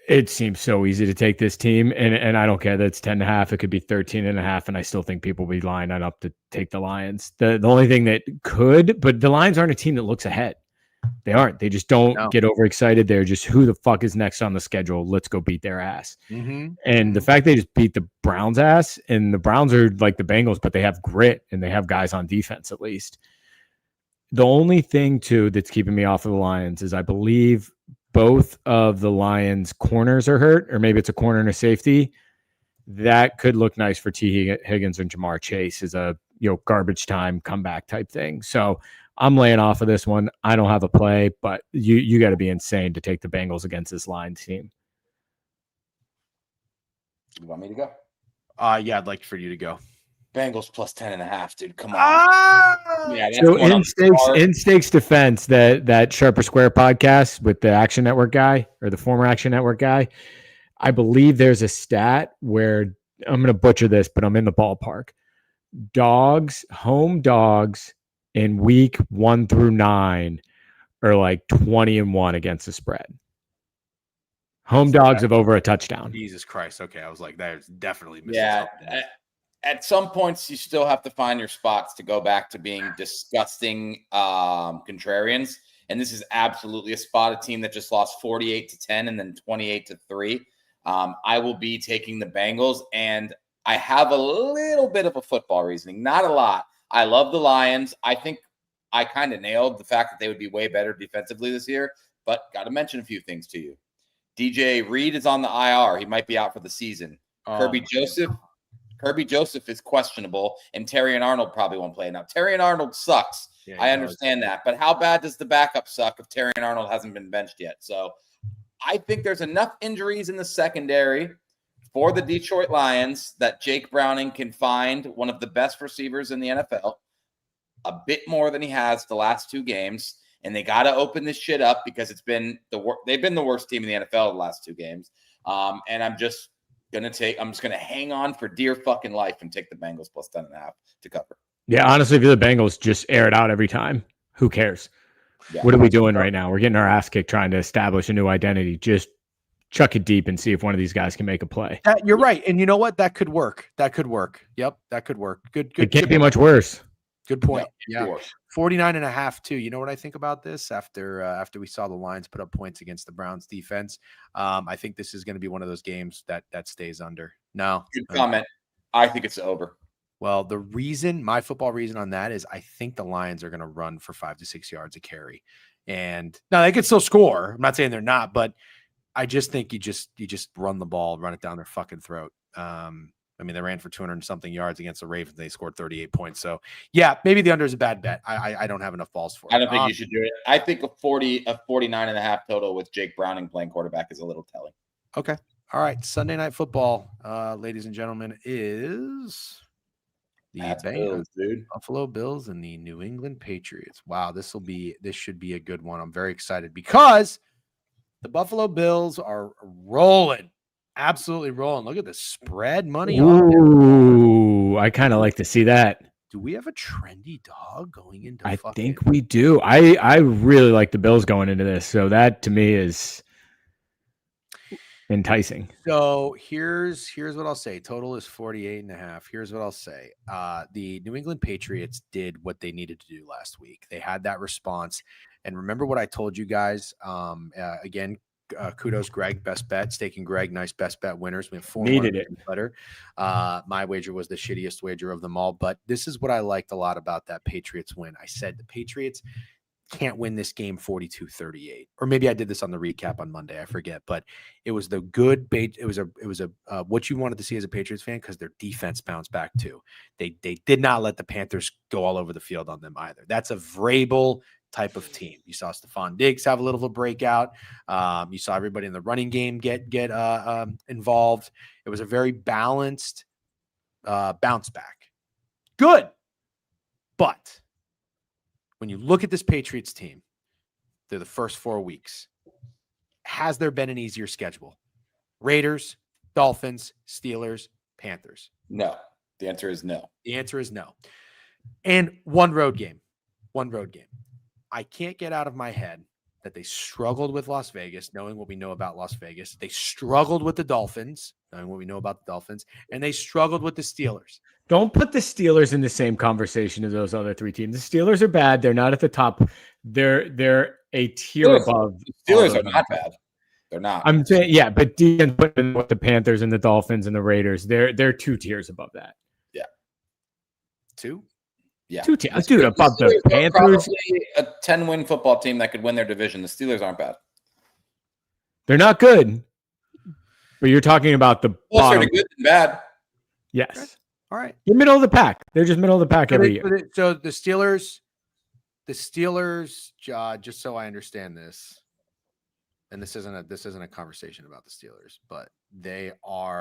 It seems so easy to take this team, and I don't care that it's 10.5. It could be 13.5, and I still think people will be lining up to take the Lions. The only thing that could, but the Lions aren't a team that looks ahead. They aren't. They just don't get overexcited. They're just, who the fuck is next on the schedule? Let's go beat their ass. And the fact they just beat the Browns' ass, and the Browns are like the Bengals, but they have grit and they have guys on defense at least. The only thing, too, that's keeping me off of the Lions is I believe both of the Lions' corners are hurt, or maybe it's a corner and a safety. That could look nice for T. Higgins and Jamar Chase as a garbage time comeback type thing. So I'm laying off of this one. I don't have a play, but you got to be insane to take the Bengals against this Lions team. You want me to go? Yeah, I'd like for you to go. Bengals plus 10.5, dude. Come on. Yeah, so in Stakes defense, that Sharper Square podcast with the Action Network guy, or the former Action Network guy, I believe there's a stat where, I'm going to butcher this, but I'm in the ballpark. Home dogs in week 1 through 9 are like 20-1 against the spread. Home dogs of over a touchdown. Jesus Christ. Okay. I was like, there's definitely missing something. At some points, you still have to find your spots to go back to being disgusting contrarians. And this is absolutely a spot, a team that just lost 48-10 and then 28-3. I will be taking the Bengals, and I have a little bit of a football reasoning, not a lot. I love the Lions. I think I kind of nailed the fact that they would be way better defensively this year, but got to mention a few things to you. DJ Reed is on the IR. He might be out for the season. Kirby Joseph is questionable, and Terry and Arnold probably won't play. Now, Terry and Arnold sucks. Yeah, I understand that. But how bad does the backup suck if Terry and Arnold hasn't been benched yet? So I think there's enough injuries in the secondary for the Detroit Lions that Jake Browning can find one of the best receivers in the NFL, a bit more than he has the last 2 games. And they got to open this shit up because they've been the worst team in the NFL the last 2 games. And I'm just going to hang on for dear fucking life and take the Bengals plus 10.5 to cover. Yeah, honestly, if you're the Bengals, just air it out every time. Who cares? Yeah, what are we doing right now? We're getting our ass kicked trying to establish a new identity. Just chuck it deep and see if one of these guys can make a play. You're right. And you know what? That could work. Yep, that could work. Good. It can't be much worse. Good point. Yeah. 49.5 too. You know what I think about this after we saw the Lions put up points against the Browns defense? I think this is going to be one of those games that stays under. No. Good comment. I think it's over. Well, my football reason on that is I think the Lions are going to run for 5 to 6 yards a carry. And now they could still score. I'm not saying they're not, but I just think you just run the ball, run it down their fucking throat. They ran for 200 and something yards against the Ravens. They scored 38 points. So, yeah, maybe the under is a bad bet. I don't have enough balls for it. I don't think you should do it. I think a 49.5 total with Jake Browning playing quarterback is a little telling. Okay. All right. Sunday Night Football, ladies and gentlemen, is the Buffalo Bills and the New England Patriots. Wow, this should be a good one. I'm very excited because the Buffalo Bills are rolling. Absolutely rolling. Look at the spread money. Ooh, I kind of like to see that. Do we have a trendy dog going into? I think we do. I really like the Bills going into this. So that to me is enticing. So here's what I'll say. Total is 48.5. Here's what I'll say. The New England Patriots did what they needed to do last week. They had that response. And remember what I told you guys. Again, kudos, Greg, best bet. Staking Greg, nice best bet winners. We have 4 needed it better. My wager was the shittiest wager of them all, but this is what I liked a lot about that Patriots win. I said the Patriots can't win this game 42-38, or maybe I did this on the recap on Monday. I forget, but it was the good bait. It was what you wanted to see as a Patriots fan because their defense bounced back too. They did not let the Panthers go all over the field on them either. That's a Vrabel type of team. You saw Stephon Diggs have a little of a breakout. You saw everybody in the running game get involved. It was a very balanced bounce back. Good. But when you look at this Patriots team through the first 4 weeks, has there been an easier schedule? Raiders, Dolphins, Steelers, Panthers. No. The answer is no. The answer is no. And one road game. I can't get out of my head that they struggled with Las Vegas, knowing what we know about Las Vegas. They struggled with the Dolphins, knowing what we know about the Dolphins, and they struggled with the Steelers. Don't put the Steelers in the same conversation as those other three teams. The Steelers are bad. They're not at the top. They're a tier above. The Steelers are not bad. They're not. I'm saying, yeah, but putting with the Panthers and the Dolphins and the Raiders, they're 2 tiers above that. Yeah. 2? Yeah. 2 tiers. Dude, above the Panthers. Probably a 10-win football team that could win their division. The Steelers aren't bad. They're not good. But you're talking about the Closer bottom. to good than bad. Yes. All right. They're middle of the pack. They're just middle of the pack every year. So the Steelers, just so I understand this, and this isn't a conversation about the Steelers, but they're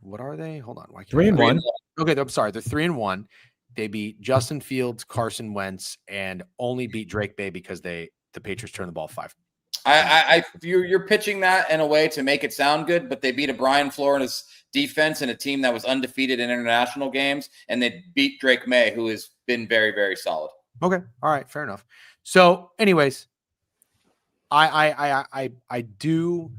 what are they? Hold on. Why can't 3-1. Okay, I'm sorry. They're 3-1. They beat Justin Fields, Carson Wentz, and only beat Drake May because the Patriots turned the ball 5. You're pitching that in a way to make it sound good, but they beat a Brian Flores defense and a team that was undefeated in international games, and they beat Drake May, who has been very, very solid. Okay, all right, fair enough. So, anyways, I do.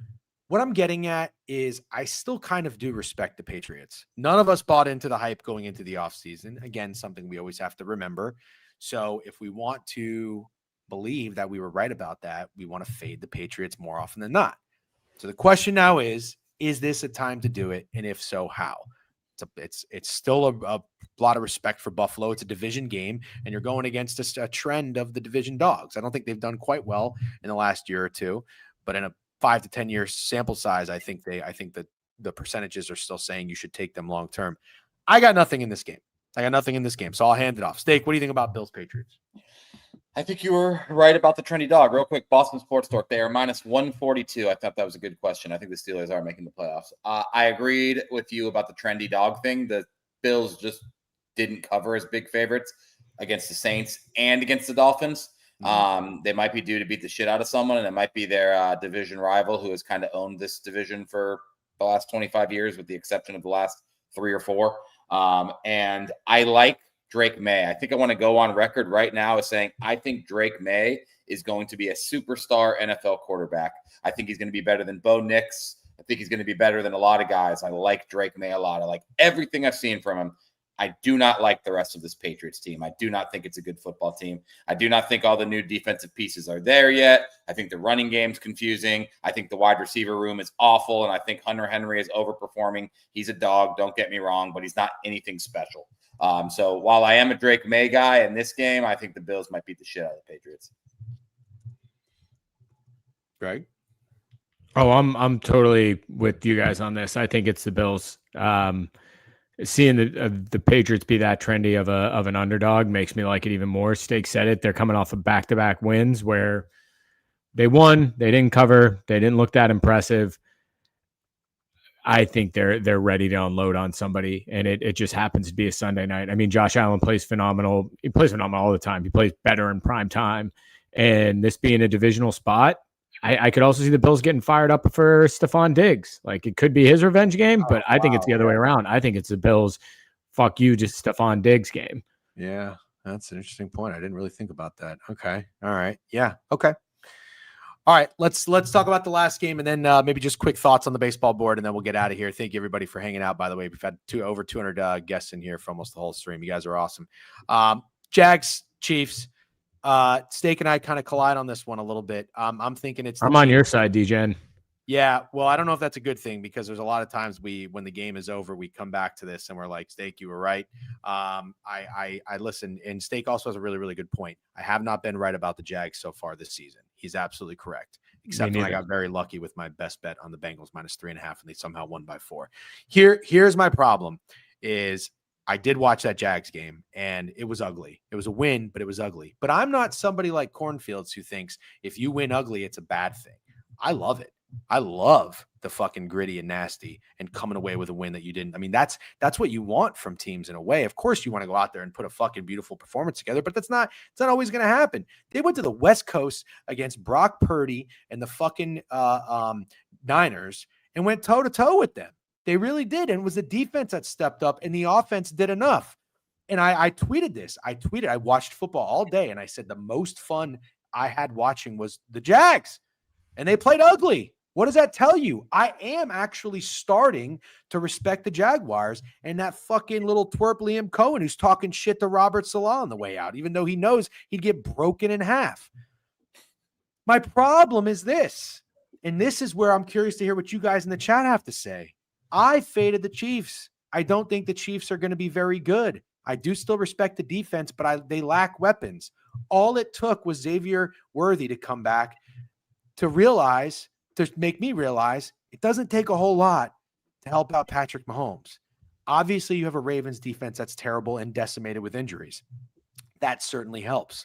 What I'm getting at is I still kind of do respect the Patriots. None of us bought into the hype going into the offseason. Again, something we always have to remember. So if we want to believe that we were right about that, we want to fade the Patriots more often than not. So the question now is this a time to do it? And if so, how? It's still a lot of respect for Buffalo. It's a division game, and you're going against a trend of the division dogs. I don't think they've done quite well in the last year or two, but in a 5 to 10 year sample size, I think that the percentages are still saying you should take them long term. I got nothing in this game. So I'll hand it off. Steak, what do you think about Bills Patriots? I think you were right about the trendy dog. Real quick, Boston Sports Talk. They are minus 142. I thought that was a good question. I think the Steelers are making the playoffs. I agreed with you about the trendy dog thing. The Bills just didn't cover as big favorites against the Saints and against the Dolphins. They might be due to beat the shit out of someone, and it might be their division rival who has kind of owned this division for the last 25 years, with the exception of the last 3 or 4. And I like Drake May. I think I want to go on record right now as saying I think Drake May is going to be a superstar NFL quarterback. I think he's going to be better than Bo Nix. I think he's going to be better than a lot of guys. I like Drake May a lot. I like everything I've seen from him. I do not like the rest of this Patriots team. I do not think it's a good football team. I do not think all the new defensive pieces are there yet. I think the running game's confusing. I think the wide receiver room is awful, and I think Hunter Henry is overperforming. He's a dog, don't get me wrong, but he's not anything special. So while I am a Drake May guy in this game, I think the Bills might beat the shit out of the Patriots. Greg? Oh, I'm totally with you guys on this. I think it's the Bills. Seeing the Patriots be that trendy of an underdog makes me like it even more. Steak said it. They're coming off of back-to-back wins where they won, they didn't cover, they didn't look that impressive. I think they're ready to unload on somebody, and it just happens to be a Sunday night. I mean, Josh Allen plays phenomenal. He plays phenomenal all the time. He plays better in prime time, and this being a divisional spot, I could also see the Bills getting fired up for Stephon Diggs. Like, it could be his revenge game, but I think it's the other way around. I think it's the Bills, fuck you, just Stephon Diggs game. Yeah, that's an interesting point. I didn't really think about that. Okay. All right. Yeah. Okay. All right. Let's talk about the last game, and then maybe just quick thoughts on the baseball board, and then we'll get out of here. Thank you, everybody, for hanging out, by the way. We've had over 200 guests in here for almost the whole stream. You guys are awesome. Jags, Chiefs. Steak and I kind of collide on this one a little bit. I'm thinking I'm on your side, DJen. Yeah, well, I don't know if that's a good thing, because there's a lot of times when the game is over, we come back to this and we're like, Steak, you were right. I listen, and Steak also has a really, really good point. I have not been right about the Jags so far this season. He's absolutely correct, except when I got very lucky with my best bet on the Bengals minus 3.5, and they somehow won by 4. Here's my problem is I did watch that Jags game, and it was ugly. It was a win, but it was ugly. But I'm not somebody like Cornfields who thinks if you win ugly, it's a bad thing. I love it. I love the fucking gritty and nasty and coming away with a win that you didn't. I mean, that's what you want from teams in a way. Of course, you want to go out there and put a fucking beautiful performance together, but it's not always going to happen. They went to the West Coast against Brock Purdy and the fucking Niners and went toe to toe with them. They really did. And it was the defense that stepped up, and the offense did enough. And I tweeted this. I watched football all day, and I said the most fun I had watching was the Jags, and they played ugly. What does that tell you? I am actually starting to respect the Jaguars and that fucking little twerp Liam Cohen who's talking shit to Robert Salah on the way out, even though he knows he'd get broken in half. My problem is this, and this is where I'm curious to hear what you guys in the chat have to say. I faded the Chiefs. I don't think the Chiefs are going to be very good. I do still respect the defense, but they lack weapons. All it took was Xavier Worthy to come back to make me realize it doesn't take a whole lot to help out Patrick Mahomes. Obviously, you have a Ravens defense that's terrible and decimated with injuries. That certainly helps.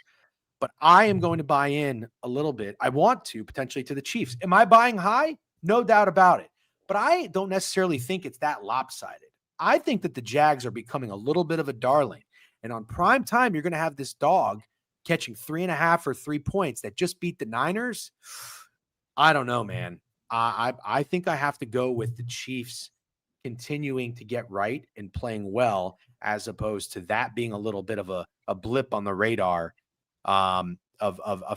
But I am going to buy in a little bit. I want to potentially to the Chiefs. Am I buying high? No doubt about it. But I don't necessarily think it's that lopsided. I think that the Jags are becoming a little bit of a darling. And on prime time, you're going to have this dog catching 3.5 or 3 points that just beat the Niners. I don't know, man. I think I have to go with the Chiefs continuing to get right and playing well, as opposed to that being a little bit of a blip on the radar of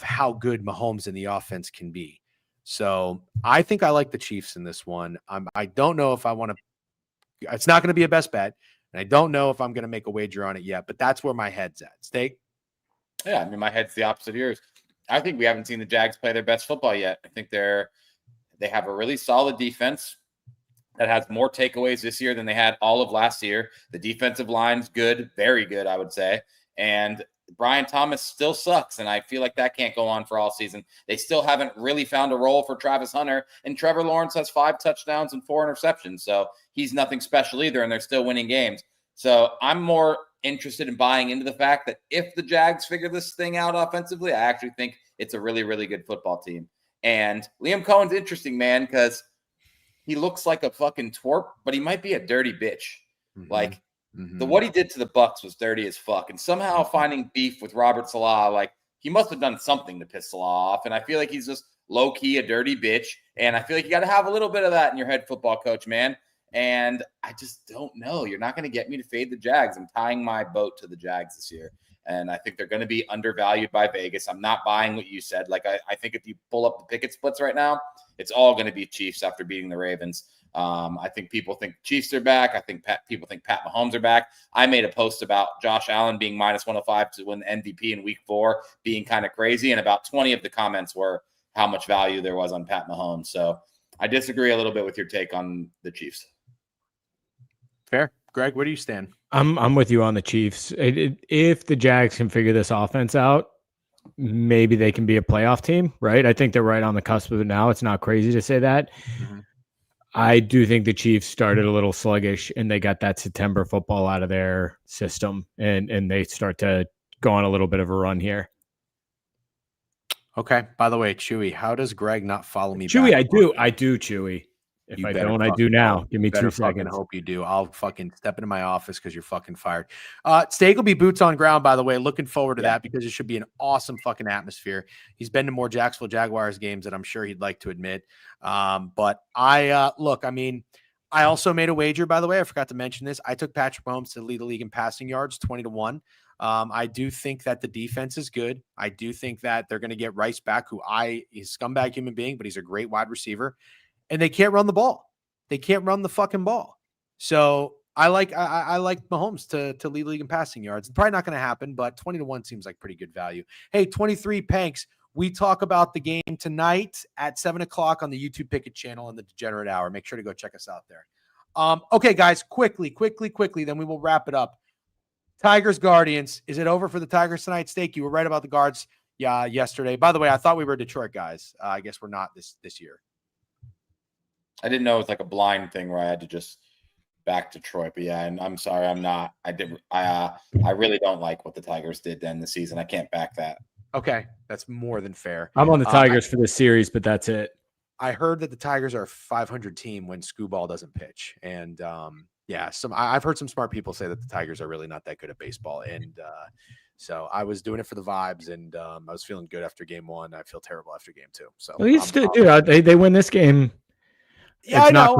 how good Mahomes and the offense can be. So I think I like the Chiefs in this one. I don't know if I want to. It's not going to be a best bet, and I don't know if I'm going to make a wager on it yet. But that's where my head's at. Steak. Yeah, I mean, my head's the opposite of yours. I think we haven't seen the Jags play their best football yet. I think they have a really solid defense that has more takeaways this year than they had all of last year. The defensive line's good, very good, I would say. And Brian Thomas still sucks, and I feel like that can't go on for all season. They still haven't really found a role for Travis Hunter, and Trevor Lawrence has 5 touchdowns and 4 interceptions, so he's nothing special either, and they're still winning games. So I'm more interested in buying into the fact that if the Jags figure this thing out offensively, I actually think it's a really, really good football team. And Liam Cohen's interesting, man, because he looks like a fucking twerp, but he might be a dirty bitch. Mm-hmm. Like, what he did to the Bucs was dirty as fuck. And somehow finding beef with Robert Salah, like, he must have done something to piss Salah off. And I feel like he's just low-key a dirty bitch. And I feel like you got to have a little bit of that in your head football coach, man. And I just don't know. You're not going to get me to fade the Jags. I'm tying my boat to the Jags this year. And I think they're going to be undervalued by Vegas. I'm not buying what you said. Like, I think if you pull up the picket splits right now, it's all going to be Chiefs after beating the Ravens. I think people think Chiefs are back. I think people think Pat Mahomes are back. I made a post about Josh Allen being minus 105 to win the MVP in week 4 being kind of crazy. And about 20 of the comments were how much value there was on Pat Mahomes. So I disagree a little bit with your take on the Chiefs. Fair. Greg, where do you stand? I'm with you on the Chiefs. If the Jags can figure this offense out, maybe they can be a playoff team, right? I think they're right on the cusp of it now. It's not crazy to say that. Mm-hmm. I do think the Chiefs started a little sluggish, and they got that September football out of their system, and they start to go on a little bit of a run here. Okay. By the way, Chewy, how does Greg not follow me Chewy, back? I do, Chewy. If I don't, I do now. Give me 2 seconds. I hope you do. I'll fucking step into my office because you're fucking fired. Steak will be boots on ground, by the way. Looking forward to that because it should be an awesome fucking atmosphere. He's been to more Jacksonville Jaguars games than I'm sure he'd like to admit. But look, I mean, I also made a wager, by the way. I forgot to mention this. I took Patrick Mahomes to lead the league in passing yards, 20-1. I do think that the defense is good. I do think that they're going to get Rice back, he's a scumbag human being, but he's a great wide receiver. And they can't run the ball. They can't run the fucking ball. So I like Mahomes to lead the league in passing yards. It's probably not going to happen, but 20-1 seems like pretty good value. Hey, 23 Panks. We talk about the game tonight at 7:00 on the YouTube Picket channel in the Degenerate Hour. Make sure to go check us out there. Okay, guys, quickly. Then we will wrap it up. Tigers Guardians. Is it over for the Tigers tonight? Steak, you were right about the Guards. Yeah, yesterday. By the way, I thought we were Detroit guys. I guess we're not this year. I didn't know it was like a blind thing where I had to just back Detroit. But yeah, and I'm sorry, I'm not. I really don't like what the Tigers did to end the season. I can't back that. Okay, that's more than fair. I'm on the Tigers for this series, but that's it. I heard that the Tigers are a 500 team when Scooball doesn't pitch, and I've heard some smart people say that the Tigers are really not that good at baseball, and so I was doing it for the vibes, and I was feeling good after game 1. I feel terrible after game 2. So at least, they win this game. Yeah, it's I know.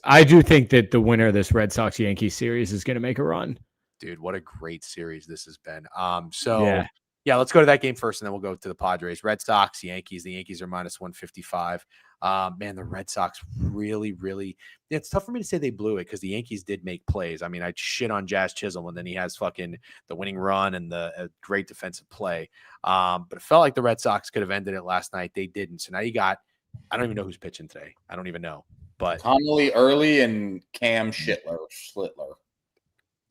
I do think that the winner of this Red Sox Yankees series is going to make a run. dude, what a great series this has been. Yeah, let's go to that game first, and then we'll go to the Padres. Red Sox, Yankees. The Yankees are minus 155. Man, the Red Sox really, really. It's tough for me to say they blew it because the Yankees did make plays. I mean, I shit on Jazz Chisholm, and then he has fucking the winning run and the great defensive play. But it felt like the Red Sox could have ended it last night. They didn't. So now you got. I don't even know who's pitching today. I don't even know. But Connolly early and Cam Schlittler.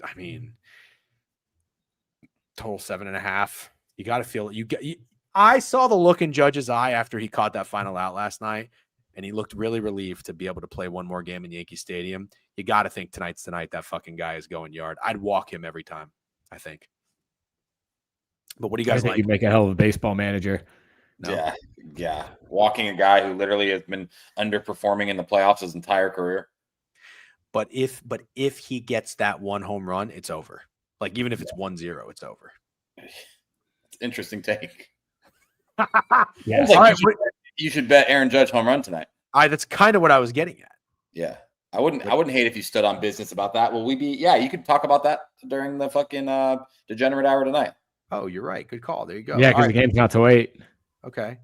I mean, total 7.5. You got to feel it. I saw the look in Judge's eye after he caught that final out last night, and he looked really relieved to be able to play one more game in Yankee Stadium. You got to think tonight's the night that fucking guy is going yard. I'd walk him every time, I think. But what do you guys think? You'd make a hell of a baseball manager. No? Yeah. Walking a guy who literally has been underperforming in the playoffs his entire career. But if he gets that one home run, it's over. Like even if it's 1-0, it's over. Interesting take. Yeah. Like you should bet Aaron Judge home run tonight. That's kind of what I was getting at. Yeah. I wouldn't hate if you stood on business about that. Will we be you could talk about that during the fucking degenerate hour tonight. Oh, you're right. Good call. There you go. Yeah, because the game's not till 8. Okay.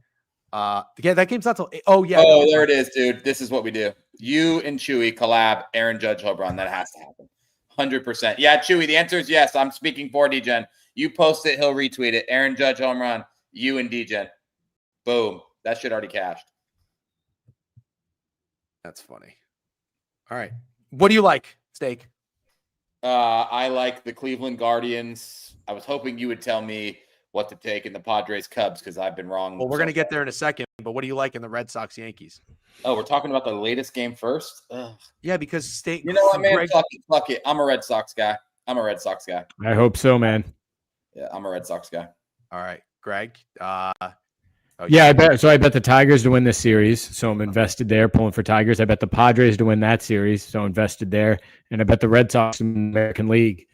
That game's not till 8. Oh, yeah. Oh, there it is, dude. This is what we do. You and Chewy collab Aaron Judge home run. That has to happen. 100%. Yeah, Chewy, the answer is yes. I'm speaking for DGen. You post it, he'll retweet it. Aaron Judge home run. You and DGen. Boom. That shit already cashed. That's funny. All right. What do you like, Steak? I like the Cleveland Guardians. I was hoping you would tell me what to take in the Padres Cubs because I've been wrong. Well, we're going to get there in a second, but what do you like in the Red Sox Yankees? Oh, we're talking about the latest game first? Ugh. Yeah, because Steak. You know what, man? Fuck it. I'm a Red Sox guy. I hope so, man. Yeah, I'm a Red Sox guy. All right, Greg. I bet. So I bet the Tigers to win this series. So I'm invested there, pulling for Tigers. I bet the Padres to win that series. So invested there, and I bet the Red Sox in the American League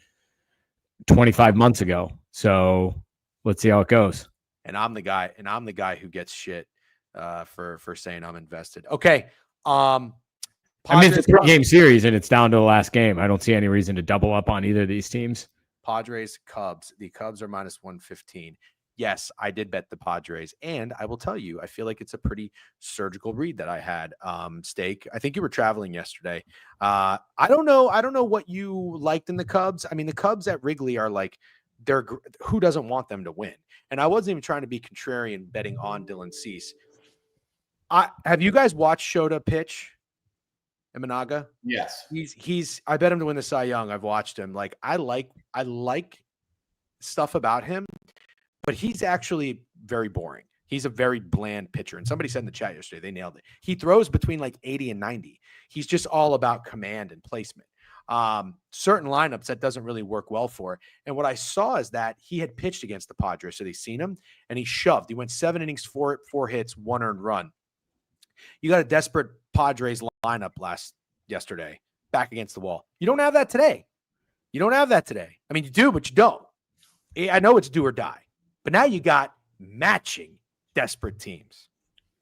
25 months ago. So let's see how it goes. And I'm the guy who gets shit for saying I'm invested. Okay. I mean, it's a 3-game series, and it's down to the last game. I don't see any reason to double up on either of these teams. Padres, Cubs. The Cubs are minus 115. Yes, I did bet the Padres, and I will tell you, I feel like it's a pretty surgical read that I had. Steak, I think you were traveling yesterday. I don't know what you liked in the Cubs. I mean, the Cubs at Wrigley are like, who doesn't want them to win? And I wasn't even trying to be contrarian betting on Dylan Cease. Have you guys watched Shota pitch? Imanaga? Yes. I bet him to win the Cy Young. I've watched him. Like I like stuff about him, but he's actually very boring. He's a very bland pitcher. And somebody said in the chat yesterday, they nailed it. He throws between like 80 and 90. He's just all about command and placement. Certain lineups that doesn't really work well for. And what I saw is that he had pitched against the Padres. So they seen him and he shoved. He went 7 innings, 4 hits, 1 earned run. You got a desperate Padres lineup yesterday back against the wall. You don't have that today. I mean, you do, but you don't. I know it's do or die, but now you got matching desperate teams.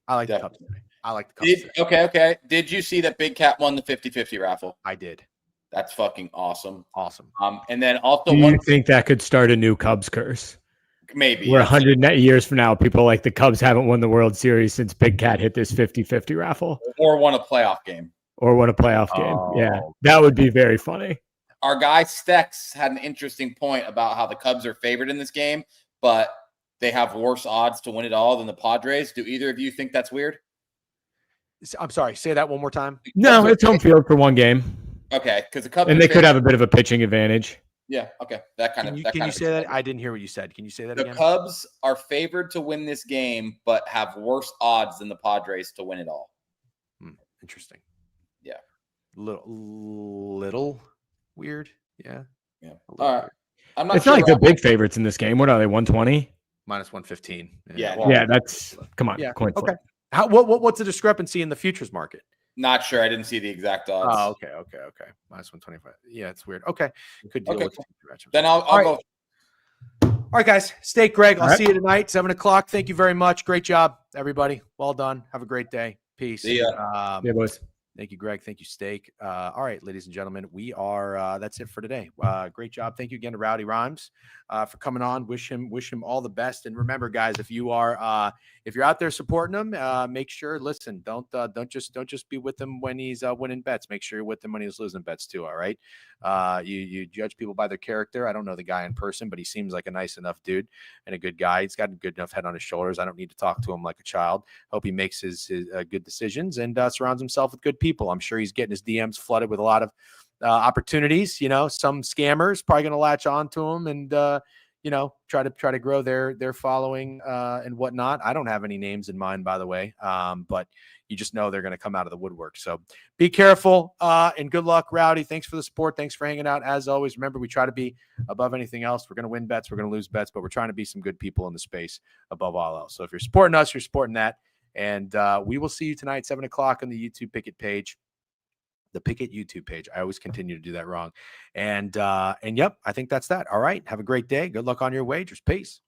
I like the Cubs today. Okay. Did you see that Big Cat won the 50-50 raffle? I did. That's fucking awesome. Awesome. And then also, do you think that could start a new Cubs curse? Maybe. We're 100 years from now, people like the Cubs haven't won the World Series since Big Cat hit this 50-50 raffle. Or won a playoff game. Yeah, that would be very funny. Our guy Stex had an interesting point about how the Cubs are favored in this game, but they have worse odds to win it all than the Padres. Do either of you think that's weird? I'm sorry. Say that one more time. No, it's home field for one game. Okay, because the Cubs and they could have a bit of a pitching advantage. Yeah. Okay. Can you say that? I didn't hear what you said. Can you say that again? The Cubs are favored to win this game, but have worse odds than the Padres to win it all. Interesting. Yeah. Little weird. Yeah. All right. I'm not. It's not like the big favorites in this game. What are they? 120 minus 115. Yeah. That's come on. Yeah. Coin flip. Okay. What's the discrepancy in the futures market? Not sure. I didn't see the exact odds. Oh, okay. Minus 125. Yeah, it's weird. Okay. Good deal. Okay. Then I'll go. All right, guys. Steak, Greg. I'll see you tonight, 7:00. Thank you very much. Great job, everybody. Well done. Have a great day. Peace. See ya. Yeah, boys. Thank you, Greg. Thank you, Steak. All right, ladies and gentlemen, we are. That's it for today. Great job. Thank you again to Rowdy Rhymes for coming on. Wish him all the best. And remember, guys, if you're out there supporting him, make sure. Listen, don't just be with him when he's winning bets. Make sure you're with him when he's losing bets too. All right. You judge people by their character. I don't know the guy in person, but he seems like a nice enough dude and a good guy. He's got a good enough head on his shoulders. I don't need to talk to him like a child. Hope he makes his good decisions and surrounds himself with good people. I'm sure he's getting his DMs flooded with a lot of opportunities. Some scammers probably going to latch on to him and try to grow their following and whatnot. I don't have any names in mind, by the way, but you just know they're going to come out of the woodwork. So be careful and good luck, Rowdy. Thanks for the support. Thanks for hanging out. As always, remember, we try to be above anything else. We're going to win bets. We're going to lose bets, but we're trying to be some good people in the space above all else. So if you're supporting us, you're supporting that. And we will see you tonight, 7:00 on the YouTube Pickett page, the Pickett YouTube page. I always continue to do that wrong. And yep, I think that's that. All right. Have a great day. Good luck on your wagers. Peace.